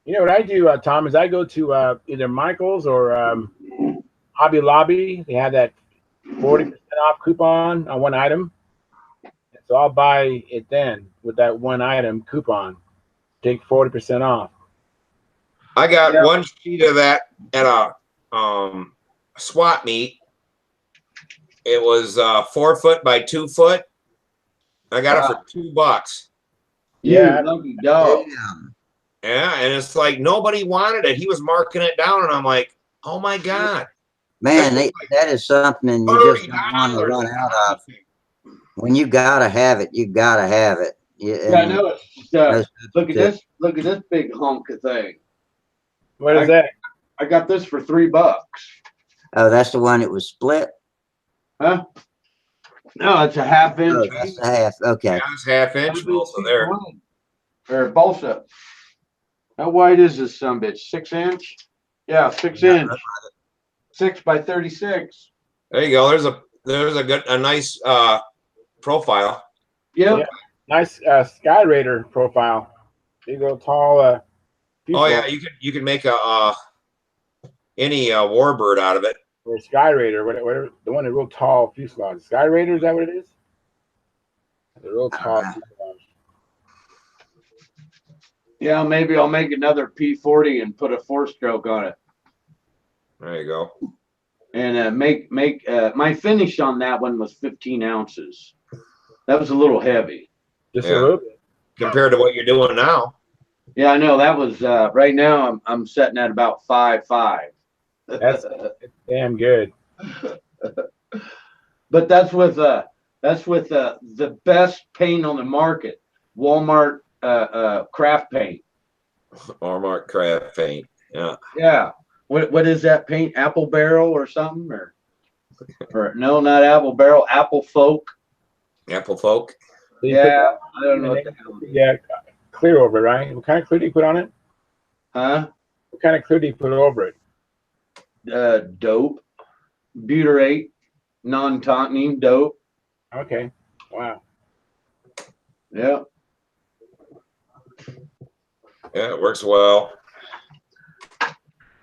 You know what I do, Tom, is I go to either Michael's or Hobby Lobby. They have that 40% off coupon on one item. So I'll buy it then with that one item coupon. Take 40% off. I got one sheet of that at a swap meet. It was 4 foot by 2 foot. I got it for $2. Yeah, lucky dog. Yeah, and it's like nobody wanted it. He was marking it down, and I'm like, oh my god, man, that is something you just don't want to run out of. When you gotta have it, you gotta have it. Yeah, I know it's. Look at this! Look at this big hunk of thing. What is that? I got this for $3. Oh, that's the one that was split. Huh? No, it's a 1/2 inch. Oh, that's a half. Okay. Yeah, it's 1/2 inch also there. Or balsa. How wide is this sumbitch? 6 inch? Yeah, 6 inch. 6 by 36. There you go. There's a nice profile. Yep. Yeah. Nice Sky Raider profile. You go tall. Oh yeah, you can make any warbird out of it. Or Sky Raider, whatever, the one that real tall fuselage. Sky Raider, is that what it is? The real tall fuselage. Yeah, maybe I'll make another P40 and put a 4-stroke on it. There you go. And make my finish on that one was 15 ounces. That was a little heavy. Just a little bit. Compared to what you're doing now. Yeah, I know that was right now I'm setting at about 5.5. That's damn good. But that's with the best paint on the market, Walmart craft paint. Mark Craft paint. Yeah. Yeah. What is that paint? Apple barrel or something? Or no, not apple barrel, apple folk. Apple Folk. So you Yeah, put I don't know what the hell. yeah, clear over it, right? What kind of clear do you put on it? Huh? What kind of clear do you put over it? Dope. Butyrate. Non-tauntine dope. Okay. Wow. Yeah. Yeah, it works well.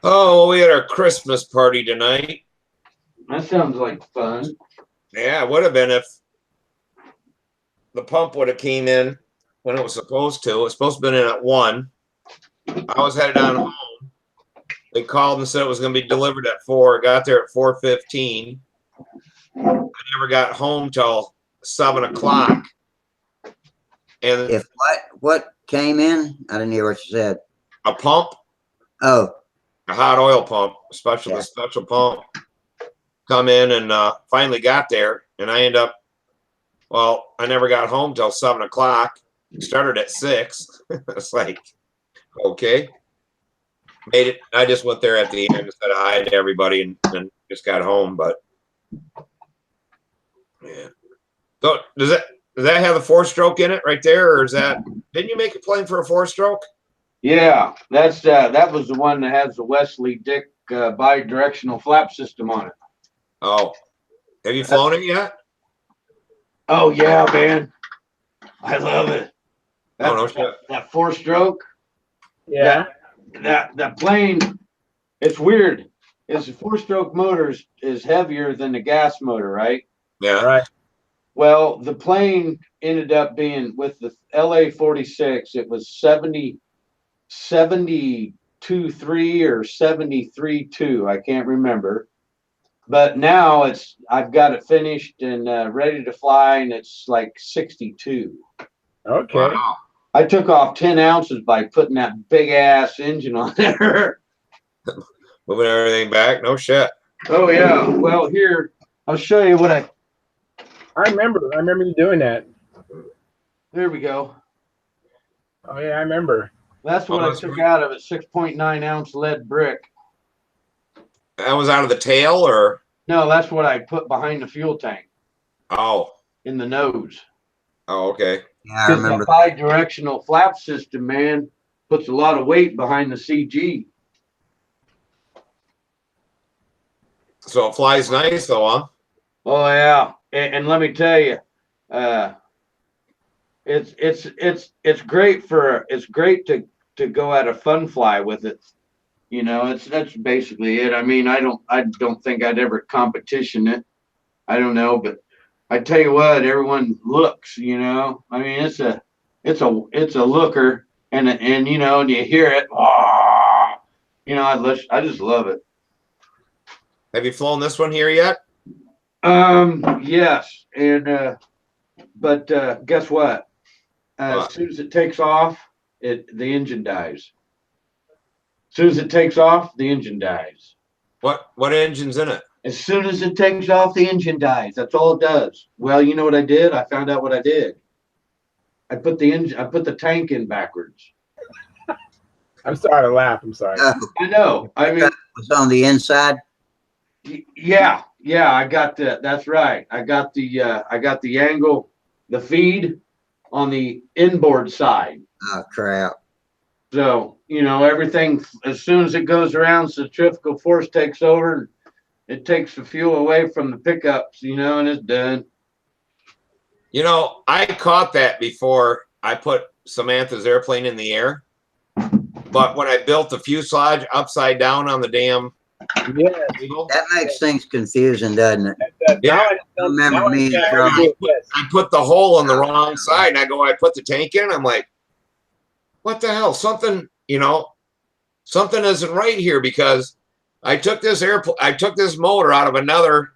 Oh, we had our Christmas party tonight. That sounds like fun. Yeah, it would have been if the pump would have came in when it was supposed to. It was supposed to have been in at 1. I was headed on home. They called and said it was going to be delivered at 4. Got there at 4:15. I never got home till 7 o'clock. And If what came in? I didn't hear what you said. a pump, Oh, a hot oil pump, Yeah. the special pump, come in and finally got there. And I end up, well, I never got home till 7 o'clock. Started at 6. It's like, okay. Made it. I just went there at the end and said hi to everybody and just got home. But yeah. So does that have the 4-stroke in it right there, or is that? Didn't you make a plane for a 4-stroke? Yeah, that was the one that has the Wesley Dick bi-directional flap system on it. Oh, have you flown it yet? Oh yeah, man. I love it. Oh, no shit. That 4-stroke. Yeah. That plane, it's weird. It's a 4-stroke motor is heavier than the gas motor, right? Yeah. Right. Well, the plane ended up being with the LA-46, it was 72.3 or 73.2. I can't remember. But now I've got it finished and ready to fly, and it's like 62. Okay. Wow. I took off 10 ounces by putting that big ass engine on there. Moving everything back. No shit. Oh yeah. Well, here I'll show you what I. I remember you doing that. There we go. Oh yeah, I remember. That's what I took out of it. 6.9 ounce lead brick. That was out of the tail, or? No, that's what I put behind the fuel tank Oh. in the nose. Oh, okay. yeah, I Because remember that bi-directional flap system, man, puts a lot of weight behind the CG. So it flies nice, though, huh? Oh yeah, and let me tell you, it's great to go at a fun fly with it. You know, that's basically it. I mean, I don't think I'd ever competition it. I don't know, but I tell you what, everyone looks. You know, I mean, it's a looker, and you know, and you hear it. Oh, you know, I just love it. Have you flown this one here yet? Yes, and but guess what? As soon as it takes off, the engine dies. As soon as it takes off, the engine dies. What engine's in it? As soon as it takes off, the engine dies. That's all it does. Well, you know what I did? I found out what I did. I put the tank in backwards. I'm sorry to laugh. I'm sorry. I know. I mean, it was on the inside. yeah, I got that's right. I got the angle, the feed on the inboard side. Oh crap! So, you know, everything, as soon as it goes around, centrifugal force takes over. It takes the fuel away from the pickups, you know, and it's done. You know, I caught that before I put Samantha's airplane in the air. But when I built the fuselage upside down on the damn Yeah. table, That makes things confusing, doesn't it? Yeah. Now I Remember me understand from- how to do it. Yes. I put the hole on the wrong side, and I put the tank in. I'm like, what the hell? Something, you know, something isn't right here, because I took this motor out of another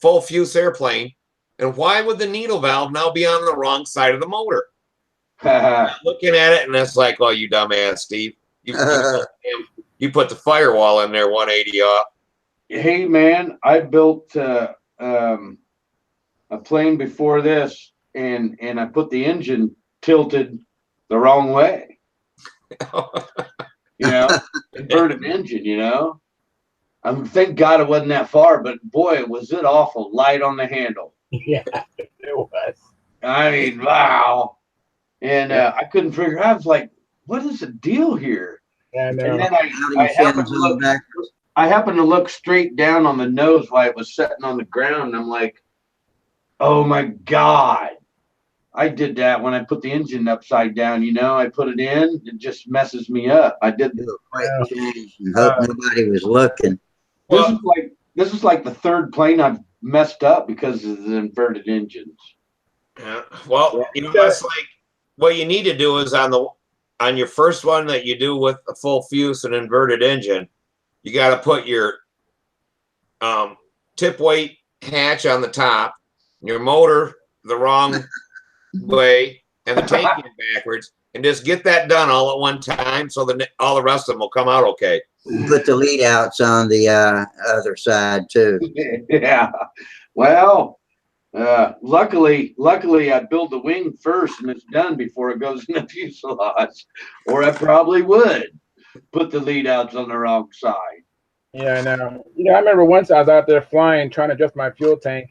full fuse airplane, and why would the needle valve now be on the wrong side of the motor? Looking at it, and it's like, oh, you dumbass, Steve. You put the firewall in there 180 off. Hey, man, I built a plane before this, and I put the engine tilted the wrong way. You know, inverted engine, you know. Thank God it wasn't that far, but boy, was it awful light on the handle. Yeah, it was. I mean, wow. And I couldn't figure out. I was like, what is the deal here? And And then How I do you happened feel to look. backwards? I happened to look straight down on the nose while it was sitting on the ground. And I'm like, oh my God. I did that when I put the engine upside down, you know, I put it in, it just messes me up. I did Do a quick Yeah. change and hope nobody was looking. this is like the third plane I've messed up because of the inverted engines. Yeah. Well, you know, that's like what you need to do is on your first one that you do with a full fuse and inverted engine, you got to put your tip weight hatch on the top, your motor the wrong way, and the tank in backwards, and just get that done all at one time, so that all the rest of them will come out okay. Put the lead outs on the other side too. Yeah. Well, luckily I build the wing first and it's done before it goes in the fuselage, or I probably would put the lead outs on the wrong side. Yeah, I know. You know, I remember once I was out there flying, trying to adjust my fuel tank,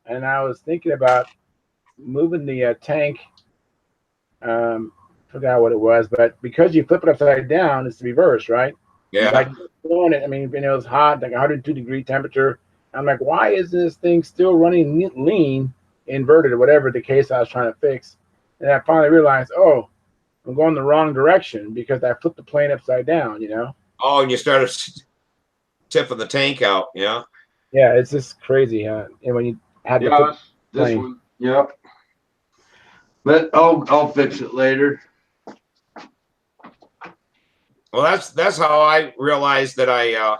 and I was thinking about moving the tank. Forgot what it was, but because you flip it upside down, it's the reverse, right? Yeah. Like doing it, I mean, it was hot, like 102-degree temperature. I'm like, why is this thing still running lean, inverted, or whatever the case I was trying to fix? And I finally realized, oh, I'm going the wrong direction because I flipped the plane upside down, you know? Oh, and you started tipping the tank out, yeah. Yeah, it's just crazy, huh? And when you had to flip the this plane. one, yep. But I'll fix it later. Well, that's how I realized that I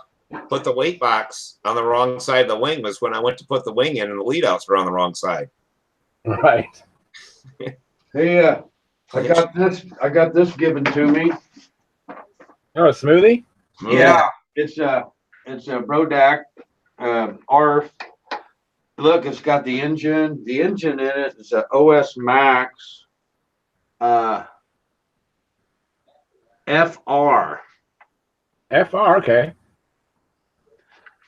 put the weight box on the wrong side of the wing, was when I went to put the wing in and the lead outs were on the wrong side. Right. Hey, I got this given to me. Oh, a smoothie? Yeah, it's a Brodac ARF. Look, it's got the engine. The engine in it is a OS Max FR. FR, okay.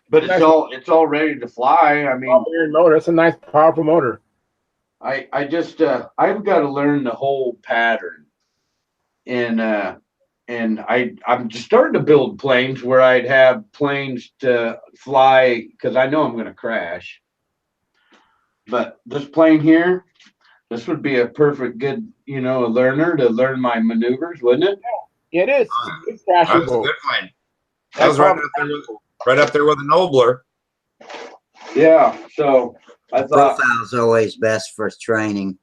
But it's all ready to fly. I mean, motor. That's a nice, powerful motor. I just I've got to learn the whole pattern, and I'm just starting to build planes where I'd have planes to fly because I know I'm going to crash. But this plane here, this would be a perfect good, you know, a learner to learn my maneuvers, wouldn't it? Yeah, it is. It's That was a good plane. That was right up there with a Nobler. Yeah, so I thought Profile's always best for training.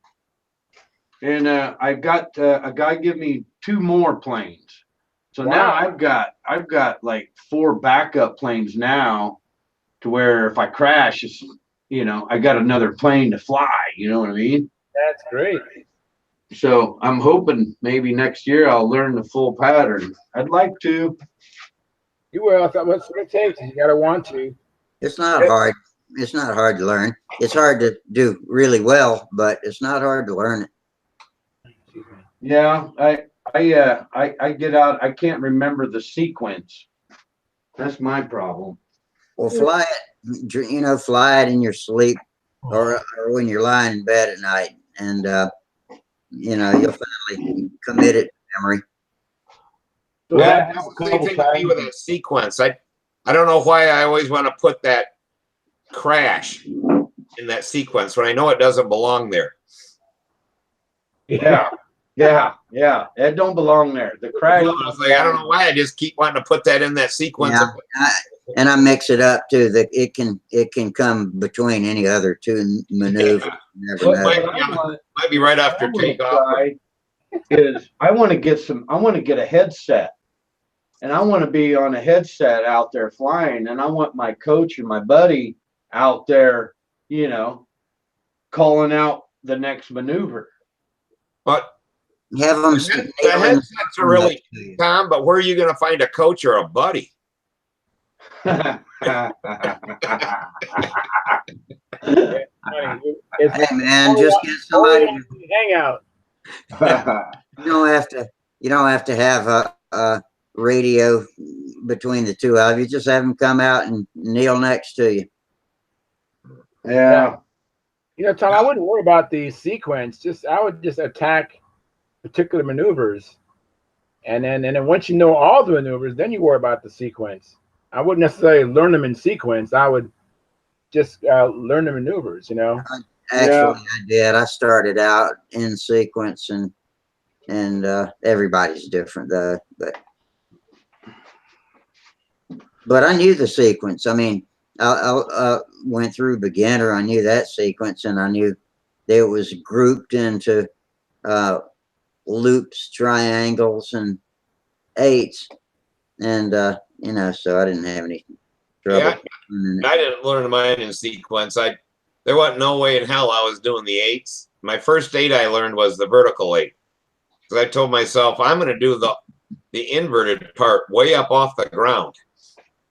And I got a guy give me 2 more planes. So now I've got like 4 backup planes now, to where if I crash, it's, you know, I got another plane to fly. You know what I mean? That's great. So I'm hoping maybe next year I'll learn the full pattern. I'd like to. You will. That's what it takes. You got to want to. It's not hard. It's not hard to learn. It's hard to do really well, but it's not hard to learn it. Yeah, I get out. I can't remember the sequence. That's my problem. Well, fly it. You know, fly it in your sleep, or when you're lying in bed at night, and you know, you'll finally commit it to memory. Yeah, that's the same thing with me with that sequence. I don't know why I always want to put that crash in that sequence when I know it doesn't belong there. Yeah. It don't belong there. The crash. I don't know why I just keep wanting to put that in that sequence. Yeah, and I mix it up too. That it can come between any other 2 maneuvers. Yeah. Might be right after takeoff. Is I want to get a headset, and I want to be on a headset out there flying, and I want my coach and my buddy out there, you know, calling out the next maneuver. But have them. The headsets are really Tom, but where are you going to find a coach or a buddy? Hey It's man, just get somebody. Hangout. You you don't have to have a radio between the two of you. Just have them come out and kneel next to you. Yeah. You know, Tom, I wouldn't worry about the sequence. I would just attack particular maneuvers, and then once you know all the maneuvers, then you worry about the sequence. I wouldn't necessarily learn them in sequence. I would just learn the maneuvers. You know. Actually, I did. I started out in sequence, and everybody's different though. But I knew the sequence. I mean, I went through beginner. I knew that sequence, and I knew that it was grouped into loops, triangles, and eights, and you know, so I didn't have any trouble. Yeah, I didn't learn mine in sequence. There wasn't no way in hell I was doing the eights. My first eight I learned was the vertical eight, because I told myself I'm going to do the inverted part way up off the ground.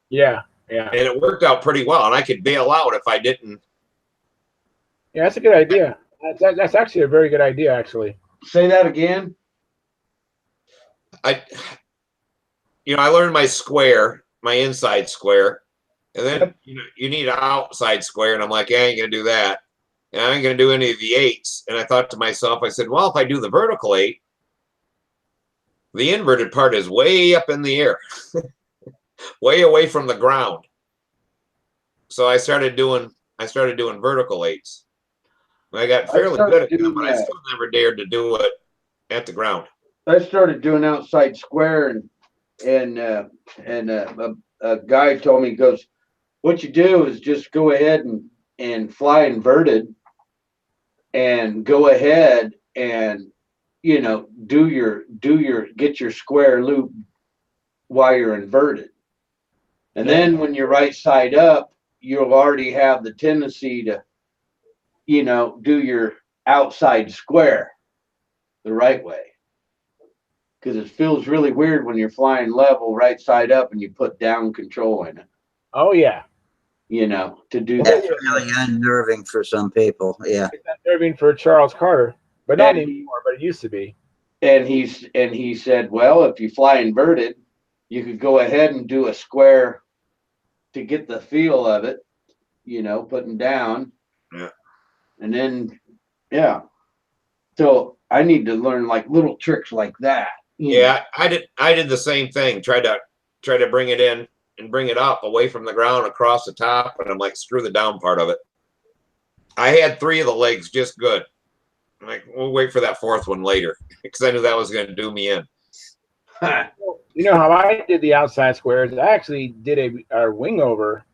Yeah, yeah. And it worked out pretty well, and I could bail out if I didn't. Yeah, that's a good idea. That's actually a very good idea, actually. Say that again. I learned my square, my inside square, and then you need an outside square, and I'm like, I ain't gonna do that, and I ain't gonna do any of the eights. And I thought to myself, I said, well, if I do the vertical eight, the inverted part is way up in the air, way away from the ground. So I started doing vertical eights. I got fairly good at them, but I still never dared to do it at the ground. I started doing outside square, and a guy told me, he goes, what you do is just go ahead and fly inverted, and go ahead and, you know, get your square loop while you're inverted. And then when you're right side up, you'll already have the tendency to, you know, do your outside square the right way. Because it feels really weird when you're flying level right side up and you put down control in it. Oh yeah. You know, to do That's that. really unnerving for some people. Yeah. It's unnerving for Charles Carter, but not anymore, but it used to be. And he said, well, if you fly inverted, you could go ahead and do a square to get the feel of it, you know, putting down. Yeah. And then, yeah. So I need to learn like little tricks like that. Yeah, I did the same thing. Try to bring it in and bring it up away from the ground across the top, and I'm like, screw the down part of it. I had 3 of the legs just good. I'm like, we'll wait for that 4th one later, because I knew that was going to do me in. You know how I did the outside squares? I actually did a wing over,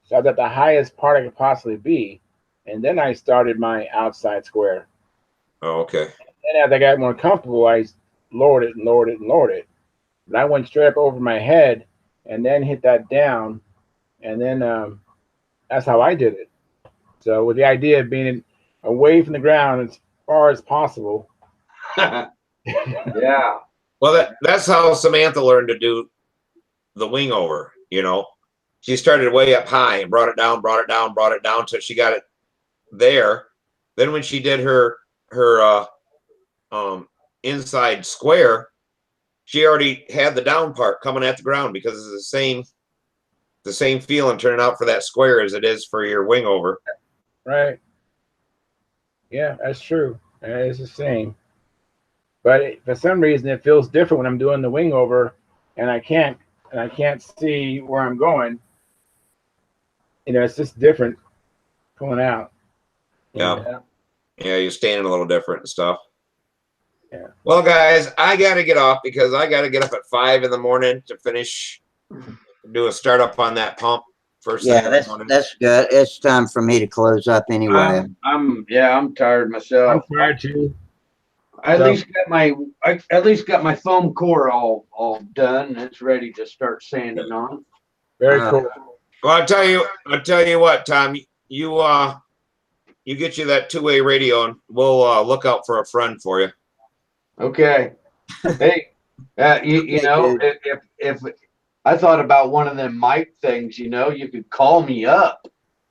so I was at the highest part I could possibly be, and then I started my outside square. Oh, okay. And as I got more comfortable, I lowered it and lowered it and lowered it. But I went straight up over my head and then hit that down, and then that's how I did it. So with the idea of being away from the ground as far as possible. Yeah. Well, that's how Samantha learned to do the wing over. You know, she started way up high and brought it down till she got it there. Then when she did her inside square, she already had the down part coming at the ground, because it's the same feeling turning out for that square as it is for your wing over. Right. Yeah, that's true. It's the same. But for some reason, it feels different when I'm doing the wing over, and I can't see where I'm going. You know, it's just different pulling out. Yeah. Yeah, you're standing a little different and stuff. Yeah. Well, guys, I got to get off because I got to get up at 5 in the morning to do a startup on that pump first thing in the morning. That's good. It's time for me to close up anyway. I'm tired myself. I'm tired too. I at least got my foam core all done. It's ready to start sanding on. Very cool. Well, I'll tell you what, Tom, you get you that 2-way radio, and we'll look out for a friend for you. Okay. Hey, you know, if I thought about one of them mic things, you know, you could call me up.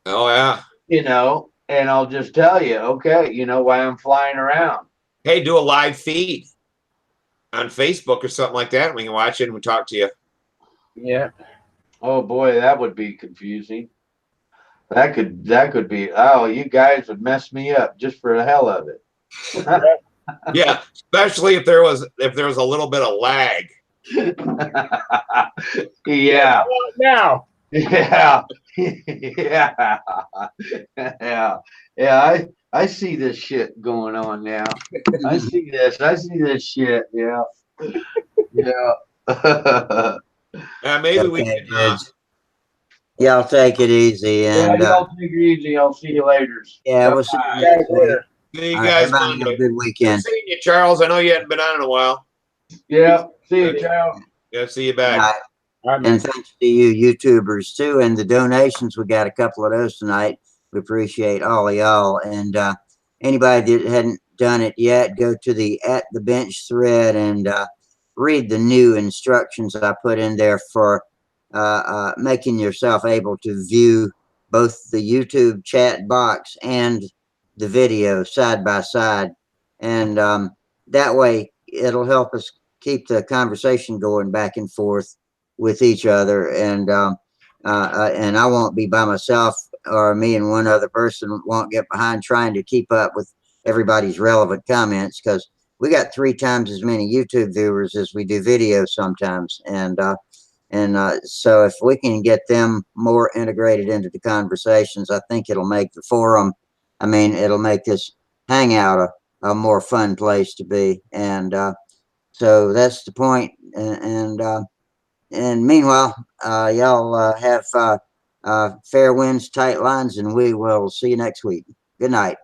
Oh yeah. You know, and I'll just tell you, okay, you know, why I'm flying around. Hey, do a live feed. on Facebook or something like that. We can watch it and we talk to you. Yeah. Oh boy, that would be confusing. That could be. Oh, you guys would mess me up just for the hell of it. Yeah, especially if there was a little bit of lag. Yeah. Now. Yeah. Yeah. Yeah. Yeah. I see this shit going on now. I see this. I see this shit. Yeah. Yeah. Maybe we Okay, can. kids. Y'all take it easy, Yeah, and y'all take it easy. I'll see you later. yeah, we'll see you next week. See you All right, guys everybody have a Monday. good Good weekend. seeing you, Charles. I know you hadn't been on in a while. Yeah. See you, Chow. Yeah, see you Good back. night. All right, man. And thanks to you YouTubers too, and the donations. We got a couple of those tonight. We appreciate all of y'all. And anybody that hadn't done it yet, go to the At the Bench thread and read the new instructions I put in there for making yourself able to view both the YouTube chat box and the video side by side. And that way it'll help us keep the conversation going back and forth with each other. And I won't be by myself, or me and one other person won't get behind trying to keep up with everybody's relevant comments, because we got 3 times as many YouTube viewers as we do video sometimes. And so if we can get them more integrated into the conversations, I think it'll make the forum, I mean, it'll make this Hangout a more fun place to be. And so that's the point. And meanwhile, y'all have fair winds, tight lines, and we will see you next week. Good night.